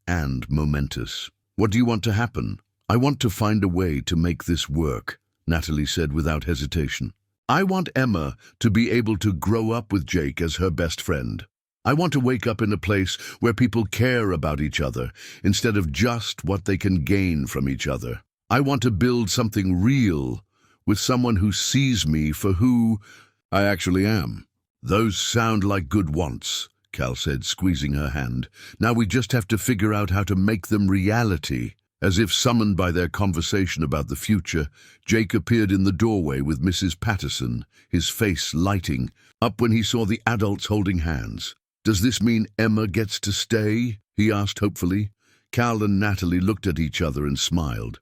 and momentous. "What do you want to happen?" "I want to find a way to make this work," Natalie said without hesitation. "I want Emma to be able to grow up with Jake as her best friend. I want to wake up in a place where people care about each other instead of just what they can gain from each other. I want to build something real with someone who sees me for who I actually am." "Those sound like good wants," Cal said, squeezing her hand. "Now we just have to figure out how to make them reality." As if summoned by their conversation about the future, Jake appeared in the doorway with Mrs. Patterson, his face lighting up when he saw the adults holding hands. "Does this mean Emma gets to stay?" he asked hopefully. Cal and Natalie looked at each other and smiled.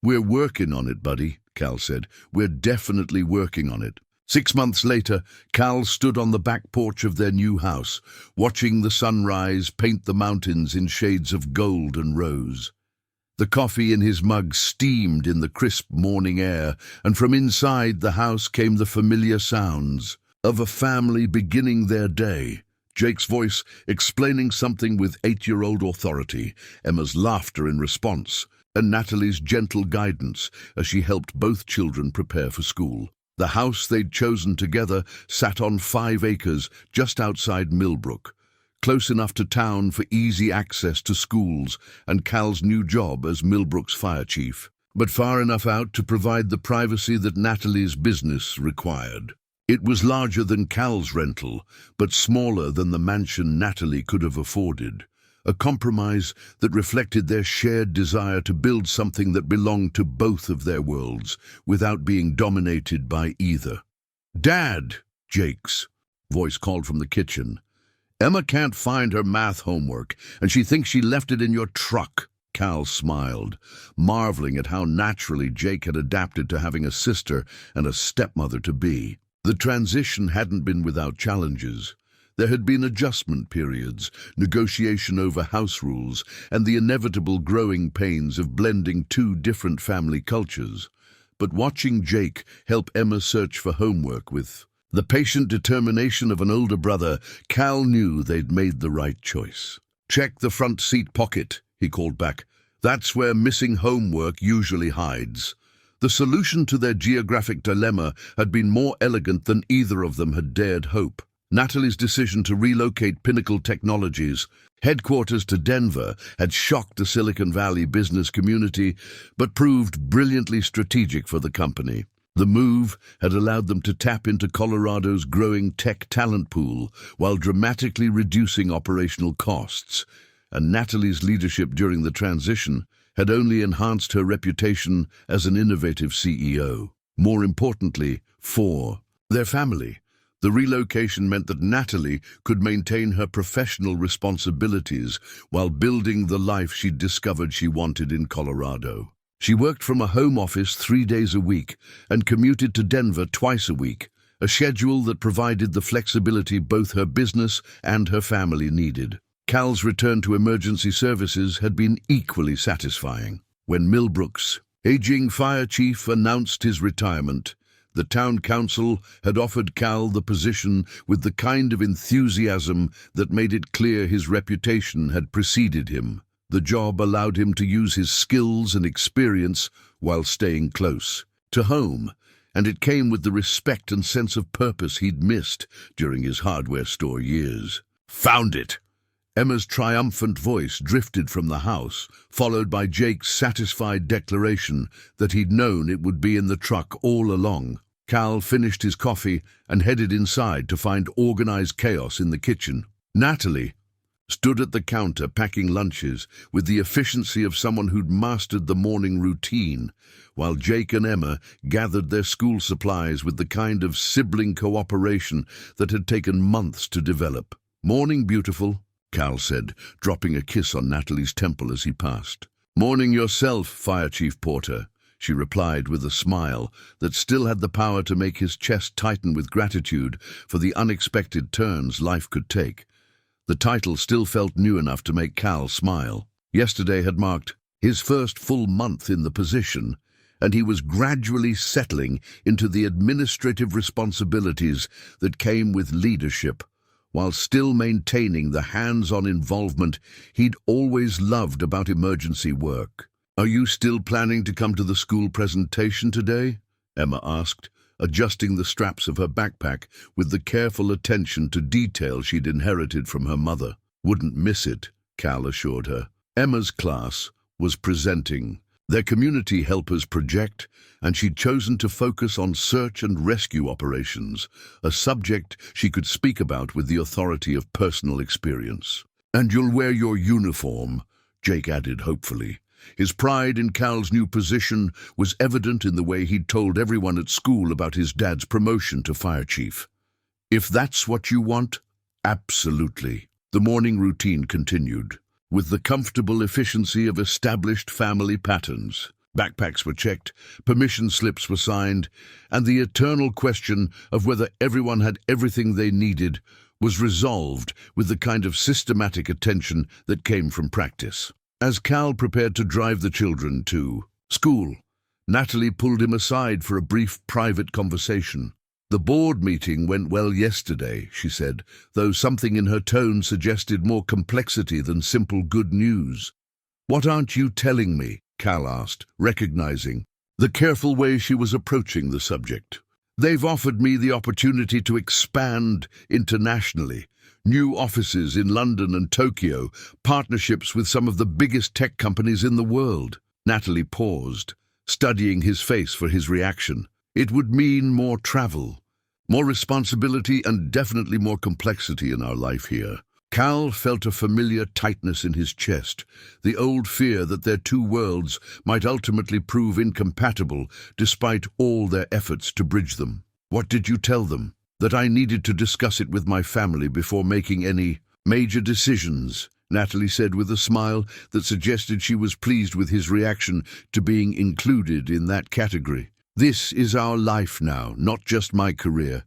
"We're working on it, buddy," Cal said. "We're definitely working on it." 6 months later, Cal stood on the back porch of their new house, watching the sunrise paint the mountains in shades of gold and rose. The coffee in his mug steamed in the crisp morning air, and from inside the house came the familiar sounds of a family beginning their day. Jake's voice explaining something with 8-year-old authority, Emma's laughter in response, and Natalie's gentle guidance as she helped both children prepare for school. The house they'd chosen together sat on 5 acres just outside Milbrook, close enough to town for easy access to schools and Cal's new job as Milbrook's fire chief, but far enough out to provide the privacy that Natalie's business required. It was larger than Cal's rental, but smaller than the mansion Natalie could have afforded, a compromise that reflected their shared desire to build something that belonged to both of their worlds, without being dominated by either. "Dad!" Jake's voice called from the kitchen. "Emma can't find her math homework, and she thinks she left it in your truck." Cal smiled, marveling at how naturally Jake had adapted to having a sister and a stepmother-to-be. The transition hadn't been without challenges. There had been adjustment periods, negotiation over house rules, and the inevitable growing pains of blending 2 different family cultures. But watching Jake help Emma search for homework with the patient determination of an older brother, Cal knew they'd made the right choice. "Check the front seat pocket," he called back. "That's where missing homework usually hides." The solution to their geographic dilemma had been more elegant than either of them had dared hope. Natalie's decision to relocate Pinnacle Technologies' headquarters to Denver had shocked the Silicon Valley business community, but proved brilliantly strategic for the company. The move had allowed them to tap into Colorado's growing tech talent pool while dramatically reducing operational costs, and Natalie's leadership during the transition had only enhanced her reputation as an innovative CEO. More importantly, for their family, the relocation meant that Natalie could maintain her professional responsibilities while building the life she'd discovered she wanted in Colorado. She worked from a home office 3 days a week and commuted to Denver twice a week, a schedule that provided the flexibility both her business and her family needed. Cal's return to emergency services had been equally satisfying. When Milbrook's aging fire chief announced his retirement, the town council had offered Cal the position with the kind of enthusiasm that made it clear his reputation had preceded him. The job allowed him to use his skills and experience while staying close to home, and it came with the respect and sense of purpose he'd missed during his hardware store years. "Found it!" Emma's triumphant voice drifted from the house, followed by Jake's satisfied declaration that he'd known it would be in the truck all along. Cal finished his coffee and headed inside to find organized chaos in the kitchen. Natalie stood at the counter packing lunches with the efficiency of someone who'd mastered the morning routine, while Jake and Emma gathered their school supplies with the kind of sibling cooperation that had taken months to develop. "Morning, beautiful," Cal said, dropping a kiss on Natalie's temple as he passed. "Morning yourself, Fire Chief Porter," she replied with a smile that still had the power to make his chest tighten with gratitude for the unexpected turns life could take. The title still felt new enough to make Cal smile. Yesterday had marked his first full month in the position, and he was gradually settling into the administrative responsibilities that came with leadership, while still maintaining the hands-on involvement he'd always loved about emergency work. "Are you still planning to come to the school presentation today?" Emma asked, adjusting the straps of her backpack with the careful attention to detail she'd inherited from her mother. "Wouldn't miss it," Cal assured her. Emma's class was presenting their community helpers project, and she'd chosen to focus on search and rescue operations, a subject she could speak about with the authority of personal experience. "And you'll wear your uniform," Jake added hopefully. His pride in Cal's new position was evident in the way he'd told everyone at school about his dad's promotion to fire chief. "If that's what you want, absolutely." The morning routine continued, with the comfortable efficiency of established family patterns. Backpacks were checked, permission slips were signed, and the eternal question of whether everyone had everything they needed was resolved with the kind of systematic attention that came from practice. As Cal prepared to drive the children to school, Natalie pulled him aside for a brief private conversation. "The board meeting went well yesterday," she said, though something in her tone suggested more complexity than simple good news. "What aren't you telling me?" Cal asked, recognizing the careful way she was approaching the subject. "They've offered me the opportunity to expand internationally. New offices in London and Tokyo, partnerships with some of the biggest tech companies in the world." Natalie paused, studying his face for his reaction. "It would mean more travel, more responsibility, and definitely more complexity in our life here." Cal felt a familiar tightness in his chest, the old fear that their two worlds might ultimately prove incompatible despite all their efforts to bridge them. "What did you tell them?" "That I needed to discuss it with my family before making any major decisions," Natalie said with a smile that suggested she was pleased with his reaction to being included in that category. "This is our life now, not just my career.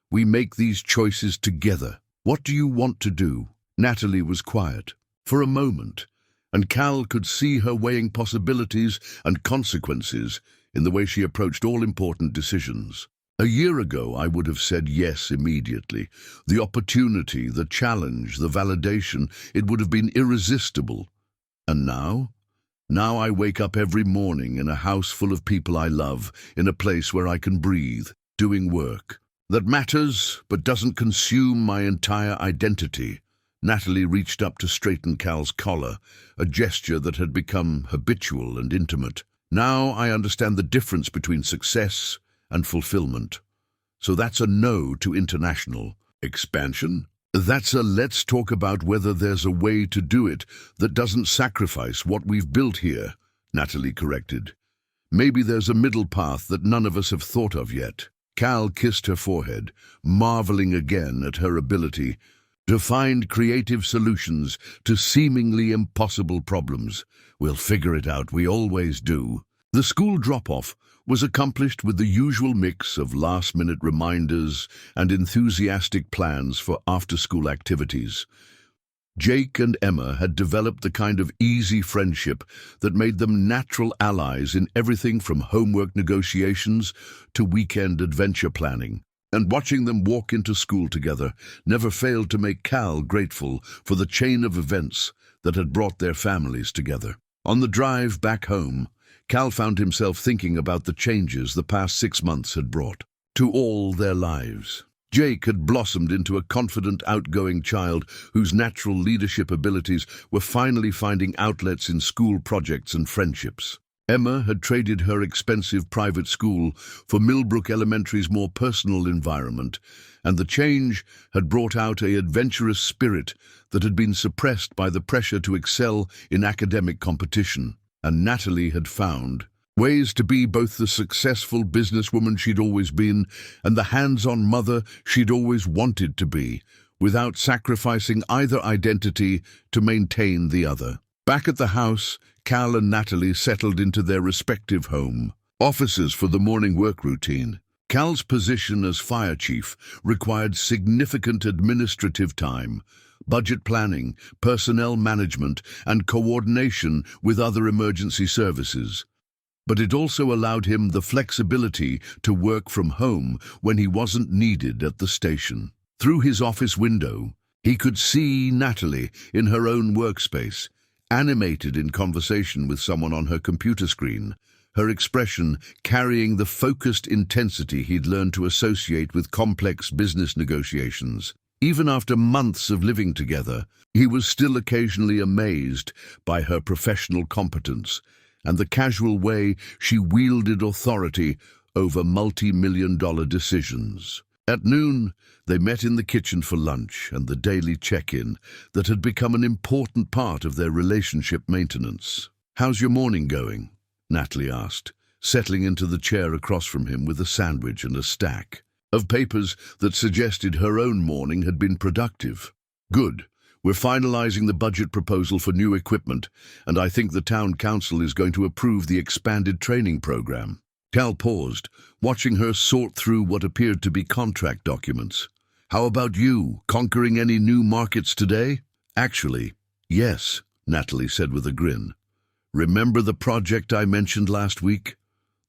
We make these choices together. What do you want to do?" Natalie was quiet for a moment, and Cal could see her weighing possibilities and consequences in the way she approached all important decisions. "A year ago, I would have said yes immediately. The opportunity, the challenge, the validation, it would have been irresistible. And now? Now I wake up every morning in a house full of people I love, in a place where I can breathe, doing work that matters but doesn't consume my entire identity." Natalie reached up to straighten Cal's collar, a gesture that had become habitual and intimate. "Now I understand the difference between success and fulfillment. So that's a no to international expansion? That's a let's talk about whether there's a way to do it that doesn't sacrifice what we've built here," Natalie corrected. "Maybe there's a middle path that none of us have thought of yet." Cal kissed her forehead, marveling again at her ability to find creative solutions to seemingly impossible problems. "We'll figure it out, we always do." The school drop-off was accomplished with the usual mix of last-minute reminders and enthusiastic plans for after-school activities. Jake and Emma had developed the kind of easy friendship that made them natural allies in everything from homework negotiations to weekend adventure planning. And watching them walk into school together never failed to make Cal grateful for the chain of events that had brought their families together. On the drive back home, Cal found himself thinking about the changes the past 6 months had brought to all their lives. Jake had blossomed into a confident, outgoing child whose natural leadership abilities were finally finding outlets in school projects and friendships. Emma had traded her expensive private school for Milbrook Elementary's more personal environment, and the change had brought out an adventurous spirit that had been suppressed by the pressure to excel in academic competition. And Natalie had found ways to be both the successful businesswoman she'd always been and the hands-on mother she'd always wanted to be, without sacrificing either identity to maintain the other. Back at the house, Cal and Natalie settled into their respective home offices for the morning work routine. Cal's position as fire chief required significant administrative time, budget planning, personnel management, and coordination with other emergency services. But it also allowed him the flexibility to work from home when he wasn't needed at the station. Through his office window, he could see Natalie in her own workspace, animated in conversation with someone on her computer screen, her expression carrying the focused intensity he'd learned to associate with complex business negotiations. Even after months of living together, he was still occasionally amazed by her professional competence and the casual way she wielded authority over multi-million-dollar decisions. At noon, they met in the kitchen for lunch and the daily check-in that had become an important part of their relationship maintenance. "How's your morning going?" Natalie asked, settling into the chair across from him with a sandwich and a stack of papers that suggested her own morning had been productive. "Good. We're finalizing the budget proposal for new equipment, and I think the town council is going to approve the expanded training program." Cal paused, watching her sort through what appeared to be contract documents. "How about you? Conquering any new markets today?" "Actually, yes," Natalie said with a grin. "Remember the project I mentioned last week?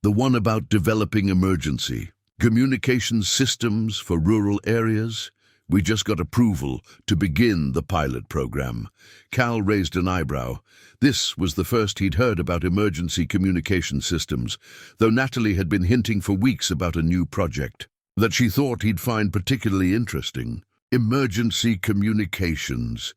The one about developing emergency communication systems for rural areas? We just got approval to begin the pilot program." Cal raised an eyebrow. This was the first he'd heard about emergency communication systems, though Natalie had been hinting for weeks about a new project that she thought he'd find particularly interesting. Emergency communications.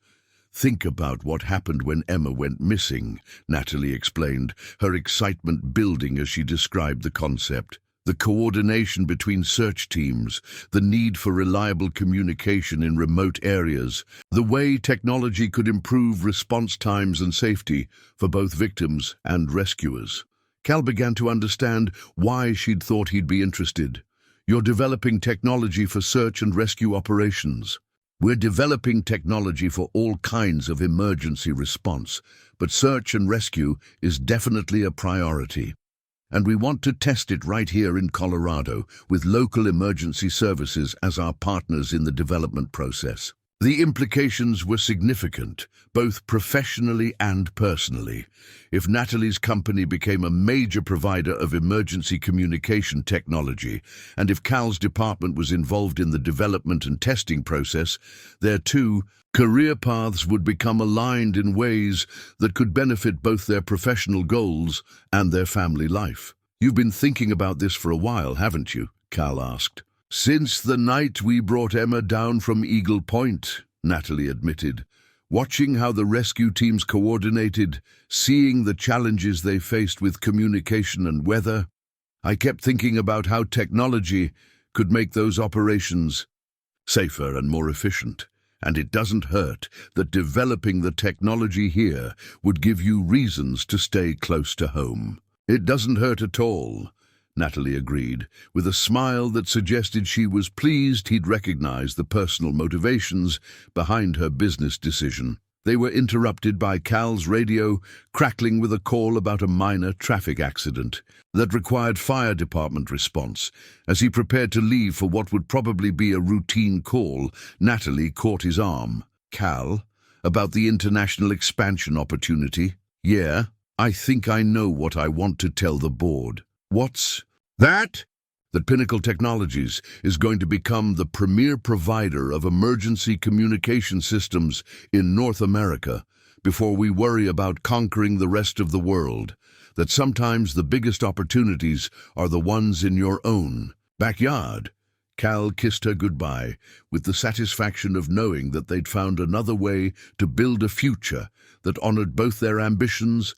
"Think about what happened when Emma went missing," Natalie explained, her excitement building as she described the concept. The coordination between search teams, the need for reliable communication in remote areas, the way technology could improve response times and safety for both victims and rescuers. Cal began to understand why she'd thought he'd be interested. "You're developing technology for search and rescue operations." "We're developing technology for all kinds of emergency response, but search and rescue is definitely a priority. And we want to test it right here in Colorado, with local emergency services as our partners in the development process." The implications were significant, both professionally and personally. If Natalie's company became a major provider of emergency communication technology, and if Cal's department was involved in the development and testing process, their two career paths would become aligned in ways that could benefit both their professional goals and their family life. "You've been thinking about this for a while, haven't you?" Cal asked. "Since the night we brought Emma down from Eagle Point," Natalie admitted. "Watching how the rescue teams coordinated, seeing the challenges they faced with communication and weather, I kept thinking about how technology could make those operations safer and more efficient. And it doesn't hurt that developing the technology here would give you reasons to stay close to home." "It doesn't hurt at all," Natalie agreed, with a smile that suggested she was pleased he'd recognized the personal motivations behind her business decision. They were interrupted by Cal's radio crackling with a call about a minor traffic accident that required fire department response. As he prepared to leave for what would probably be a routine call, Natalie caught his arm. "Cal, about the international expansion opportunity?" "Yeah, I think I know what I want to tell the board." "What's that?" "That Pinnacle Technologies is going to become the premier provider of emergency communication systems in North America before we worry about conquering the rest of the world. That sometimes the biggest opportunities are the ones in your own backyard." Cal kissed her goodbye with the satisfaction of knowing that they'd found another way to build a future that honored both their ambitions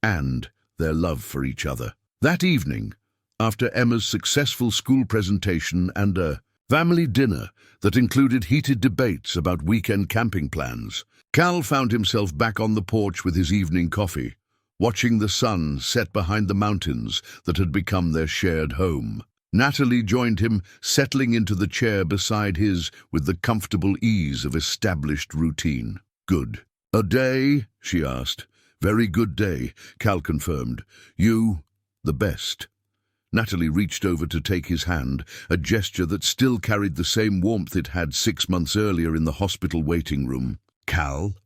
and their love for each other. That evening, after Emma's successful school presentation and a family dinner that included heated debates about weekend camping plans, Cal found himself back on the porch with his evening coffee, watching the sun set behind the mountains that had become their shared home. Natalie joined him, settling into the chair beside his with the comfortable ease of established routine. "Good. A day?" she asked. "Very good day," Cal confirmed. "You, the best." Natalie reached over to take his hand, a gesture that still carried the same warmth it had 6 months earlier in the hospital waiting room. "Cal?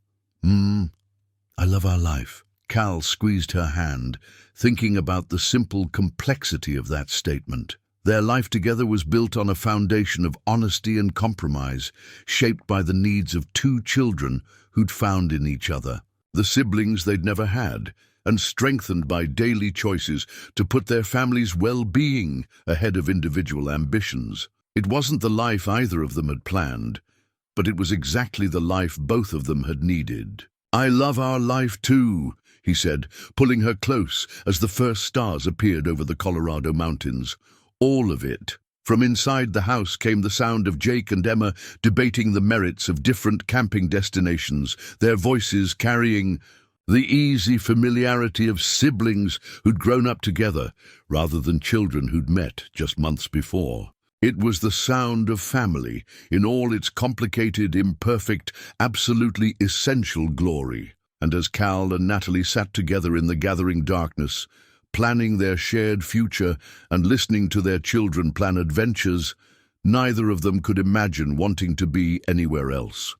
I love our life." Cal squeezed her hand, thinking about the simple complexity of that statement. Their life together was built on a foundation of honesty and compromise, shaped by the needs of two children who'd found in each other, the siblings they'd never had, and strengthened by daily choices to put their family's well-being ahead of individual ambitions. It wasn't the life either of them had planned, but it was exactly the life both of them had needed. "I love our life too," he said, pulling her close as the first stars appeared over the Colorado mountains. "All of it." From inside the house came the sound of Jake and Emma debating the merits of different camping destinations, their voices carrying the easy familiarity of siblings who'd grown up together rather than children who'd met just months before. It was the sound of family in all its complicated, imperfect, absolutely essential glory. And as Cal and Natalie sat together in the gathering darkness, planning their shared future and listening to their children plan adventures, neither of them could imagine wanting to be anywhere else.